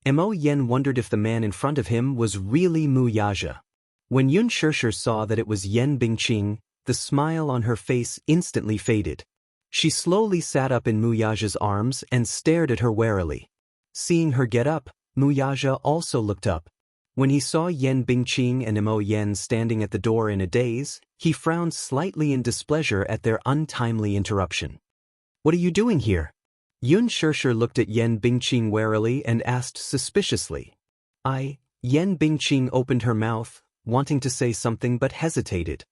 Mo Yen wondered if the man in front of him was really Mu Yaja. When Yun Shirshir saw that it was Yan Bingqing, the smile on her face instantly faded. She slowly sat up in Mu Yaja's arms and stared at her warily. Seeing her get up, Mu Yaja also looked up. When he saw Yan Bingqing and Mo Yen standing at the door in a daze, he frowned slightly in displeasure at their untimely interruption. "What are you doing here?" Yun Shirshir looked at Yan Bingqing warily and asked suspiciously. Yan Bingqing opened her mouth, wanting to say something but hesitated.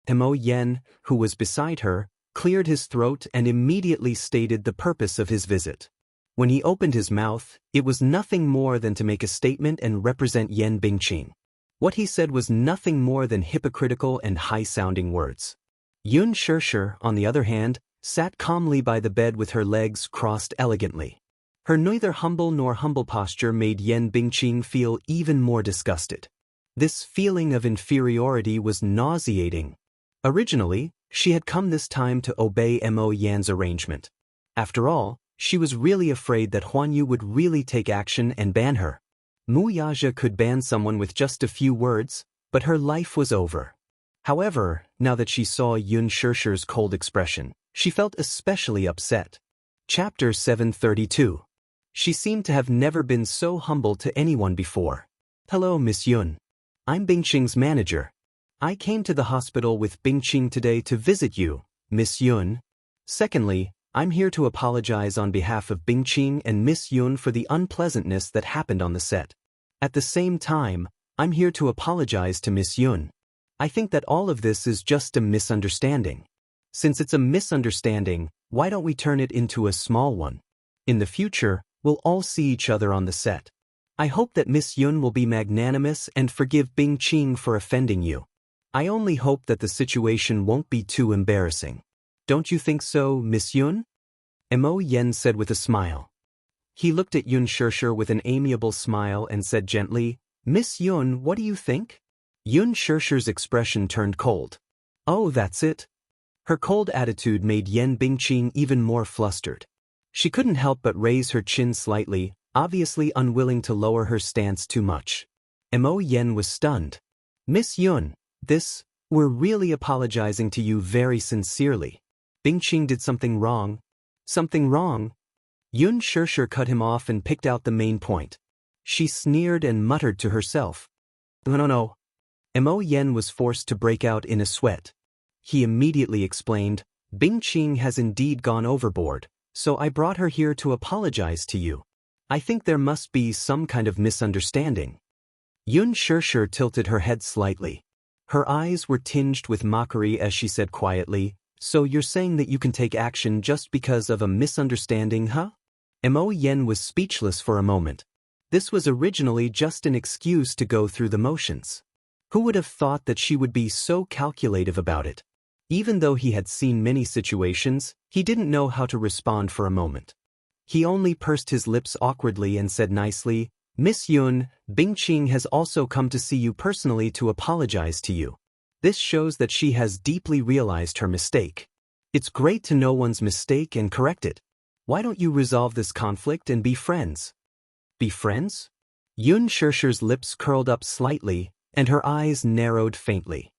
Mo Yen, who was beside her, cleared his throat and immediately stated the purpose of his visit. When he opened his mouth, it was nothing more than to make a statement and represent Yan Bingqing. What he said was nothing more than hypocritical and high-sounding words. Yun Shirshir, on the other hand, sat calmly by the bed with her legs crossed elegantly. Her neither humble nor humble posture made Yan Bingqing feel even more disgusted. This feeling of inferiority was nauseating. Originally, she had come this time to obey Mo Yan's arrangement. After all, she was really afraid that Huan Yu would really take action and ban her. Mu Yaja could ban someone with just a few words, but her life was over. However, now that she saw Yun Shirshir's cold expression, she felt especially upset. Chapter 732. She seemed to have never been so humble to anyone before. "Hello, Miss Yun. I'm Bingqing's manager. I came to the hospital with Bingqing today to visit you, Miss Yun. Secondly, I'm here to apologize on behalf of Bingqing and Miss Yun for the unpleasantness that happened on the set. At the same time, I'm here to apologize to Miss Yun. I think that all of this is just a misunderstanding. Since it's a misunderstanding, why don't we turn it into a small one? In the future, we'll all see each other on the set. I hope that Miss Yun will be magnanimous and forgive Bingqing for offending you. I only hope that the situation won't be too embarrassing. Don't you think so, Miss Yun?" Mo Yen said with a smile. He looked at Yun Shirshir with an amiable smile and said gently, "Miss Yun, what do you think?" Yun Shirshir's expression turned cold. "Oh, that's it." Her cold attitude made Yan Bingqing even more flustered. She couldn't help but raise her chin slightly, obviously unwilling to lower her stance too much. Mo Yen was stunned. "Miss Yun, we're really apologizing to you very sincerely. Bingqing did something wrong." "Something wrong?" Yun Shirshir cut him off and picked out the main point. She sneered and muttered to herself. No. Mo Yen was forced to break out in a sweat. He immediately explained, Bingqing has indeed gone overboard, so I brought her here to apologize to you. I think there must be some kind of misunderstanding. Yun Shirshir tilted her head slightly. Her eyes were tinged with mockery as she said quietly, So you're saying that you can take action just because of a misunderstanding, huh? Mo Yen was speechless for a moment. This was originally just an excuse to go through the motions. Who would have thought that she would be so calculative about it? Even though he had seen many situations, he didn't know how to respond for a moment. He only pursed his lips awkwardly and said nicely, Miss Yun, Bingqing has also come to see you personally to apologize to you. This shows that she has deeply realized her mistake. It's great to know one's mistake and correct it. Why don't you resolve this conflict and be friends? Be friends? Yun Shirshir's lips curled up slightly, and her eyes narrowed faintly.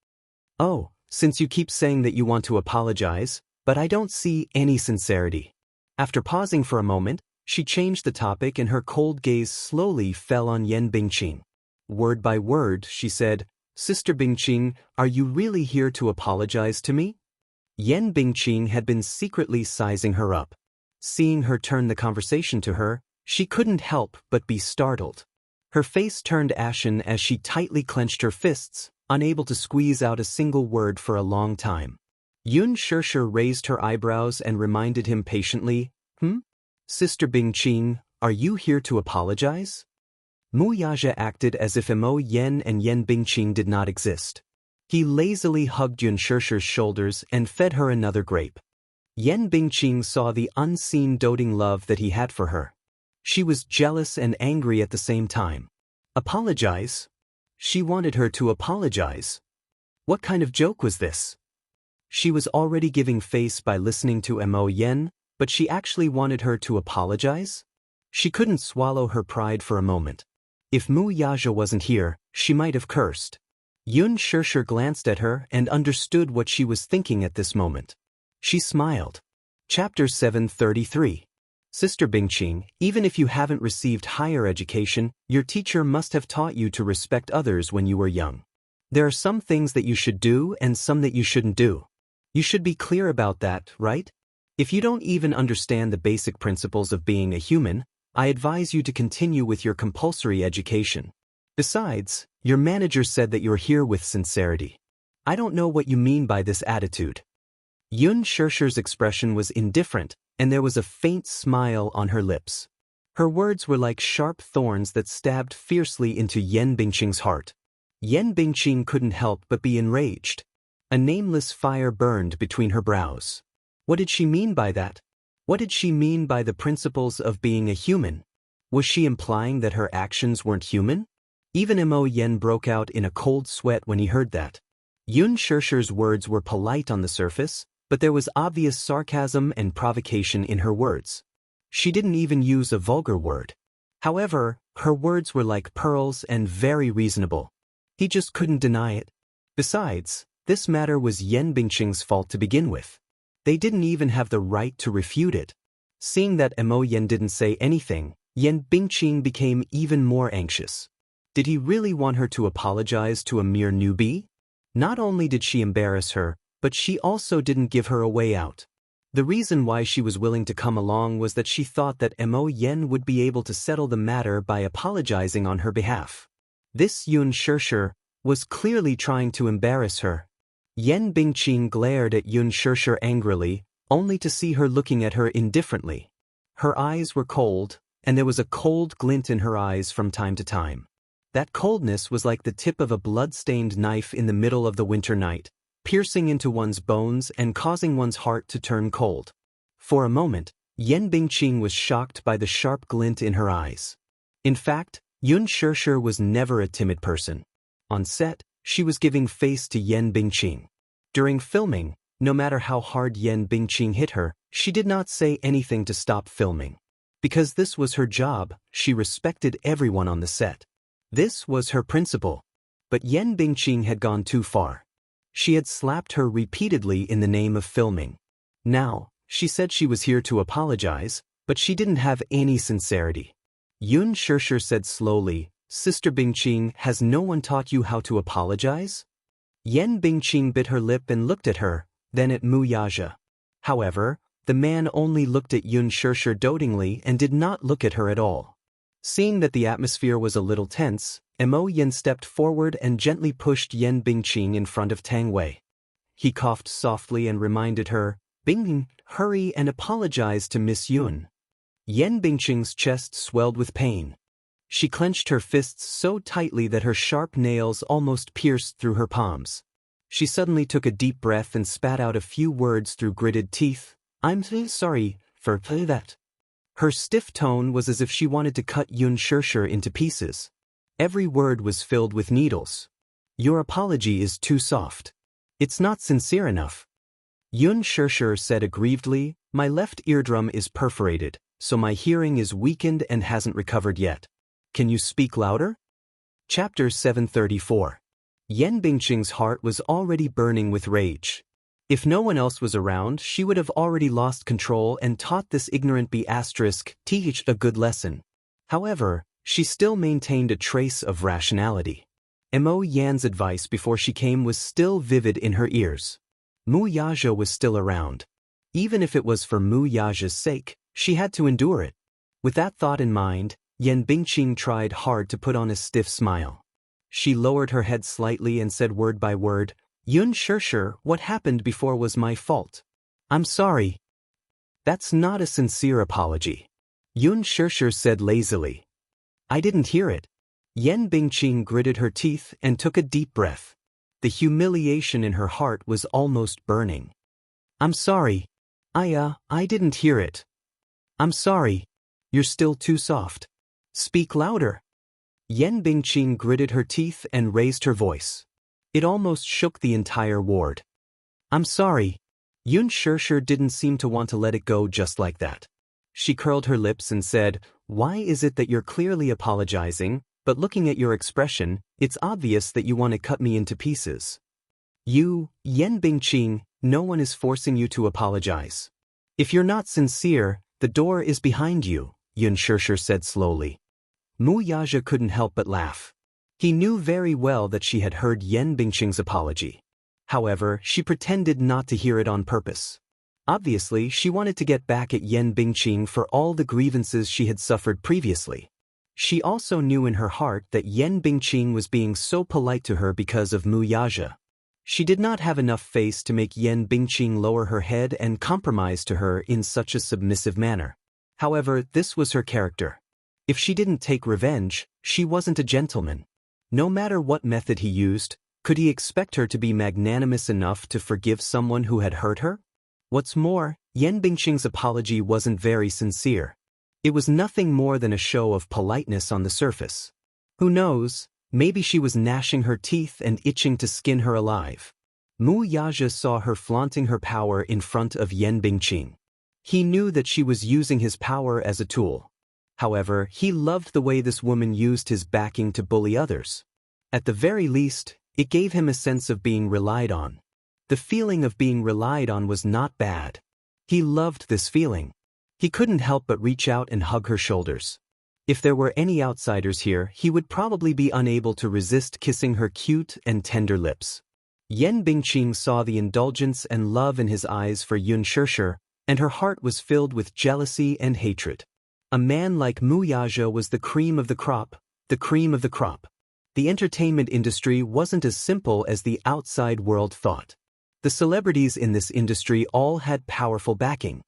Oh, since you keep saying that you want to apologize, but I don't see any sincerity. After pausing for a moment, she changed the topic and her cold gaze slowly fell on Yen Bingqing. Word by word, she said, Sister Bingqing, are you really here to apologize to me? Yen Bingqing had been secretly sizing her up. Seeing her turn the conversation to her, she couldn't help but be startled. Her face turned ashen as she tightly clenched her fists, unable to squeeze out a single word for a long time. Yun Shirshir raised her eyebrows and reminded him patiently, Sister Bingqing, are you here to apologize? Mu Yaja acted as if Mo Yen and Yen Bingqing did not exist. He lazily hugged Yun Shirshir's shoulders and fed her another grape. Yen Bingqing saw the unseen doting love that he had for her. She was jealous and angry at the same time. Apologize? She wanted her to apologize. What kind of joke was this? She was already giving face by listening to Mo Yen, but she actually wanted her to apologize? She couldn't swallow her pride for a moment. If Mu Yaja wasn't here, she might have cursed. Yun Shirshir glanced at her and understood what she was thinking at this moment. She smiled. Chapter 733. Sister Bingqing, even if you haven't received higher education, your teacher must have taught you to respect others when you were young. There are some things that you should do and some that you shouldn't do. You should be clear about that, right? If you don't even understand the basic principles of being a human, I advise you to continue with your compulsory education. Besides, your manager said that you're here with sincerity. I don't know what you mean by this attitude. Yun Shirshir's expression was indifferent, and there was a faint smile on her lips. Her words were like sharp thorns that stabbed fiercely into Yen Bingqing's heart. Yen Bingqing couldn't help but be enraged. A nameless fire burned between her brows. What did she mean by that? What did she mean by the principles of being a human? Was she implying that her actions weren't human? Even Mo Yen broke out in a cold sweat when he heard that. Yun Shirshir's words were polite on the surface, but there was obvious sarcasm and provocation in her words. She didn't even use a vulgar word. However, her words were like pearls and very reasonable. He just couldn't deny it. Besides, this matter was Yen Bingqing's fault to begin with. They didn't even have the right to refute it. Seeing that Mo Yen didn't say anything, Yen Bingqing became even more anxious. Did he really want her to apologize to a mere newbie? Not only did she embarrass her, but she also didn't give her a way out. The reason why she was willing to come along was that she thought that Mo Yen would be able to settle the matter by apologizing on her behalf. This Yun Shirshir was clearly trying to embarrass her. Yen Bingqing glared at Yun Shirshir angrily, only to see her looking at her indifferently. Her eyes were cold, and there was a cold glint in her eyes from time to time. That coldness was like the tip of a blood-stained knife in the middle of the winter night, piercing into one's bones and causing one's heart to turn cold. For a moment, Yen Bingqing was shocked by the sharp glint in her eyes. In fact, Yun Shirshir was never a timid person. On set, she was giving face to Yen Bingqing. During filming, no matter how hard Yen Bingqing hit her, she did not say anything to stop filming. Because this was her job, she respected everyone on the set. This was her principle. But Yen Bingqing had gone too far. She had slapped her repeatedly in the name of filming. Now, she said she was here to apologize, But she didn't have any sincerity. Yun Shirshir said slowly, Sister Bingqing, has no one taught you how to apologize? Yen Bingqing bit her lip and looked at her, then at Mu Yaja. However, the man only looked at Yun Shirshir dotingly and did not look at her at all. Seeing that the atmosphere was a little tense, Mo Yen stepped forward and gently pushed Yen Bingqing in front of Tang Wei. He coughed softly and reminded her, Bing, hurry and apologize to Miss Yun. Yen Bingqing's chest swelled with pain. She clenched her fists so tightly that her sharp nails almost pierced through her palms. She suddenly took a deep breath and spat out a few words through gritted teeth. I'm so sorry for that. Her stiff tone was as if she wanted to cut Yun Shirshir into pieces. Every word was filled with needles. Your apology is too soft. It's not sincere enough. Yun Shirshir said aggrievedly, my left eardrum is perforated, so my hearing is weakened and hasn't recovered yet. Can you speak louder? Chapter 734. Yen Bingqing's heart was already burning with rage. If no one else was around, she would have already lost control and taught this ignorant teach a good lesson. However, she still maintained a trace of rationality. Mo Yan's advice before she came was still vivid in her ears. Mu Yaja was still around. Even if it was for Mu Yaja's sake, she had to endure it. With that thought in mind, Yen Bingqing tried hard to put on a stiff smile. She lowered her head slightly and said word by word, Yun Shirshir, what happened before was my fault. I'm sorry. That's not a sincere apology. Yun Shirshir said lazily. I didn't hear it. Yen Bingqing gritted her teeth and took a deep breath. The humiliation in her heart was almost burning. I'm sorry. I didn't hear it. I'm sorry. You're still too soft. Speak louder. Yen Bingqing gritted her teeth and raised her voice. It almost shook the entire ward. I'm sorry. Yun Shirshir didn't seem to want to let it go just like that. She curled her lips and said, why is it that you're clearly apologizing, but looking at your expression, it's obvious that you want to cut me into pieces? You, Yen Bingqing, no one is forcing you to apologize. If you're not sincere, the door is behind you, Yun Shirshir said slowly. Mu Yaja couldn't help but laugh. He knew very well that she had heard Yen Bingqing's apology. However, she pretended not to hear it on purpose. Obviously, she wanted to get back at Yen Bingqing for all the grievances she had suffered previously. She also knew in her heart that Yen Bingqing was being so polite to her because of Mu Yaja. She did not have enough face to make Yen Bingqing lower her head and compromise to her in such a submissive manner. However, this was her character. If she didn't take revenge, she wasn't a gentleman. No matter what method he used, could he expect her to be magnanimous enough to forgive someone who had hurt her? What's more, Yen Bingqing's apology wasn't very sincere. It was nothing more than a show of politeness on the surface. Who knows, maybe she was gnashing her teeth and itching to skin her alive. Mu Yaja saw her flaunting her power in front of Yen Bingqing. He knew that she was using his power as a tool. However, he loved the way this woman used his backing to bully others. At the very least, it gave him a sense of being relied on. The feeling of being relied on was not bad. He loved this feeling. He couldn't help but reach out and hug her shoulders. If there were any outsiders here, he would probably be unable to resist kissing her cute and tender lips. Yen Bingqing saw the indulgence and love in his eyes for Yun Shirshir, and her heart was filled with jealousy and hatred. A man like Mu Yaja was the cream of the crop, the cream of the crop. The entertainment industry wasn't as simple as the outside world thought. The celebrities in this industry all had powerful backing.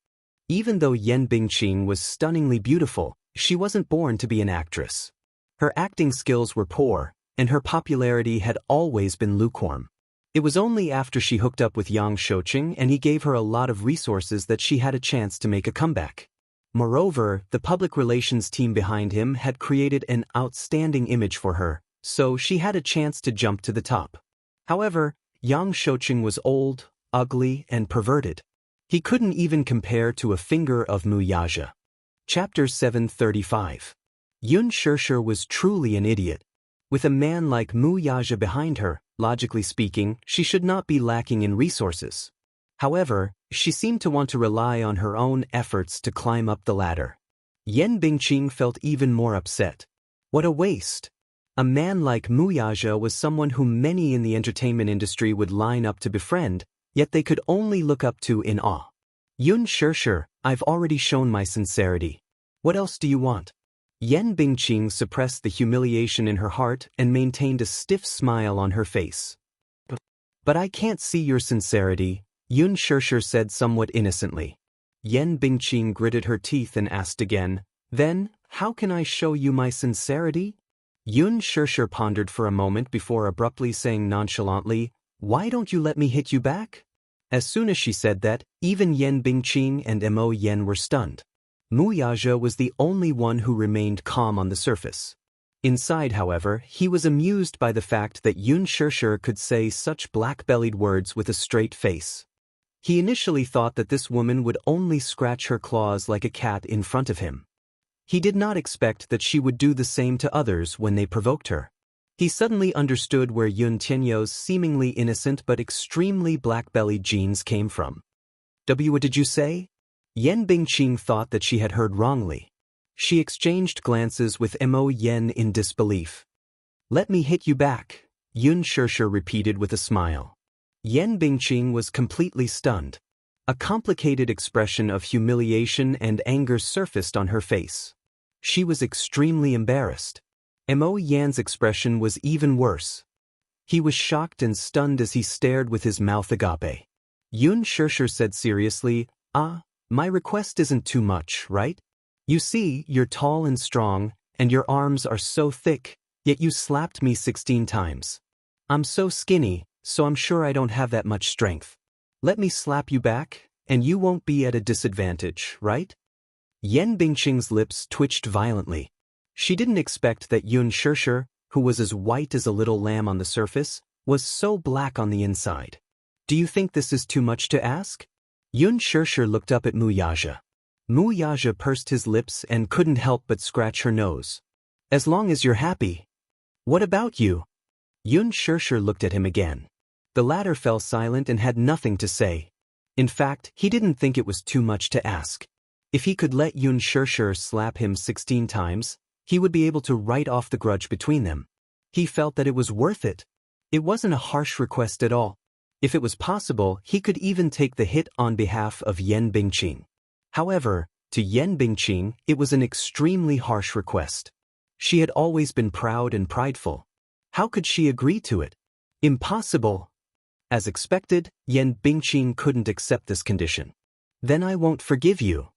Even though Yen Bingqing was stunningly beautiful, she wasn't born to be an actress. Her acting skills were poor, and her popularity had always been lukewarm. It was only after she hooked up with Yang Shouqing and he gave her a lot of resources that she had a chance to make a comeback. Moreover, the public relations team behind him had created an outstanding image for her, so she had a chance to jump to the top. However, Yang Shouqing was old, ugly, and perverted. He couldn't even compare to a finger of Mu Yaja. Chapter 735. Yun Shirshir was truly an idiot. With a man like Mu Yaja behind her, logically speaking, she should not be lacking in resources. However, she seemed to want to rely on her own efforts to climb up the ladder. Yan Bingqing felt even more upset. What a waste! A man like Mu Yaja was someone whom many in the entertainment industry would line up to befriend, yet they could only look up to in awe. Yun Shishir, I've already shown my sincerity. What else do you want? Yan Bingqing suppressed the humiliation in her heart and maintained a stiff smile on her face. But I can't see your sincerity, Yun Shishir said somewhat innocently. Yan Bingqing gritted her teeth and asked again, then, how can I show you my sincerity? Yun Shishir pondered for a moment before abruptly saying nonchalantly, why don't you let me hit you back? As soon as she said that, even Yan Bingqing and Mo Yen were stunned. Mu Yaja was the only one who remained calm on the surface. Inside, however, he was amused by the fact that Yun Shishir could say such black-bellied words with a straight face. He initially thought that this woman would only scratch her claws like a cat in front of him. He did not expect that she would do the same to others when they provoked her. He suddenly understood where Yun Tianyou's seemingly innocent but extremely black-bellied genes came from. What did you say? Yan Bingqing thought that she had heard wrongly. She exchanged glances with Mo Yen in disbelief. Let me hit you back, Yun Shishir repeated with a smile. Yan Bingqing was completely stunned. A complicated expression of humiliation and anger surfaced on her face. She was extremely embarrassed. Mo Yan's expression was even worse. He was shocked and stunned as he stared with his mouth agape. Yun Shishir said seriously, my request isn't too much, right? You see, you're tall and strong, and your arms are so thick, yet you slapped me 16 times. I'm so skinny, so I'm sure I don't have that much strength. Let me slap you back, and you won't be at a disadvantage, right? Yan Bingqing's lips twitched violently. She didn't expect that Yun Shishir, who was as white as a little lamb on the surface, was so black on the inside. Do you think this is too much to ask? Yun Shishir looked up at Mu Yaja. Mu Yaja pursed his lips and couldn't help but scratch her nose. As long as you're happy. What about you? Yun Shishir looked at him again. The latter fell silent and had nothing to say. In fact, he didn't think it was too much to ask. If he could let Yun Shishir slap him 16 times, he would be able to write off the grudge between them. He felt that it was worth it. It wasn't a harsh request at all. If it was possible, he could even take the hit on behalf of Yan Bingqing. However, to Yan Bingqing, it was an extremely harsh request. She had always been proud and prideful. How could she agree to it? Impossible. As expected, Yan Bingqing couldn't accept this condition. Then I won't forgive you.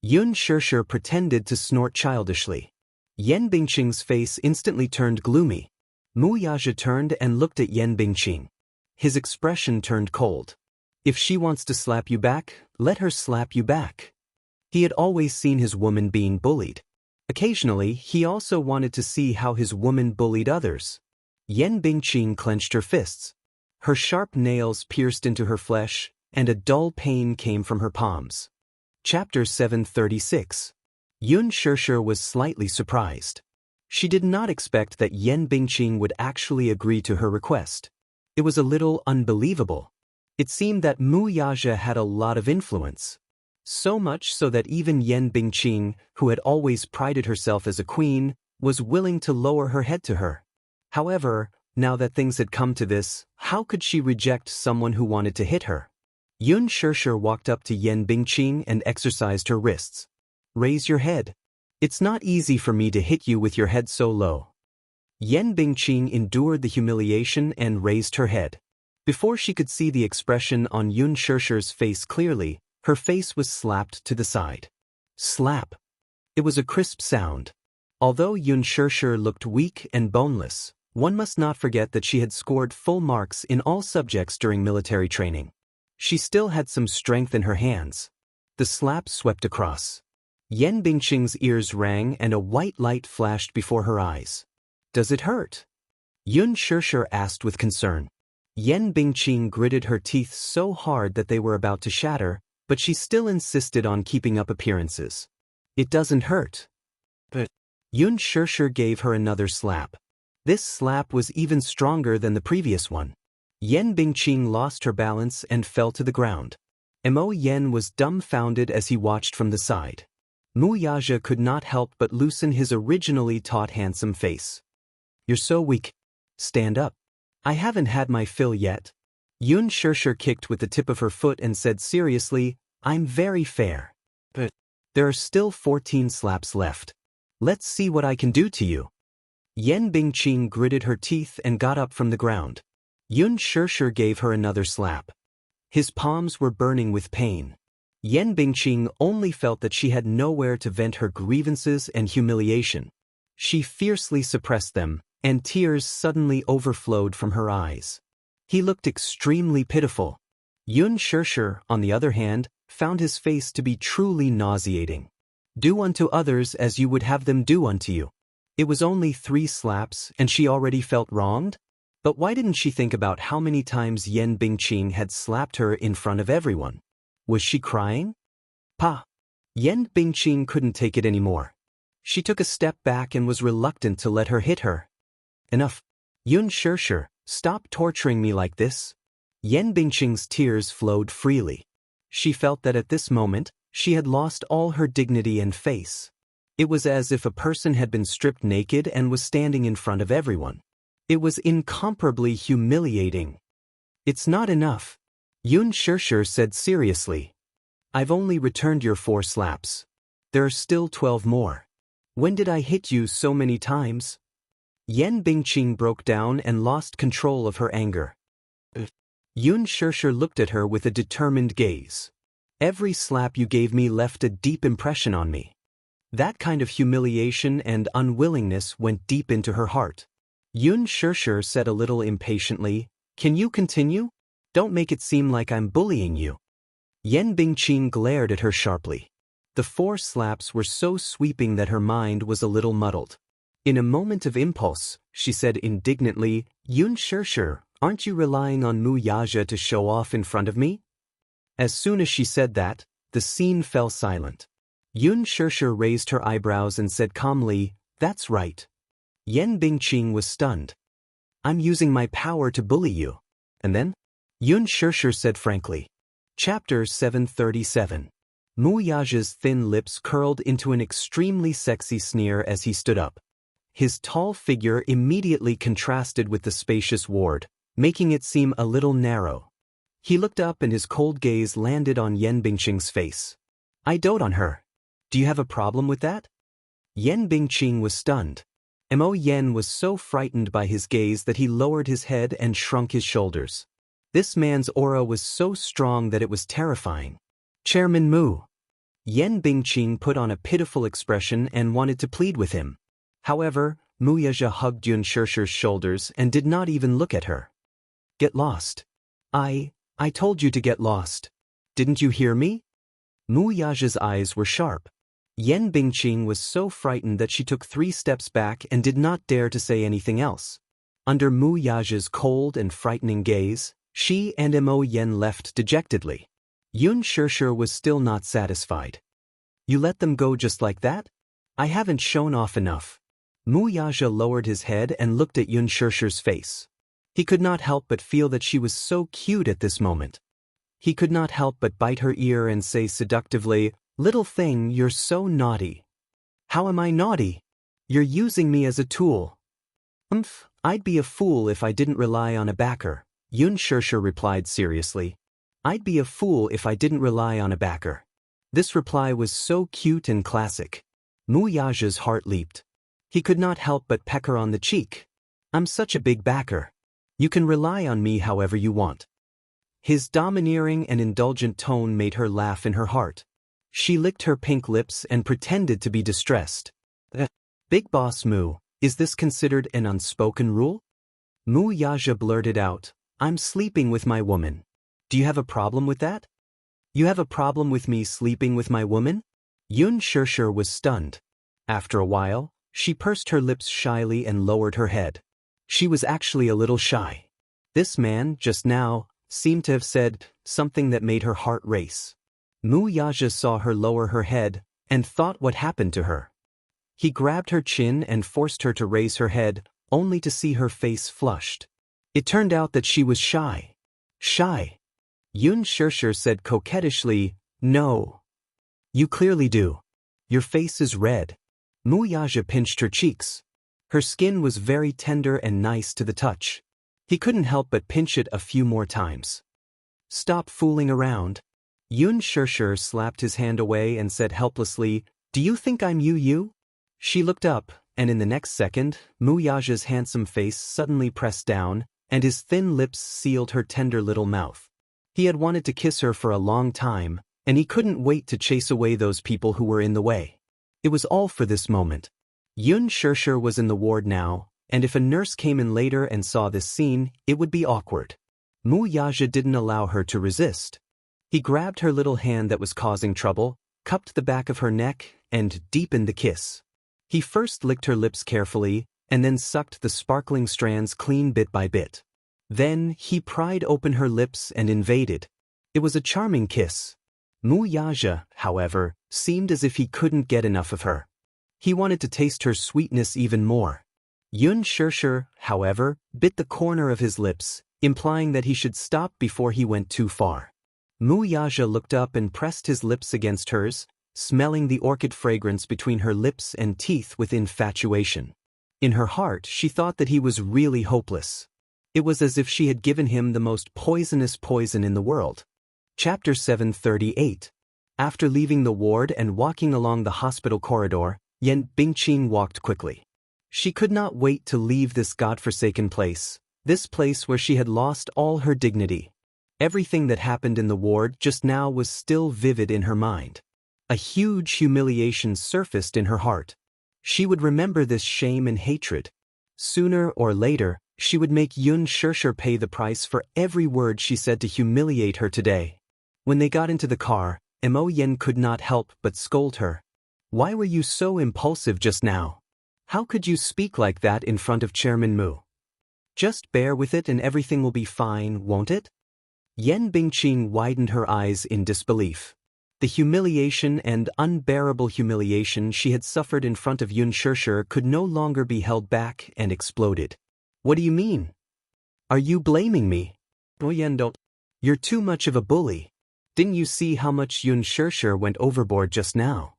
Yun Shishir pretended to snort childishly. Yan Bingqing's face instantly turned gloomy. Mu Yaja turned and looked at Yan Bingqing. His expression turned cold. If she wants to slap you back, let her slap you back. He had always seen his woman being bullied. Occasionally, he also wanted to see how his woman bullied others. Yan Bingqing clenched her fists. Her sharp nails pierced into her flesh, and a dull pain came from her palms. Chapter 736. Yun Shishir was slightly surprised. She did not expect that Yan Bingqing would actually agree to her request. It was a little unbelievable. It seemed that Mu Yaja had a lot of influence. So much so that even Yan Bingqing, who had always prided herself as a queen, was willing to lower her head to her. However, now that things had come to this, how could she reject someone who wanted to hit her? Yun Shishir walked up to Yan Bingqing and exercised her wrists. Raise your head. It's not easy for me to hit you with your head so low. Yan Bingqing endured the humiliation and raised her head. Before she could see the expression on Yun Shishir's face clearly, her face was slapped to the side. Slap. It was a crisp sound. Although Yun Shishir looked weak and boneless, one must not forget that she had scored full marks in all subjects during military training. She still had some strength in her hands. The slap swept across. Yan Bingqing's ears rang and a white light flashed before her eyes. Does it hurt? Yun Shishir asked with concern. Yan Bingqing gritted her teeth so hard that they were about to shatter, but she still insisted on keeping up appearances. It doesn't hurt. But Yun Shishir gave her another slap. This slap was even stronger than the previous one. Yan Bingqing lost her balance and fell to the ground. Mo Yen was dumbfounded as he watched from the side. Mu Yaja could not help but loosen his originally taut handsome face. You're so weak. Stand up. I haven't had my fill yet. Yun Shirshir kicked with the tip of her foot and said seriously, I'm very fair. But there are still 14 slaps left. Let's see what I can do to you. Yen Bingqing gritted her teeth and got up from the ground. Yun Shirshir gave her another slap. His palms were burning with pain. Yen Bingqing only felt that she had nowhere to vent her grievances and humiliation. She fiercely suppressed them, and tears suddenly overflowed from her eyes. He looked extremely pitiful. Yun Shirshir, on the other hand, found his face to be truly nauseating. Do unto others as you would have them do unto you. It was only 3 slaps and she already felt wronged? But why didn't she think about how many times Yen Bingqing had slapped her in front of everyone? Was she crying? Pa! Yen Bingqing couldn't take it anymore. She took a step back and was reluctant to let her hit her. Enough. Yun Shirshir, stop torturing me like this. Yen Bingqing's tears flowed freely. She felt that at this moment, she had lost all her dignity and face. It was as if a person had been stripped naked and was standing in front of everyone. It was incomparably humiliating. It's not enough. Yun Shirshir said seriously. I've only returned your 4 slaps. There are still 12 more. When did I hit you so many times? Yen Bingqing broke down and lost control of her anger. Yun Shirshir looked at her with a determined gaze. Every slap you gave me left a deep impression on me. That kind of humiliation and unwillingness went deep into her heart. Yun Shirshir said a little impatiently, Can you continue? Don't make it seem like I'm bullying you. Yen Bingqing glared at her sharply. The 4 slaps were so sweeping that her mind was a little muddled. In a moment of impulse, she said indignantly, Yun Shirshir, aren't you relying on Mu Yaja to show off in front of me? As soon as she said that, the scene fell silent. Yun Shirshir raised her eyebrows and said calmly, That's right. Yen Bingqing was stunned. I'm using my power to bully you. And then? Yun Shirshir said frankly. Chapter 737. Mu Yaja's thin lips curled into an extremely sexy sneer as he stood up. His tall figure immediately contrasted with the spacious ward, making it seem a little narrow. He looked up and his cold gaze landed on Yen Bingqing's face. I dote on her. Do you have a problem with that? Yen Bingqing was stunned. Mo Yen was so frightened by his gaze that he lowered his head and shrunk his shoulders. This man's aura was so strong that it was terrifying. Chairman Mu. Yen Bingqing put on a pitiful expression and wanted to plead with him. However, Mu Yaja hugged Yun Shirshir's shoulders and did not even look at her. Get lost. I told you to get lost. Didn't you hear me? Mu Yaja's eyes were sharp. Yen Bingqing was so frightened that she took 3 steps back and did not dare to say anything else. Under Mu Yaja's cold and frightening gaze, she and Mo Yen left dejectedly. Yun Shirshir was still not satisfied. You let them go just like that? I haven't shown off enough. Mu Yaja lowered his head and looked at Yun Shirshir's face. He could not help but feel that she was so cute at this moment. He could not help but bite her ear and say seductively, Little thing, you're so naughty. How am I naughty? You're using me as a tool. I'd be a fool if I didn't rely on a backer, Yun Shirshir replied seriously. I'd be a fool if I didn't rely on a backer. This reply was so cute and classic. Mu Yaja's heart leaped. He could not help but peck her on the cheek. I'm such a big backer. You can rely on me however you want. His domineering and indulgent tone made her laugh in her heart. She licked her pink lips and pretended to be distressed. Big Boss Mu, is this considered an unspoken rule? Mu Yaja blurted out, I'm sleeping with my woman. Do you have a problem with that? You have a problem with me sleeping with my woman? Yun Shirshir was stunned. After a while, she pursed her lips shyly and lowered her head. She was actually a little shy. This man, just now, seemed to have said something that made her heart race. Mu Yaja saw her lower her head and thought what happened to her. He grabbed her chin and forced her to raise her head, only to see her face flushed. It turned out that she was shy. Shy. Yun Xianxia said coquettishly, "No. You clearly do. Your face is red." Mu Yaja pinched her cheeks. Her skin was very tender and nice to the touch. He couldn't help but pinch it a few more times. "Stop fooling around." Yun Xianxia slapped his hand away and said helplessly, "Do you think I'm you?" She looked up, and in the next second, Mu Yaja's handsome face suddenly pressed down, and his thin lips sealed her tender little mouth. He had wanted to kiss her for a long time, and he couldn't wait to chase away those people who were in the way. It was all for this moment. Yun Xianxia was in the ward now, and if a nurse came in later and saw this scene, it would be awkward. Mu Yaja didn't allow her to resist. He grabbed her little hand that was causing trouble, cupped the back of her neck, and deepened the kiss. He first licked her lips carefully, and then sucked the sparkling strands clean bit by bit. Then he pried open her lips and invaded. It was a charming kiss. Mu Yaja, however, seemed as if he couldn't get enough of her. He wanted to taste her sweetness even more. Yun Xianxia, however, bit the corner of his lips, implying that he should stop before he went too far. Mu Yaja looked up and pressed his lips against hers, smelling the orchid fragrance between her lips and teeth with infatuation. In her heart, she thought that he was really hopeless. It was as if she had given him the most poisonous poison in the world. Chapter 738. After leaving the ward and walking along the hospital corridor, Yan Bingqing walked quickly. She could not wait to leave this godforsaken place, this place where she had lost all her dignity. Everything that happened in the ward just now was still vivid in her mind. A huge humiliation surfaced in her heart. She would remember this shame and hatred. Sooner or later, she would make Yun Xianxia pay the price for every word she said to humiliate her today. When they got into the car, Mo Yen could not help but scold her. "Why were you so impulsive just now? How could you speak like that in front of Chairman Mu? Just bear with it and everything will be fine, won't it?" Yan Bingqing widened her eyes in disbelief. The humiliation and unbearable humiliation she had suffered in front of Yun Xianxia could no longer be held back and exploded. "What do you mean? Are you blaming me?" "Oh Yan, don't. You're too much of a bully. Didn't you see how much Yun Xianxia went overboard just now?"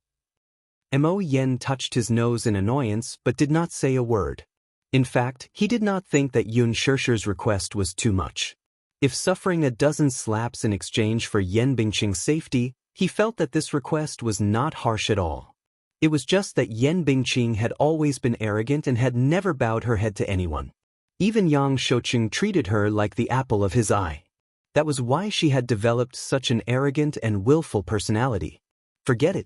Mo Yen touched his nose in annoyance but did not say a word. In fact, he did not think that Yun Xianxia's request was too much. If suffering a dozen slaps in exchange for Yan Bingqing's safety, he felt that this request was not harsh at all. It was just that Yan Bingqing had always been arrogant and had never bowed her head to anyone. Even Yang Shouqing treated her like the apple of his eye. That was why she had developed such an arrogant and willful personality. Forget it.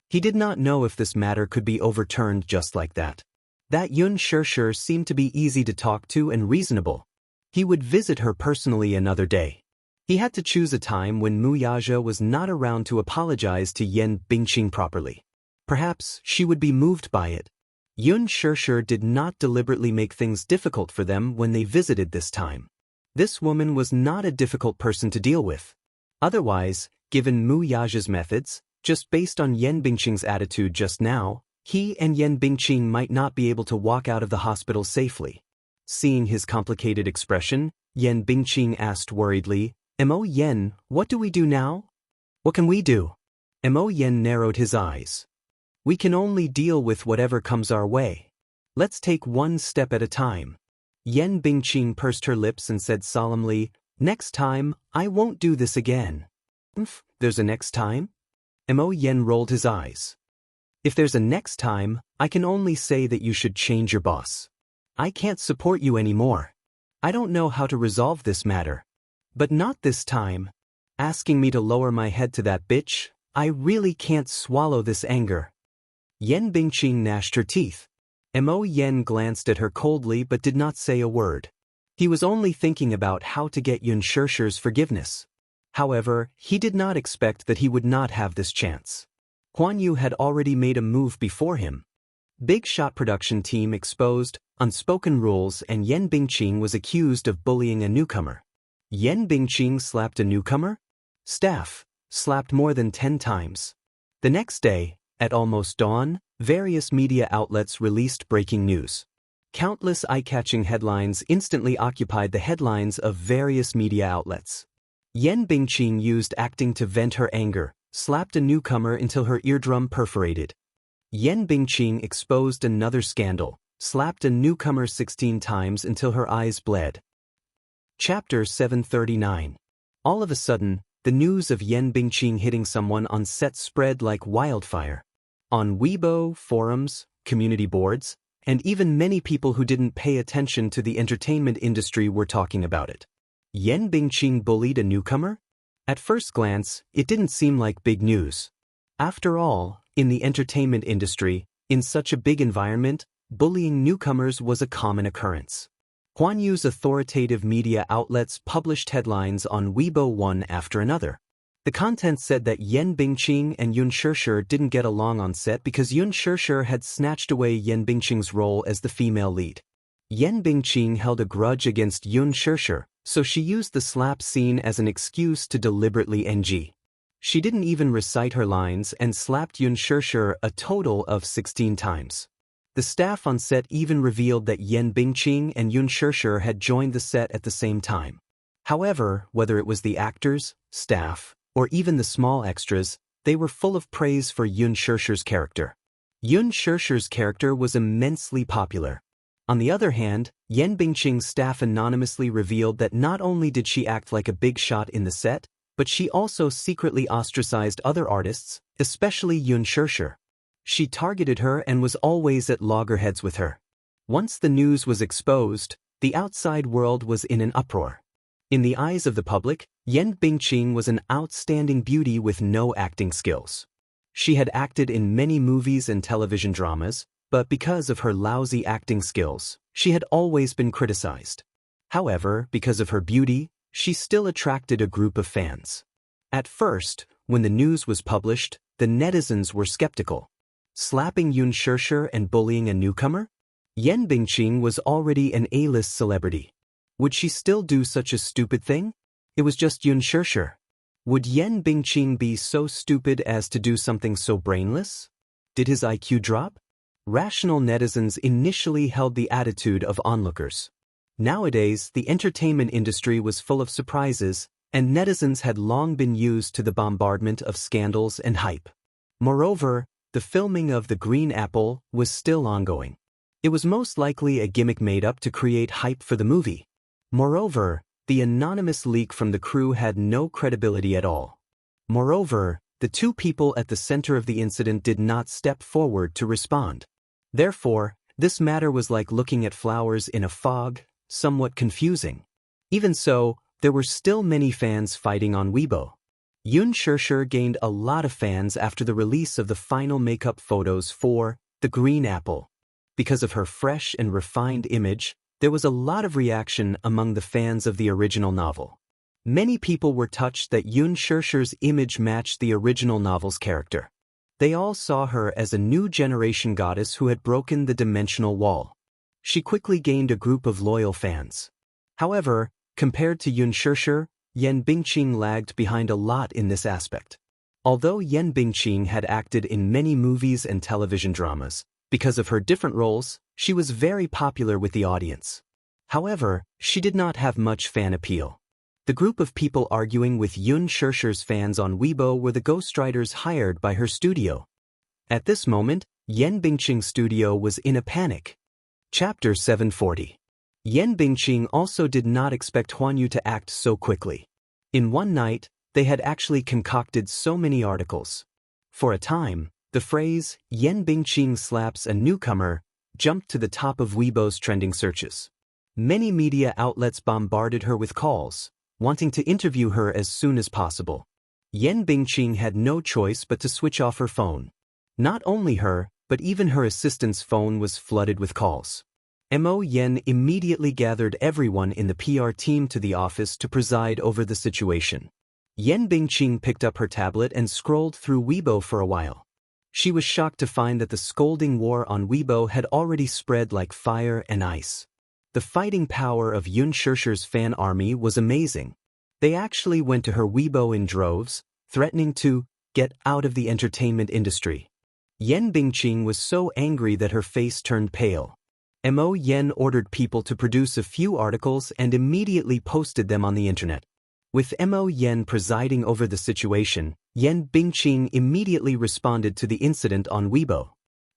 He did not know if this matter could be overturned just like that. That Yun Xianxia seemed to be easy to talk to and reasonable. He would visit her personally another day. He had to choose a time when Mu Yaja was not around to apologize to Yan Bingqing properly. Perhaps she would be moved by it. Yun Xianxia did not deliberately make things difficult for them when they visited this time. This woman was not a difficult person to deal with. Otherwise, given Mu Yaja's methods, just based on Yan Bingqing's attitude just now, he and Yan Bingqing might not be able to walk out of the hospital safely. Seeing his complicated expression, Yan Bingqing asked worriedly, "Mo Yen, what do we do now?" "What can we do?" Mo Yen narrowed his eyes. "We can only deal with whatever comes our way. Let's take one step at a time." Yan Bingqing pursed her lips and said solemnly, "Next time, I won't do this again." "There's a next time?" Mo Yen rolled his eyes. "If there's a next time, I can only say that you should change your boss. I can't support you anymore. I don't know how to resolve this matter. But not this time. Asking me to lower my head to that bitch, I really can't swallow this anger." Yan Bingqing gnashed her teeth. Mo Yen glanced at her coldly but did not say a word. He was only thinking about how to get Yun Xianxia's forgiveness. However, he did not expect that he would not have this chance. Huan Yu had already made a move before him. Big Shot production team exposed unspoken rules and Yan Bingqing was accused of bullying a newcomer. Yan Bingqing slapped a newcomer? Staff slapped more than 10 times. The next day, at almost dawn, various media outlets released breaking news. Countless eye-catching headlines instantly occupied the headlines of various media outlets. Yan Bingqing used acting to vent her anger, slapped a newcomer until her eardrum perforated. Yan Bingqing exposed another scandal, slapped a newcomer 16 times until her eyes bled. Chapter 739. All of a sudden, the news of Yan Bingqing hitting someone on set spread like wildfire. On Weibo, forums, community boards, and even many people who didn't pay attention to the entertainment industry were talking about it. Yan Bingqing bullied a newcomer? At first glance, it didn't seem like big news. After all, in the entertainment industry, in such a big environment, bullying newcomers was a common occurrence. Huan Yu's authoritative media outlets published headlines on Weibo one after another. The content said that Yan Bingqing and Yun Shishir didn't get along on set because Yun Shishir had snatched away Yan Bingqing's role as the female lead. Yan Bingqing held a grudge against Yun Shishir, so she used the slap scene as an excuse to deliberately NG. She didn't even recite her lines and slapped Yun Shishir a total of 16 times. The staff on set even revealed that Yan Bingqing and Yun Shishir had joined the set at the same time. However, whether it was the actors, staff, or even the small extras, they were full of praise for Yun Shishir's character. Yun Shishir's character was immensely popular. On the other hand, Yan Bingqing's staff anonymously revealed that not only did she act like a big shot in the set, but she also secretly ostracized other artists, especially Yun Shishir. She targeted her and was always at loggerheads with her. Once the news was exposed, the outside world was in an uproar. In the eyes of the public, Yan Bingqing was an outstanding beauty with no acting skills. She had acted in many movies and television dramas, but because of her lousy acting skills, she had always been criticized. However, because of her beauty, she still attracted a group of fans. At first, when the news was published, the netizens were skeptical. Slapping Yun Shishir and bullying a newcomer? Yan Bingqing was already an A-list celebrity. Would she still do such a stupid thing? It was just Yun Shishir. Would Yan Bingqing be so stupid as to do something so brainless? Did his IQ drop? Rational netizens initially held the attitude of onlookers. Nowadays, the entertainment industry was full of surprises, and netizens had long been used to the bombardment of scandals and hype. Moreover, the filming of The Green Apple was still ongoing. It was most likely a gimmick made up to create hype for the movie. Moreover, the anonymous leak from the crew had no credibility at all. Moreover, the two people at the center of the incident did not step forward to respond. Therefore, this matter was like looking at flowers in a fog, somewhat confusing. Even so, there were still many fans fighting on Weibo. Yun Shishir gained a lot of fans after the release of the final makeup photos for The Green Apple. Because of her fresh and refined image, there was a lot of reaction among the fans of the original novel. Many people were touched that Yun Shishir's image matched the original novel's character. They all saw her as a new generation goddess who had broken the dimensional wall. She quickly gained a group of loyal fans. However, compared to Yun Shishir, Yan Bingqing lagged behind a lot in this aspect. Although Yan Bingqing had acted in many movies and television dramas, because of her different roles, she was very popular with the audience. However, she did not have much fan appeal. The group of people arguing with Yun Shishir's fans on Weibo were the ghostwriters hired by her studio. At this moment, Yan Bingqing's studio was in a panic. Chapter 740. Yan Bingqing also did not expect Huan Yu to act so quickly. In one night, they had actually concocted so many articles. For a time, the phrase, Yan Bingqing slaps a newcomer, jumped to the top of Weibo's trending searches. Many media outlets bombarded her with calls, wanting to interview her as soon as possible. Yan Bingqing had no choice but to switch off her phone. Not only her, but even her assistant's phone was flooded with calls. Mo Yan immediately gathered everyone in the PR team to the office to preside over the situation. Yan Bingqing picked up her tablet and scrolled through Weibo for a while. She was shocked to find that the scolding war on Weibo had already spread like fire and ice. The fighting power of Yun Shishir's fan army was amazing. They actually went to her Weibo in droves, threatening to get out of the entertainment industry. Yan Bingqing was so angry that her face turned pale. Mo Yan ordered people to produce a few articles and immediately posted them on the internet. With Mo Yen presiding over the situation, Yan Bingqing immediately responded to the incident on Weibo.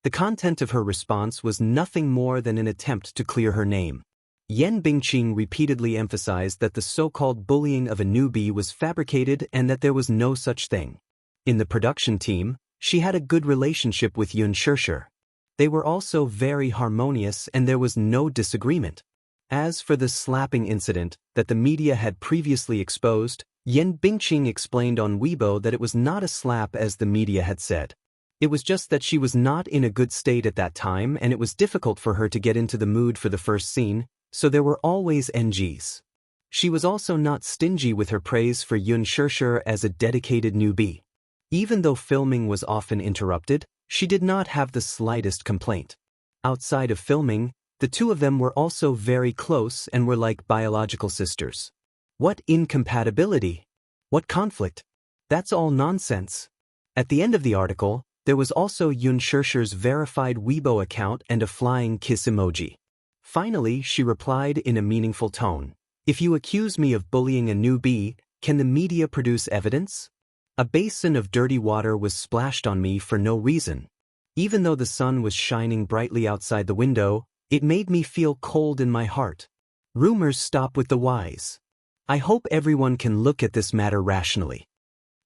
The content of her response was nothing more than an attempt to clear her name. Yan Bingqing repeatedly emphasized that the so-called bullying of a newbie was fabricated and that there was no such thing. In the production team, she had a good relationship with Yun Shirshir. They were also very harmonious and there was no disagreement. As for the slapping incident that the media had previously exposed, Yan Bingqing explained on Weibo that it was not a slap as the media had said. It was just that she was not in a good state at that time and it was difficult for her to get into the mood for the first scene, so there were always NGs. She was also not stingy with her praise for Yun Shirshir as a dedicated newbie. Even though filming was often interrupted, she did not have the slightest complaint. Outside of filming, the two of them were also very close and were like biological sisters. What incompatibility? What conflict? That's all nonsense. At the end of the article, there was also Yun Shirshir's verified Weibo account and a flying kiss emoji. Finally, she replied in a meaningful tone, "If you accuse me of bullying a newbie, can the media produce evidence?" A basin of dirty water was splashed on me for no reason. Even though the sun was shining brightly outside the window, it made me feel cold in my heart. Rumors stop with the wise. I hope everyone can look at this matter rationally.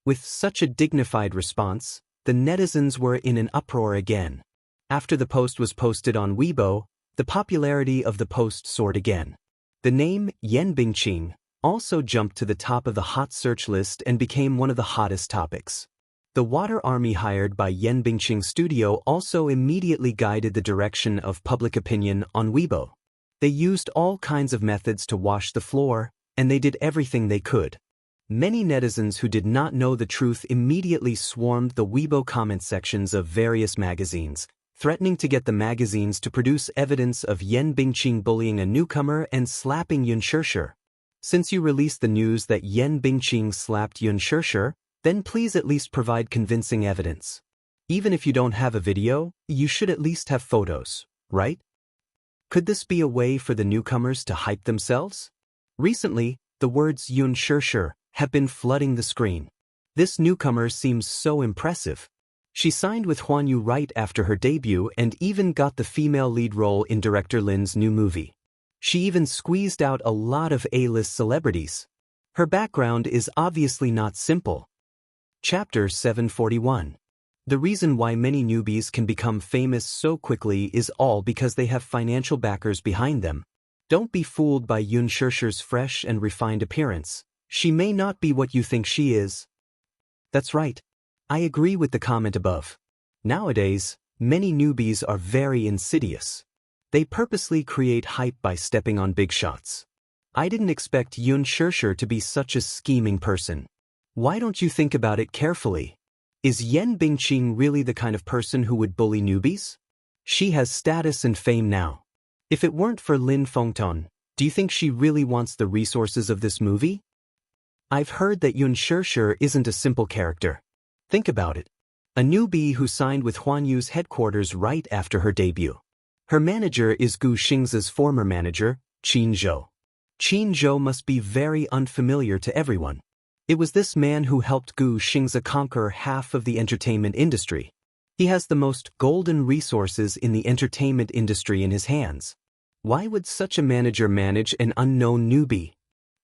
With such a dignified response, the netizens were in an uproar again. After the post was posted on Weibo, the popularity of the post soared again. The name Yan Bingqing also jumped to the top of the hot search list and became one of the hottest topics. The water army hired by Yan Bingqing's studio also immediately guided the direction of public opinion on Weibo. They used all kinds of methods to wash the floor, and they did everything they could. Many netizens who did not know the truth immediately swarmed the Weibo comment sections of various magazines, threatening to get the magazines to produce evidence of Yan Bingqing bullying a newcomer and slapping Yun Shirshir. Since you released the news that Yan Bingqing slapped Yun Shirshir, then please at least provide convincing evidence. Even if you don't have a video, you should at least have photos, right? Could this be a way for the newcomers to hype themselves? Recently, the words Yun Shirshir have been flooding the screen. This newcomer seems so impressive. She signed with Huanyu right after her debut and even got the female lead role in director Lin's new movie. She even squeezed out a lot of A-list celebrities. Her background is obviously not simple. Chapter 741. The reason why many newbies can become famous so quickly is all because they have financial backers behind them. Don't be fooled by Yun Shirshir's fresh and refined appearance. She may not be what you think she is. That's right. I agree with the comment above. Nowadays, many newbies are very insidious. They purposely create hype by stepping on big shots. I didn't expect Yun Shirshir to be such a scheming person. Why don't you think about it carefully? Is Yan Bingqing really the kind of person who would bully newbies? She has status and fame now. If it weren't for Lin Fengton, do you think she really wants the resources of this movie? I've heard that Yun Shirshir isn't a simple character. Think about it. A newbie who signed with Huanyu's headquarters right after her debut. Her manager is Gu Xingzi's former manager, Qin Zhou. Qin Zhou must be very unfamiliar to everyone. It was this man who helped Gu Xingzi conquer half of the entertainment industry. He has the most golden resources in the entertainment industry in his hands. Why would such a manager manage an unknown newbie?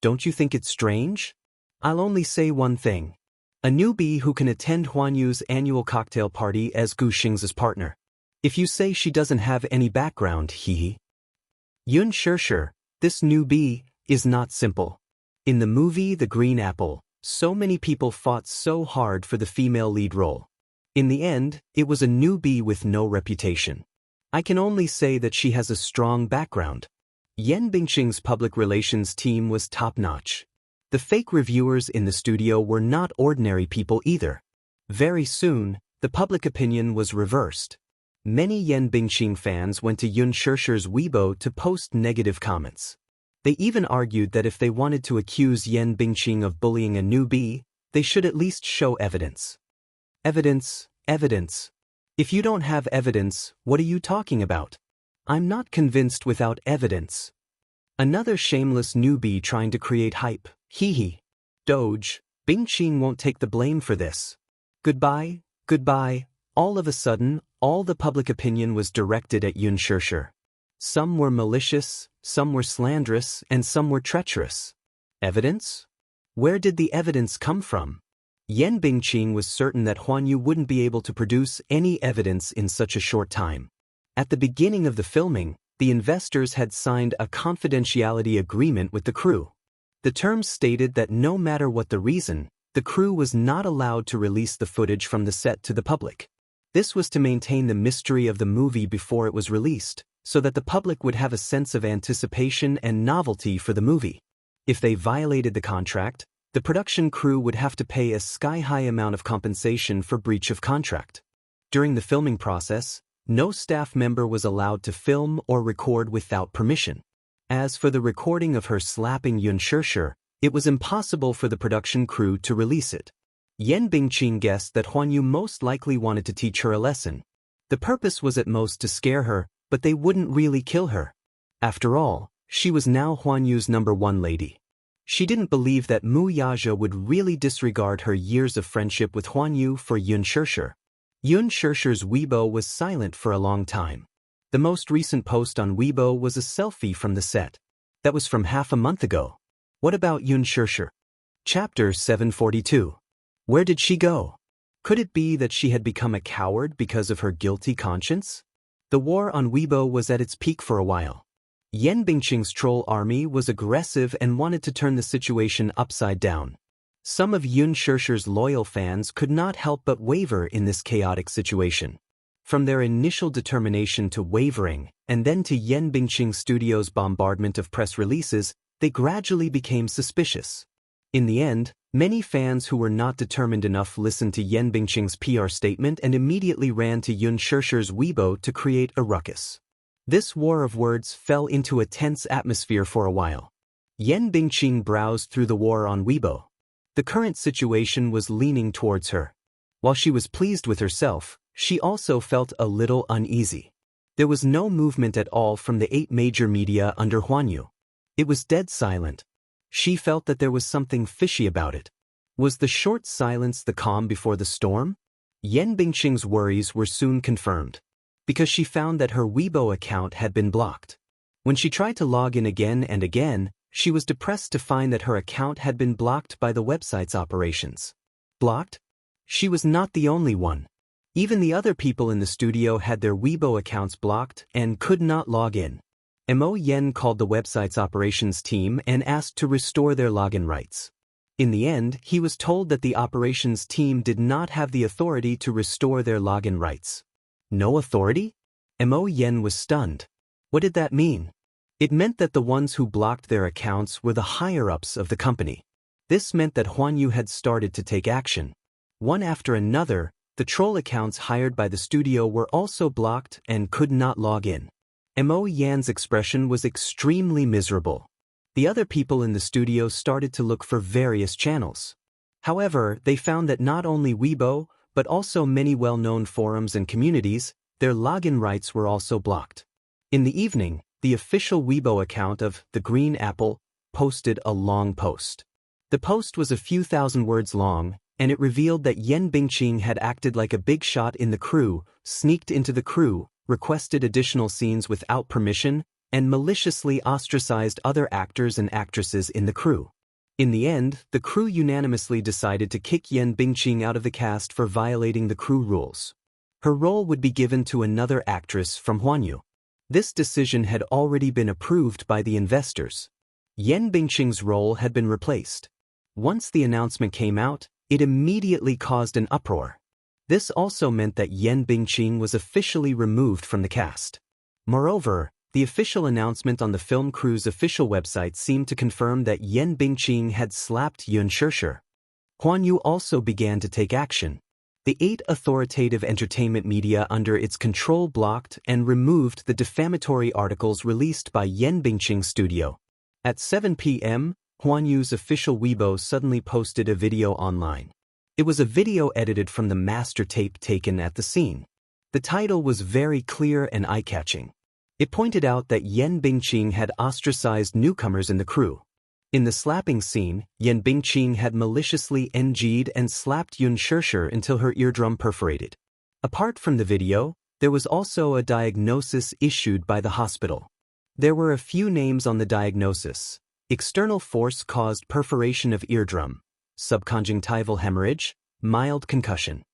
Don't you think it's strange? I'll only say one thing. A newbie who can attend Huanyu's annual cocktail party as Gu Xingzi's partner. If you say she doesn't have any background, hee. Yun Shirshir, this newbie, is not simple. In the movie The Green Apple, so many people fought so hard for the female lead role. In the end, it was a newbie with no reputation. I can only say that she has a strong background. Yan Bingqing's public relations team was top-notch. The fake reviewers in the studio were not ordinary people either. Very soon, the public opinion was reversed. Many Yan Bingqing fans went to Yun Shirshir's Weibo to post negative comments. They even argued that if they wanted to accuse Yan Bingqing of bullying a newbie, they should at least show evidence. Evidence, evidence. If you don't have evidence, what are you talking about? I'm not convinced without evidence. Another shameless newbie trying to create hype, hee. Doge, Bingqing won't take the blame for this. Goodbye, goodbye. All of a sudden, all the public opinion was directed at Xianxia. Some were malicious, some were slanderous, and some were treacherous. Evidence? Where did the evidence come from? Yan Bingqing was certain that Huan Yu wouldn't be able to produce any evidence in such a short time. At the beginning of the filming, the investors had signed a confidentiality agreement with the crew. The terms stated that no matter what the reason, the crew was not allowed to release the footage from the set to the public. This was to maintain the mystery of the movie before it was released, so that the public would have a sense of anticipation and novelty for the movie. If they violated the contract, the production crew would have to pay a sky-high amount of compensation for breach of contract. During the filming process, no staff member was allowed to film or record without permission. As for the recording of her slapping Xianxia, it was impossible for the production crew to release it. Yan Bingqing guessed that Huan Yu most likely wanted to teach her a lesson. The purpose was at most to scare her, but they wouldn't really kill her. After all, she was now Huan Yu's #1 lady. She didn't believe that Mu Yazha would really disregard her years of friendship with Huan Yu for Xianxia. Xiaxia's Weibo was silent for a long time. The most recent post on Weibo was a selfie from the set. That was from half a month ago. What about Xianxia? Chapter 742. Where did she go? Could it be that she had become a coward because of her guilty conscience? The war on Weibo was at its peak for a while. Yan Bingqing's troll army was aggressive and wanted to turn the situation upside down. Some of Xiaxia's loyal fans could not help but waver in this chaotic situation. From their initial determination to wavering, and then to Yan Bingqing Studios' bombardment of press releases, they gradually became suspicious. In the end, many fans who were not determined enough listened to Yan Bingqing's PR statement and immediately ran to Xiaxia's Weibo to create a ruckus. This war of words fell into a tense atmosphere for a while. Yan Bingqing browsed through the war on Weibo. The current situation was leaning towards her. While she was pleased with herself, she also felt a little uneasy. There was no movement at all from the 8 major media under Huan Yu. It was dead silent. She felt that there was something fishy about it. Was the short silence the calm before the storm? Yan Bingqing's worries were soon confirmed, because she found that her Weibo account had been blocked. When she tried to log in again and again, she was depressed to find that her account had been blocked by the website's operations. Blocked? She was not the only one. Even the other people in the studio had their Weibo accounts blocked and could not log in. Mo Yen called the website's operations team and asked to restore their login rights. In the end, he was told that the operations team did not have the authority to restore their login rights. No authority? Mo Yen was stunned. What did that mean? It meant that the ones who blocked their accounts were the higher-ups of the company. This meant that Huan Yu had started to take action. One after another, the troll accounts hired by the studio were also blocked and could not log in. Mo Yan's expression was extremely miserable. The other people in the studio started to look for various channels. However, they found that not only Weibo, but also many well-known forums and communities, their login rights were also blocked. In the evening, the official Weibo account of The Green Apple posted a long post. The post was a few thousand words long, and it revealed that Yan Bingqing had acted like a big shot in the crew, sneaked into the crew, requested additional scenes without permission, and maliciously ostracized other actors and actresses in the crew. In the end, the crew unanimously decided to kick Yan Bingqing out of the cast for violating the crew rules. Her role would be given to another actress from Huan Yu. This decision had already been approved by the investors. Yan Bingqing's role had been replaced. Once the announcement came out, it immediately caused an uproar. This also meant that Yan Bingqing was officially removed from the cast. Moreover, the official announcement on the film crew's official website seemed to confirm that Yan Bingqing had slapped Xianxia. Huan Yu also began to take action. The 8 authoritative entertainment media under its control blocked and removed the defamatory articles released by Yan Bingqing Studio. At 7 p.m., Huan Yu's official Weibo suddenly posted a video online. It was a video edited from the master tape taken at the scene. The title was very clear and eye-catching. It pointed out that Yan Bingqing had ostracized newcomers in the crew. In the slapping scene, Yan Bingqing had maliciously NG'd and slapped Yun Shishir until her eardrum perforated. Apart from the video, there was also a diagnosis issued by the hospital. There were a few names on the diagnosis: external force caused perforation of eardrum, subconjunctival hemorrhage, mild concussion.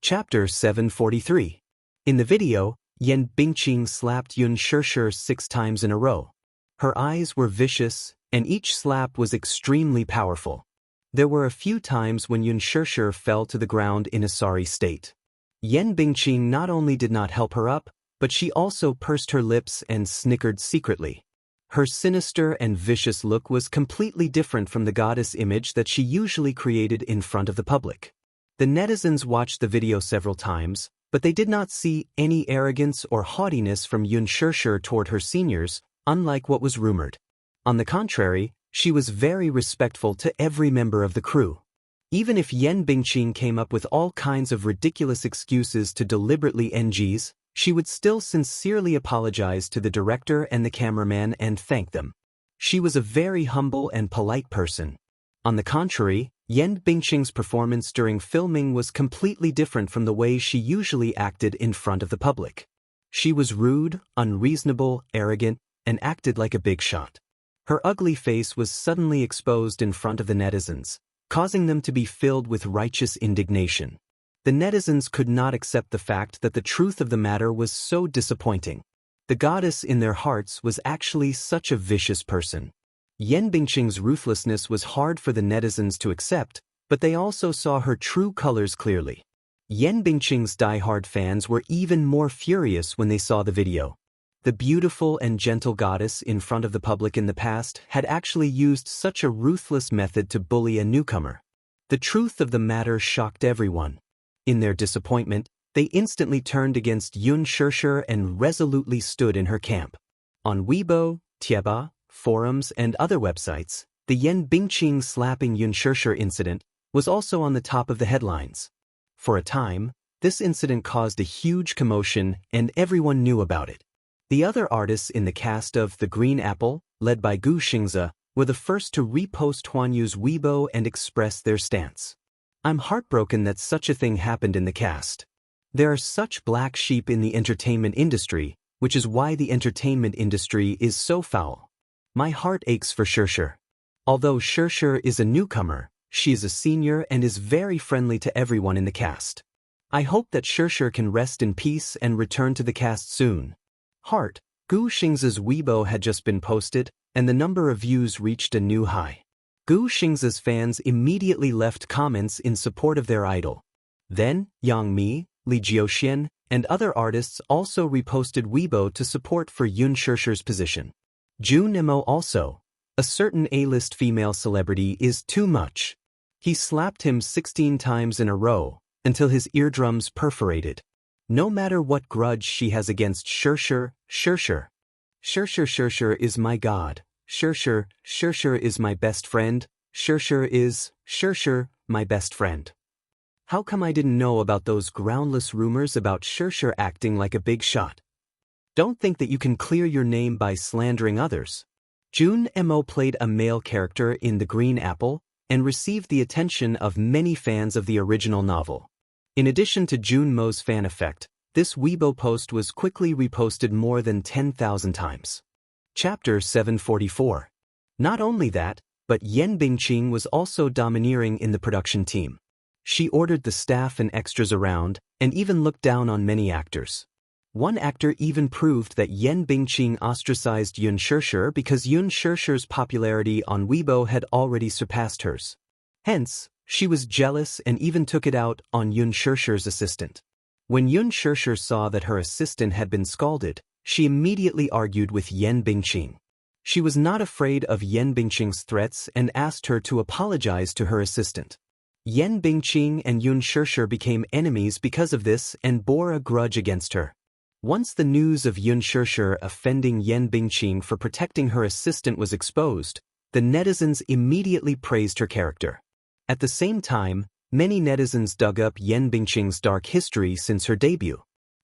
Chapter 743. In the video, Yan Bingqing slapped Yun Shishir 6 times in a row. Her eyes were vicious, and each slap was extremely powerful. There were a few times when Yun Shishir fell to the ground in a sorry state. Yan Bingqing not only did not help her up, but she also pursed her lips and snickered secretly. Her sinister and vicious look was completely different from the goddess image that she usually created in front of the public. The netizens watched the video several times, but they did not see any arrogance or haughtiness from Yun Shishir toward her seniors, unlike what was rumored. On the contrary, she was very respectful to every member of the crew. Even if Yan Bingqing came up with all kinds of ridiculous excuses to deliberately NGs, she would still sincerely apologize to the director and the cameraman and thank them. She was a very humble and polite person. On the contrary, Yan Bingqing's performance during filming was completely different from the way she usually acted in front of the public. She was rude, unreasonable, arrogant, and acted like a big shot. Her ugly face was suddenly exposed in front of the netizens, causing them to be filled with righteous indignation. The netizens could not accept the fact that the truth of the matter was so disappointing. The goddess in their hearts was actually such a vicious person. Yan Bingqing's ruthlessness was hard for the netizens to accept, but they also saw her true colors clearly. Yan Bingqing's die-hard fans were even more furious when they saw the video. The beautiful and gentle goddess in front of the public in the past had actually used such a ruthless method to bully a newcomer. The truth of the matter shocked everyone. In their disappointment, they instantly turned against Yun Shishir and resolutely stood in her camp. On Weibo, Tieba, forums, and other websites, the Yan Bingqing slapping Yun Shishir incident was also on the top of the headlines. For a time, this incident caused a huge commotion and everyone knew about it. The other artists in the cast of The Green Apple, led by Gu Xingzi, were the first to repost Huanyu's Weibo and express their stance. I'm heartbroken that such a thing happened in the cast. There are such black sheep in the entertainment industry, which is why the entertainment industry is so foul. My heart aches for Shishir. Although Shishir is a newcomer, she is a senior and is very friendly to everyone in the cast. I hope that Shishir can rest in peace and return to the cast soon. Heart. Gu Xingzi's Weibo had just been posted, and the number of views reached a new high. Gu Xingzi's fans immediately left comments in support of their idol. Then, Yang Mi, Li Jiuxian, and other artists also reposted Weibo to support for Yun Shishir's position. Jun Mo also. A certain A-list female celebrity is too much. He slapped him 16 times in a row, until his eardrums perforated. No matter what grudge she has against Shishir is my god. Shishir is my best friend. Shishir, my best friend. How come I didn't know about those groundless rumors about Shishir acting like a big shot? Don't think that you can clear your name by slandering others. Jun Mo played a male character in The Green Apple and received the attention of many fans of the original novel. In addition to Jun Mo's fan effect, this Weibo post was quickly reposted more than 10,000 times. Chapter 744. Not only that, but Yan Bingqing was also domineering in the production team. She ordered the staff and extras around, and even looked down on many actors. One actor even proved that Yan Bingqing ostracized Yun Shishir because Yun Shishir's popularity on Weibo had already surpassed hers. Hence, she was jealous and even took it out on Yun Shishir's assistant. When Yun Shishir saw that her assistant had been scalded, she immediately argued with Yan Bingqing. She was not afraid of Yan Bingqing's threats and asked her to apologize to her assistant. Yan Bingqing and Yun Shishir became enemies because of this and bore a grudge against her. Once the news of Yun Shishir offending Yan Bingqing for protecting her assistant was exposed, the netizens immediately praised her character. At the same time, many netizens dug up Yan Bingqing's dark history since her debut.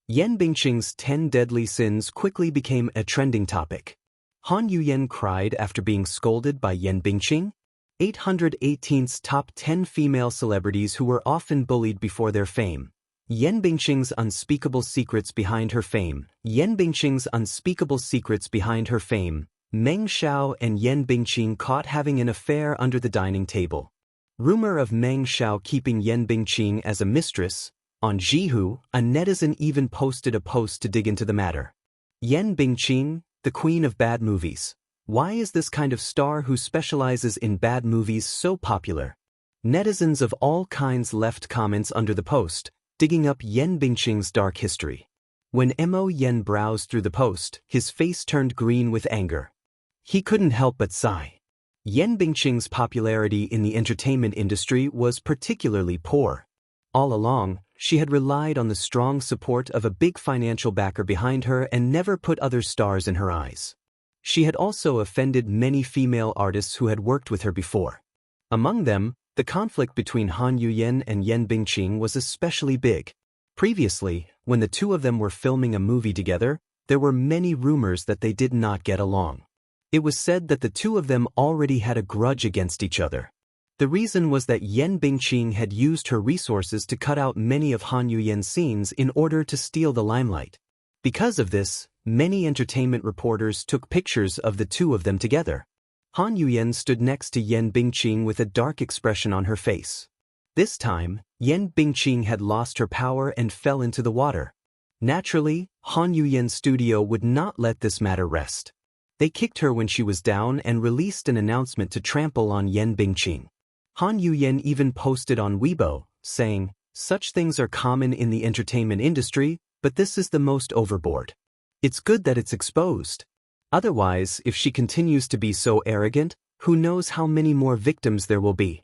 Yan Bingqing's 10 deadly sins quickly became a trending topic. Han Yuyen cried after being scolded by Yan Bingqing. 818's top 10 female celebrities who were often bullied before their fame. Yan Bingqing's unspeakable secrets behind her fame. Yan Bingqing's unspeakable secrets behind her fame. Meng Xiao and Yan Bingqing caught having an affair under the dining table. Rumor of Meng Xiao keeping Yan Bingqing as a mistress. On Zhihu, a netizen even posted a post to dig into the matter. Yan Bingqing, the queen of bad movies. Why is this kind of star who specializes in bad movies so popular? Netizens of all kinds left comments under the post, digging up Yan Bingqing's dark history. When Mo Yan browsed through the post, his face turned green with anger. He couldn't help but sigh. Yan Bingqing's popularity in the entertainment industry was particularly poor. All along, she had relied on the strong support of a big financial backer behind her and never put other stars in her eyes. She had also offended many female artists who had worked with her before. Among them, the conflict between Han Yuyen and Yan Bingqing was especially big. Previously, when the two of them were filming a movie together, there were many rumors that they did not get along. It was said that the two of them already had a grudge against each other. The reason was that Yan Bingqing had used her resources to cut out many of Han Yuyen's scenes in order to steal the limelight. Because of this, many entertainment reporters took pictures of the two of them together. Han Yuyen stood next to Yan Bingqing with a dark expression on her face. This time, Yan Bingqing had lost her power and fell into the water. Naturally, Han Yuyen's studio would not let this matter rest. They kicked her when she was down and released an announcement to trample on Yan Bingqing. Han Yuyen even posted on Weibo, saying, "Such things are common in the entertainment industry, but this is the most overboard. It's good that it's exposed. Otherwise, if she continues to be so arrogant, who knows how many more victims there will be."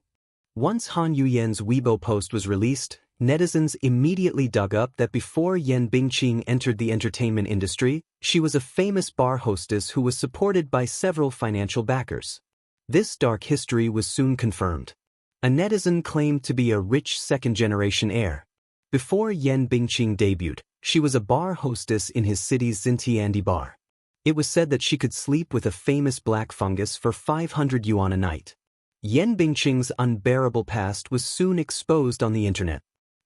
Once Han Yuyen's Weibo post was released, netizens immediately dug up that before Yan Bingqing entered the entertainment industry, she was a famous bar hostess who was supported by several financial backers. This dark history was soon confirmed. A netizen claimed to be a rich second-generation heir. Before Yan Bingqing debuted, she was a bar hostess in his city's Xintiandi bar. It was said that she could sleep with a famous black fungus for 500 yuan a night. Yan Bingqing's unbearable past was soon exposed on the internet.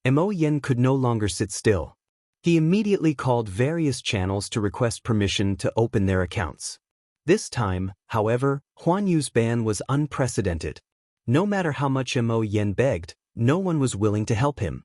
Mo Yan could no longer sit still. He immediately called various channels to request permission to open their accounts. This time, however, Huan Yu's ban was unprecedented. No matter how much Mo Yan begged, no one was willing to help him.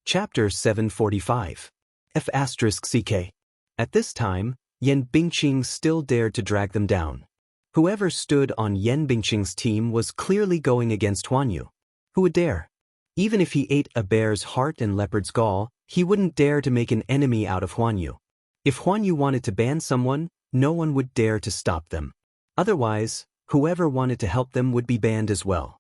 Chapter 745. F***ck. At this time, Yan Bingqing still dared to drag them down. Whoever stood on Yan Bingqing's team was clearly going against Huan Yu. Who would dare? Even if he ate a bear's heart and leopard's gall, he wouldn't dare to make an enemy out of Huan Yu. If Huan Yu wanted to ban someone, no one would dare to stop them. Otherwise, whoever wanted to help them would be banned as well.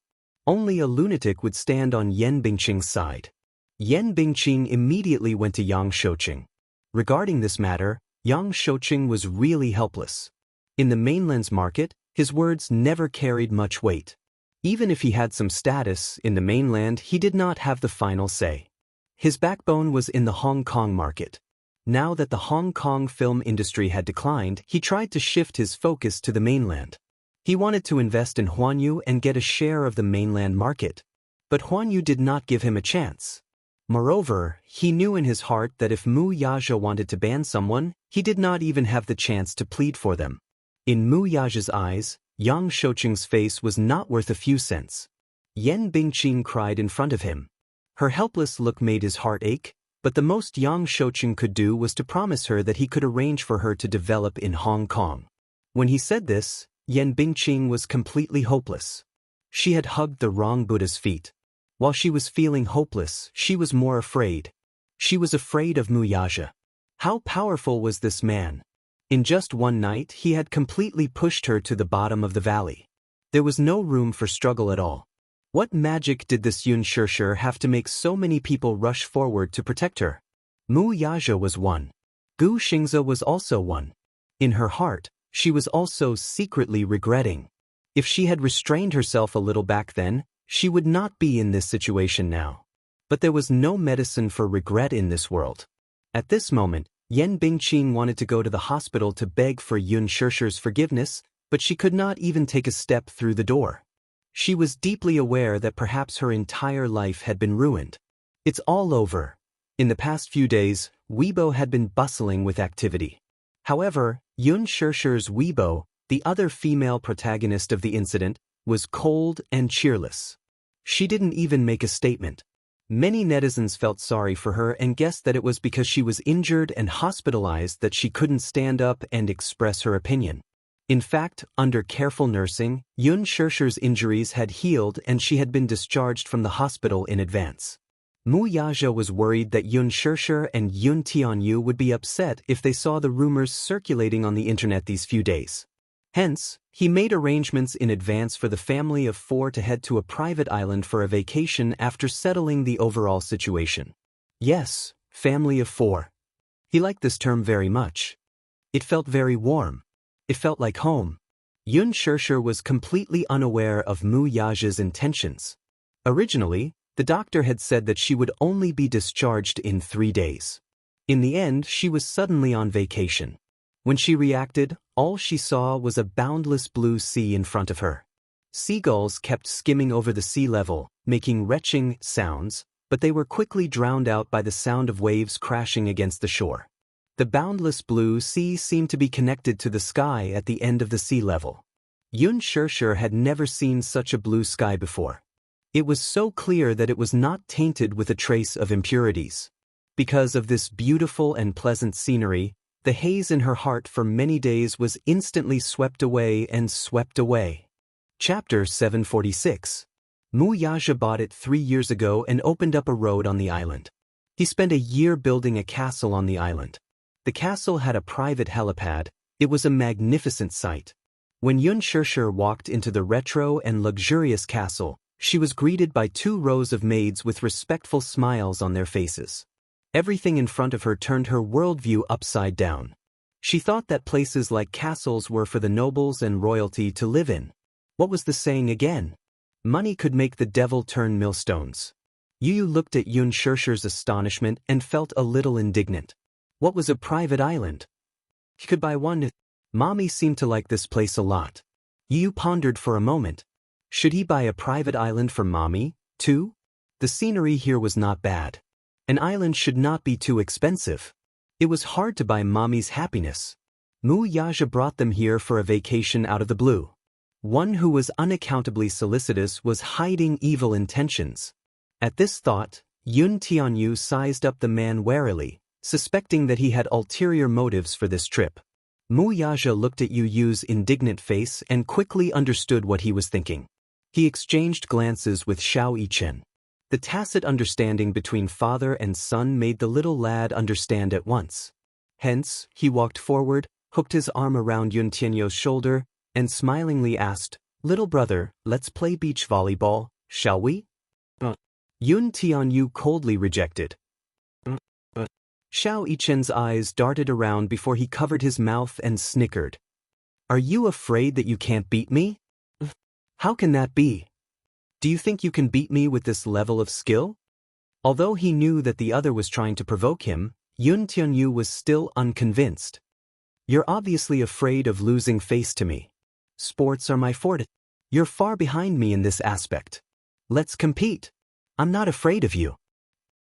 Only a lunatic would stand on Yan Bingqing's side. Yan Bingqing immediately went to Yang Shouqing. Regarding this matter, Yang Shouqing was really helpless. In the mainland's market, his words never carried much weight. Even if he had some status in the mainland, he did not have the final say. His backbone was in the Hong Kong market. Now that the Hong Kong film industry had declined, he tried to shift his focus to the mainland. He wanted to invest in Huan Yu and get a share of the mainland market. But Huan Yu did not give him a chance. Moreover, he knew in his heart that if Mu Yazhe wanted to ban someone, he did not even have the chance to plead for them. In Mu Yazhe's eyes, Yang Shouqing's face was not worth a few cents. Yan Bingqing cried in front of him. Her helpless look made his heart ache, but the most Yang Shouqing could do was to promise her that he could arrange for her to develop in Hong Kong. When he said this, Yan Bingqing was completely hopeless. She had hugged the wrong Buddha's feet. While she was feeling hopeless, she was more afraid. She was afraid of Mu Yazhe. How powerful was this man? In just one night, he had completely pushed her to the bottom of the valley. There was no room for struggle at all. What magic did this Yun Shirshir have to make so many people rush forward to protect her? Mu Yazhe was one. Gu Xingze was also one. In her heart, she was also secretly regretting. If she had restrained herself a little back then, she would not be in this situation now. But there was no medicine for regret in this world. At this moment, Yan Bingqing wanted to go to the hospital to beg for Yun Shishir's forgiveness, but she could not even take a step through the door. She was deeply aware that perhaps her entire life had been ruined. It's all over. In the past few days, Weibo had been bustling with activity. However, Yun Shishir's Weibo, the other female protagonist of the incident, was cold and cheerless. She didn't even make a statement. Many netizens felt sorry for her and guessed that it was because she was injured and hospitalized that she couldn't stand up and express her opinion. In fact, under careful nursing, Yun Shishir's injuries had healed and she had been discharged from the hospital in advance. Mu Yaja was worried that Yun Shishir and Yun Tianyu would be upset if they saw the rumors circulating on the internet these few days. Hence, he made arrangements in advance for the family of 4 to head to a private island for a vacation after settling the overall situation. Yes, family of 4. He liked this term very much. It felt very warm. It felt like home. Yun Shishir was completely unaware of Mu Yaja's intentions. Originally, the doctor had said that she would only be discharged in 3 days. In the end, she was suddenly on vacation. When she reacted, all she saw was a boundless blue sea in front of her. Seagulls kept skimming over the sea level, making retching sounds, but they were quickly drowned out by the sound of waves crashing against the shore. The boundless blue sea seemed to be connected to the sky at the end of the sea level. Yun Shishir had never seen such a blue sky before. It was so clear that it was not tainted with a trace of impurities. Because of this beautiful and pleasant scenery, the haze in her heart for many days was instantly swept away and swept away. Chapter 746. Mu Yaja bought it 3 years ago and opened up a road on the island. He spent a year building a castle on the island. The castle had a private helipad. It was a magnificent sight. When Yun Shishir walked into the retro and luxurious castle, she was greeted by 2 rows of maids with respectful smiles on their faces. Everything in front of her turned her worldview upside down. She thought that places like castles were for the nobles and royalty to live in. What was the saying again? Money could make the devil turn millstones. Yu looked at Yun Shishir's astonishment and felt a little indignant. What was a private island? He could buy one. Mommy seemed to like this place a lot. Yu pondered for a moment. Should he buy a private island for Mommy, too? The scenery here was not bad. An island should not be too expensive. It was hard to buy Mommy's happiness. Mu Yaja brought them here for a vacation out of the blue. One who was unaccountably solicitous was hiding evil intentions. At this thought, Yun Tianyu sized up the man warily, suspecting that he had ulterior motives for this trip. Mu Yaja looked at Yu Yu's indignant face and quickly understood what he was thinking. He exchanged glances with Xiao Yichen. The tacit understanding between father and son made the little lad understand at once. Hence, he walked forward, hooked his arm around Yun Tianyu's shoulder, and smilingly asked, "Little brother, let's play beach volleyball, shall we?" Yun Tianyu coldly rejected. Xiao Yichen's eyes darted around before he covered his mouth and snickered. "Are you afraid that you can't beat me? How can that be? Do you think you can beat me with this level of skill?" Although he knew that the other was trying to provoke him, Yun Tianyu was still unconvinced. "You're obviously afraid of losing face to me. Sports are my forte. You're far behind me in this aspect. Let's compete. I'm not afraid of you.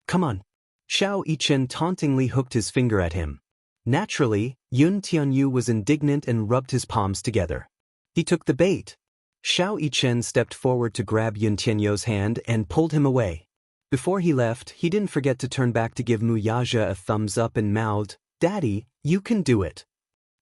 Come on." Xiao Yichen tauntingly hooked his finger at him. Naturally, Yun Tianyu was indignant and rubbed his palms together. He took the bait. Xiao Yichen stepped forward to grab Yun Tianyu's hand and pulled him away. Before he left, he didn't forget to turn back to give Mu Yaja a thumbs up and mouthed, "Daddy, you can do it."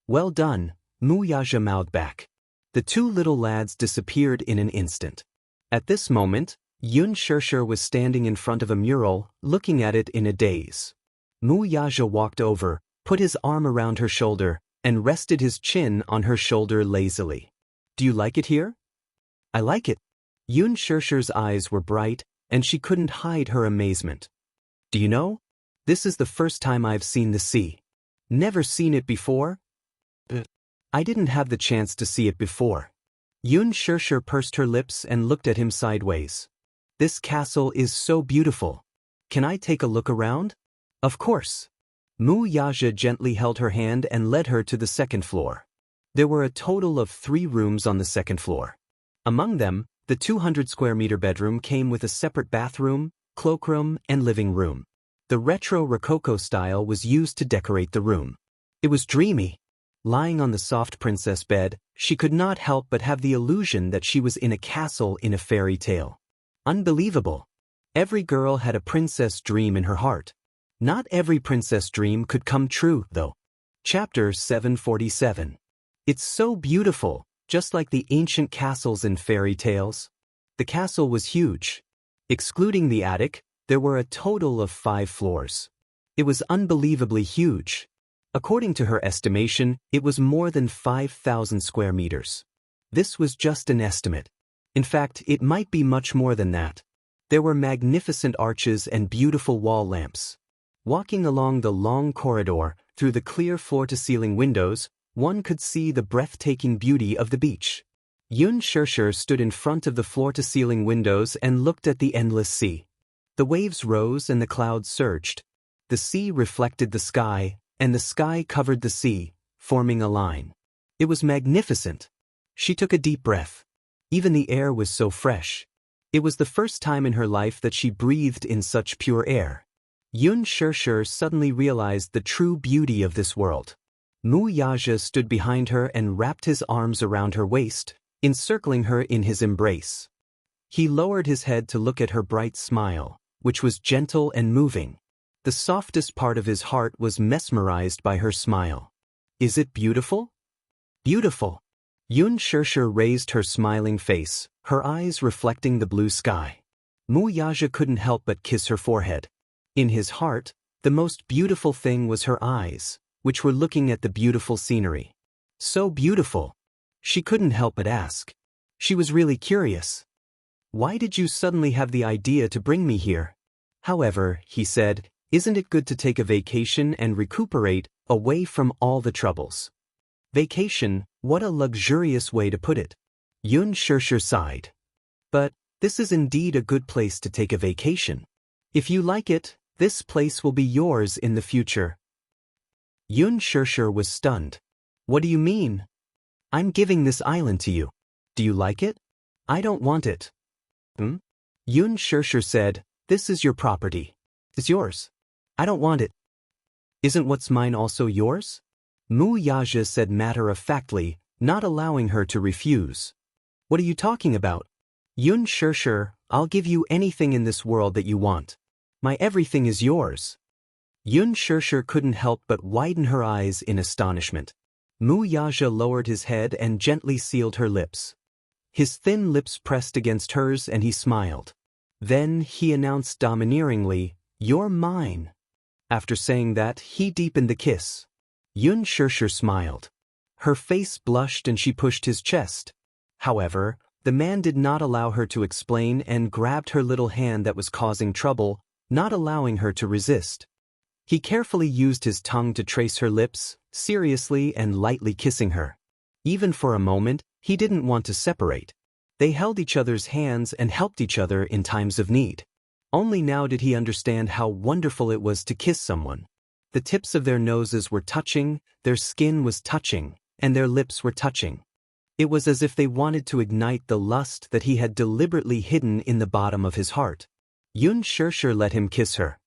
"Well done," Mu Yaja mouthed back. The 2 little lads disappeared in an instant. At this moment, Yun Shishir was standing in front of a mural, looking at it in a daze. Mu Yaja walked over, put his arm around her shoulder, and rested his chin on her shoulder lazily. "Do you like it here?" "I like it." Yun Shishir's eyes were bright, and she couldn't hide her amazement. "Do you know? This is the first time I've seen the sea. Never seen it before?" "I didn't have the chance to see it before." Yun Shishir pursed her lips and looked at him sideways. "This castle is so beautiful. Can I take a look around?" "Of course." Mu Yaja gently held her hand and led her to the second floor. There were a total of 3 rooms on the second floor. Among them, the 200-square-meter bedroom came with a separate bathroom, cloakroom, and living room. The retro Rococo style was used to decorate the room. It was dreamy. Lying on the soft princess bed, she could not help but have the illusion that she was in a castle in a fairy tale. Unbelievable. Every girl had a princess dream in her heart. Not every princess dream could come true, though. Chapter 747. It's so beautiful, just like the ancient castles in fairy tales. The castle was huge. Excluding the attic, there were a total of 5 floors. It was unbelievably huge. According to her estimation, it was more than 5,000 square meters. This was just an estimate. In fact, it might be much more than that. There were magnificent arches and beautiful wall lamps. Walking along the long corridor, through the clear floor-to-ceiling windows, one could see the breathtaking beauty of the beach. Yun Shirshir stood in front of the floor-to-ceiling windows and looked at the endless sea. The waves rose and the clouds surged. The sea reflected the sky, and the sky covered the sea, forming a line. It was magnificent. She took a deep breath. Even the air was so fresh. It was the first time in her life that she breathed in such pure air. Yun Shirshir suddenly realized the true beauty of this world. Mu Yaja stood behind her and wrapped his arms around her waist, encircling her in his embrace. He lowered his head to look at her bright smile, which was gentle and moving. The softest part of his heart was mesmerized by her smile. Is it beautiful? Beautiful. Yun Shirshir raised her smiling face, her eyes reflecting the blue sky. Mu Yaja couldn't help but kiss her forehead. In his heart, the most beautiful thing was her eyes, which were looking at the beautiful scenery. So beautiful. She couldn't help but ask. She was really curious. Why did you suddenly have the idea to bring me here? However, he said, isn't it good to take a vacation and recuperate, away from all the troubles? Vacation, what a luxurious way to put it. Yun Shirshir sighed. But, this is indeed a good place to take a vacation. If you like it, this place will be yours in the future. Yun Shirshir was stunned. What do you mean? I'm giving this island to you. Do you like it? I don't want it. Yun Shirshir said, this is your property. It's yours. I don't want it. Isn't what's mine also yours? Mu Yaja said matter-of-factly, not allowing her to refuse. What are you talking about? Yun Shirshir, I'll give you anything in this world that you want. My everything is yours. Yun Shirshir couldn't help but widen her eyes in astonishment. Mu Yaja lowered his head and gently sealed her lips. His thin lips pressed against hers and he smiled. Then he announced domineeringly, you're mine. After saying that, he deepened the kiss. Yun Shirshir smiled. Her face blushed and she pushed his chest. However, the man did not allow her to explain and grabbed her little hand that was causing trouble, not allowing her to resist. He carefully used his tongue to trace her lips, seriously and lightly kissing her. Even for a moment, he didn't want to separate. They held each other's hands and helped each other in times of need. Only now did he understand how wonderful it was to kiss someone. The tips of their noses were touching, their skin was touching, and their lips were touching. It was as if they wanted to ignite the lust that he had deliberately hidden in the bottom of his heart. Yun Shirshir let him kiss her.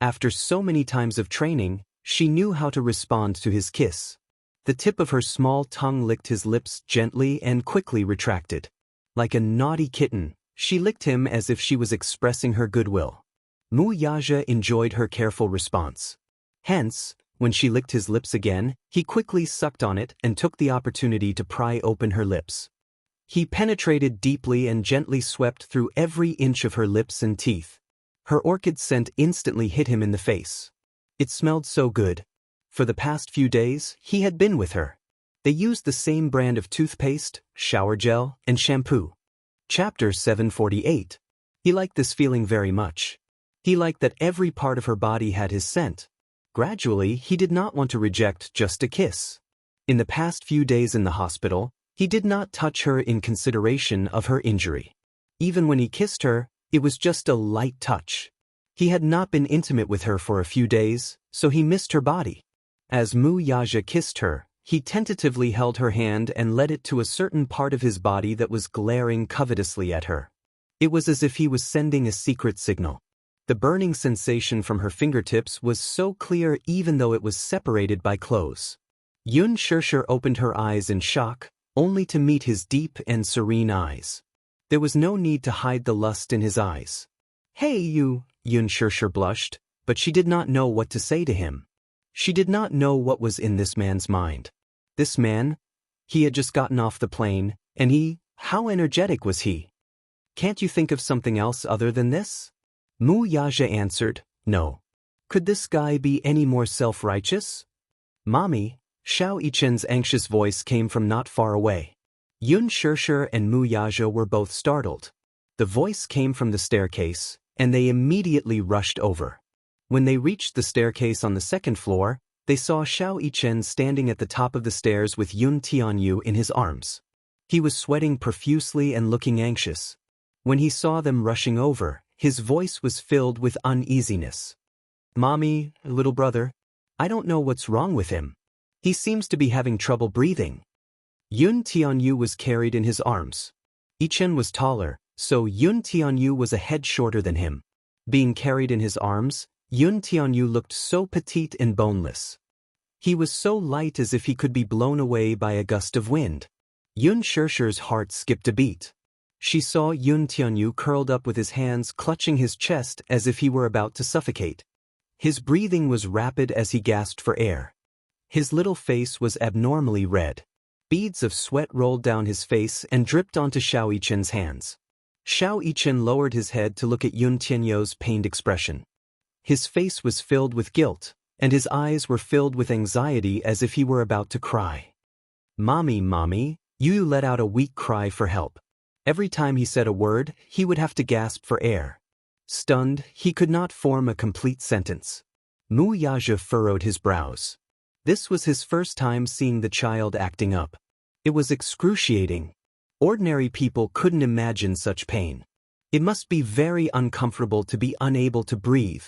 After so many times of training, she knew how to respond to his kiss. The tip of her small tongue licked his lips gently and quickly retracted. Like a naughty kitten, she licked him as if she was expressing her goodwill. Mu Yaja enjoyed her careful response. Hence, when she licked his lips again, he quickly sucked on it and took the opportunity to pry open her lips. He penetrated deeply and gently swept through every inch of her lips and teeth. Her orchid scent instantly hit him in the face. It smelled so good. For the past few days, he had been with her. They used the same brand of toothpaste, shower gel, and shampoo. Chapter 748. He liked this feeling very much. He liked that every part of her body had his scent. Gradually, he did not want to reject just a kiss. In the past few days in the hospital, he did not touch her in consideration of her injury. Even when he kissed her, it was just a light touch. He had not been intimate with her for a few days, so he missed her body. As Mu Yaja kissed her, he tentatively held her hand and led it to a certain part of his body that was glaring covetously at her. It was as if he was sending a secret signal. The burning sensation from her fingertips was so clear even though it was separated by clothes. Yun Shirshir opened her eyes in shock, only to meet his deep and serene eyes. There was no need to hide the lust in his eyes. "Hey you," Yun Shirshir blushed, but she did not know what to say to him. She did not know what was in this man's mind. This man? He had just gotten off the plane, and how energetic was he? "Can't you think of something else other than this?" Mu Yaja answered, "No. Could this guy be any more self-righteous?" "Mommy," Xiao Yichen's anxious voice came from not far away. Yun Shirshir and Mu Yaja were both startled. The voice came from the staircase, and they immediately rushed over. When they reached the staircase on the second floor, they saw Xiao Yichen standing at the top of the stairs with Yun Tianyu in his arms. He was sweating profusely and looking anxious. When he saw them rushing over, his voice was filled with uneasiness. "Mommy, little brother, I don't know what's wrong with him. He seems to be having trouble breathing." Yun Tianyu was carried in his arms. Yichen was taller, so Yun Tianyu was a head shorter than him. Being carried in his arms, Yun Tianyu looked so petite and boneless. He was so light as if he could be blown away by a gust of wind. Yun Shirshir's heart skipped a beat. She saw Yun Tianyu curled up with his hands clutching his chest as if he were about to suffocate. His breathing was rapid as he gasped for air. His little face was abnormally red. Beads of sweat rolled down his face and dripped onto Xiao Yichen's hands. Xiao Yichen lowered his head to look at Yun Tianyu's pained expression. His face was filled with guilt, and his eyes were filled with anxiety as if he were about to cry. "Mommy, mommy," Yu let out a weak cry for help. Every time he said a word, he would have to gasp for air. Stunned, he could not form a complete sentence. Mu Yaja furrowed his brows. This was his first time seeing the child acting up. It was excruciating. Ordinary people couldn't imagine such pain. It must be very uncomfortable to be unable to breathe.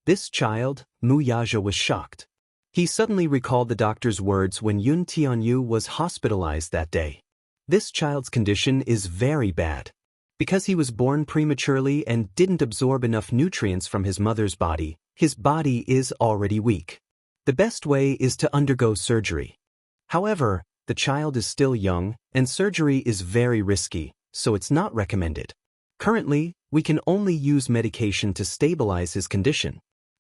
This child, Mu Yaja was shocked. He suddenly recalled the doctor's words when Yun Tianyu was hospitalized that day. This child's condition is very bad. Because he was born prematurely and didn't absorb enough nutrients from his mother's body, his body is already weak. The best way is to undergo surgery. However, the child is still young, and surgery is very risky, so it's not recommended. Currently, we can only use medication to stabilize his condition.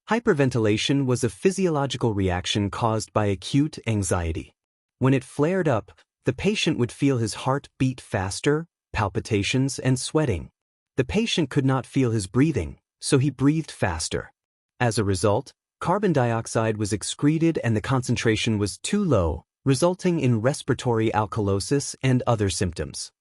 Hyperventilation was a physiological reaction caused by acute anxiety. When it flared up, the patient would feel his heart beat faster, palpitations, and sweating. The patient could not feel his breathing, so he breathed faster. As a result, carbon dioxide was excreted and the concentration was too low, resulting in respiratory alkalosis and other symptoms.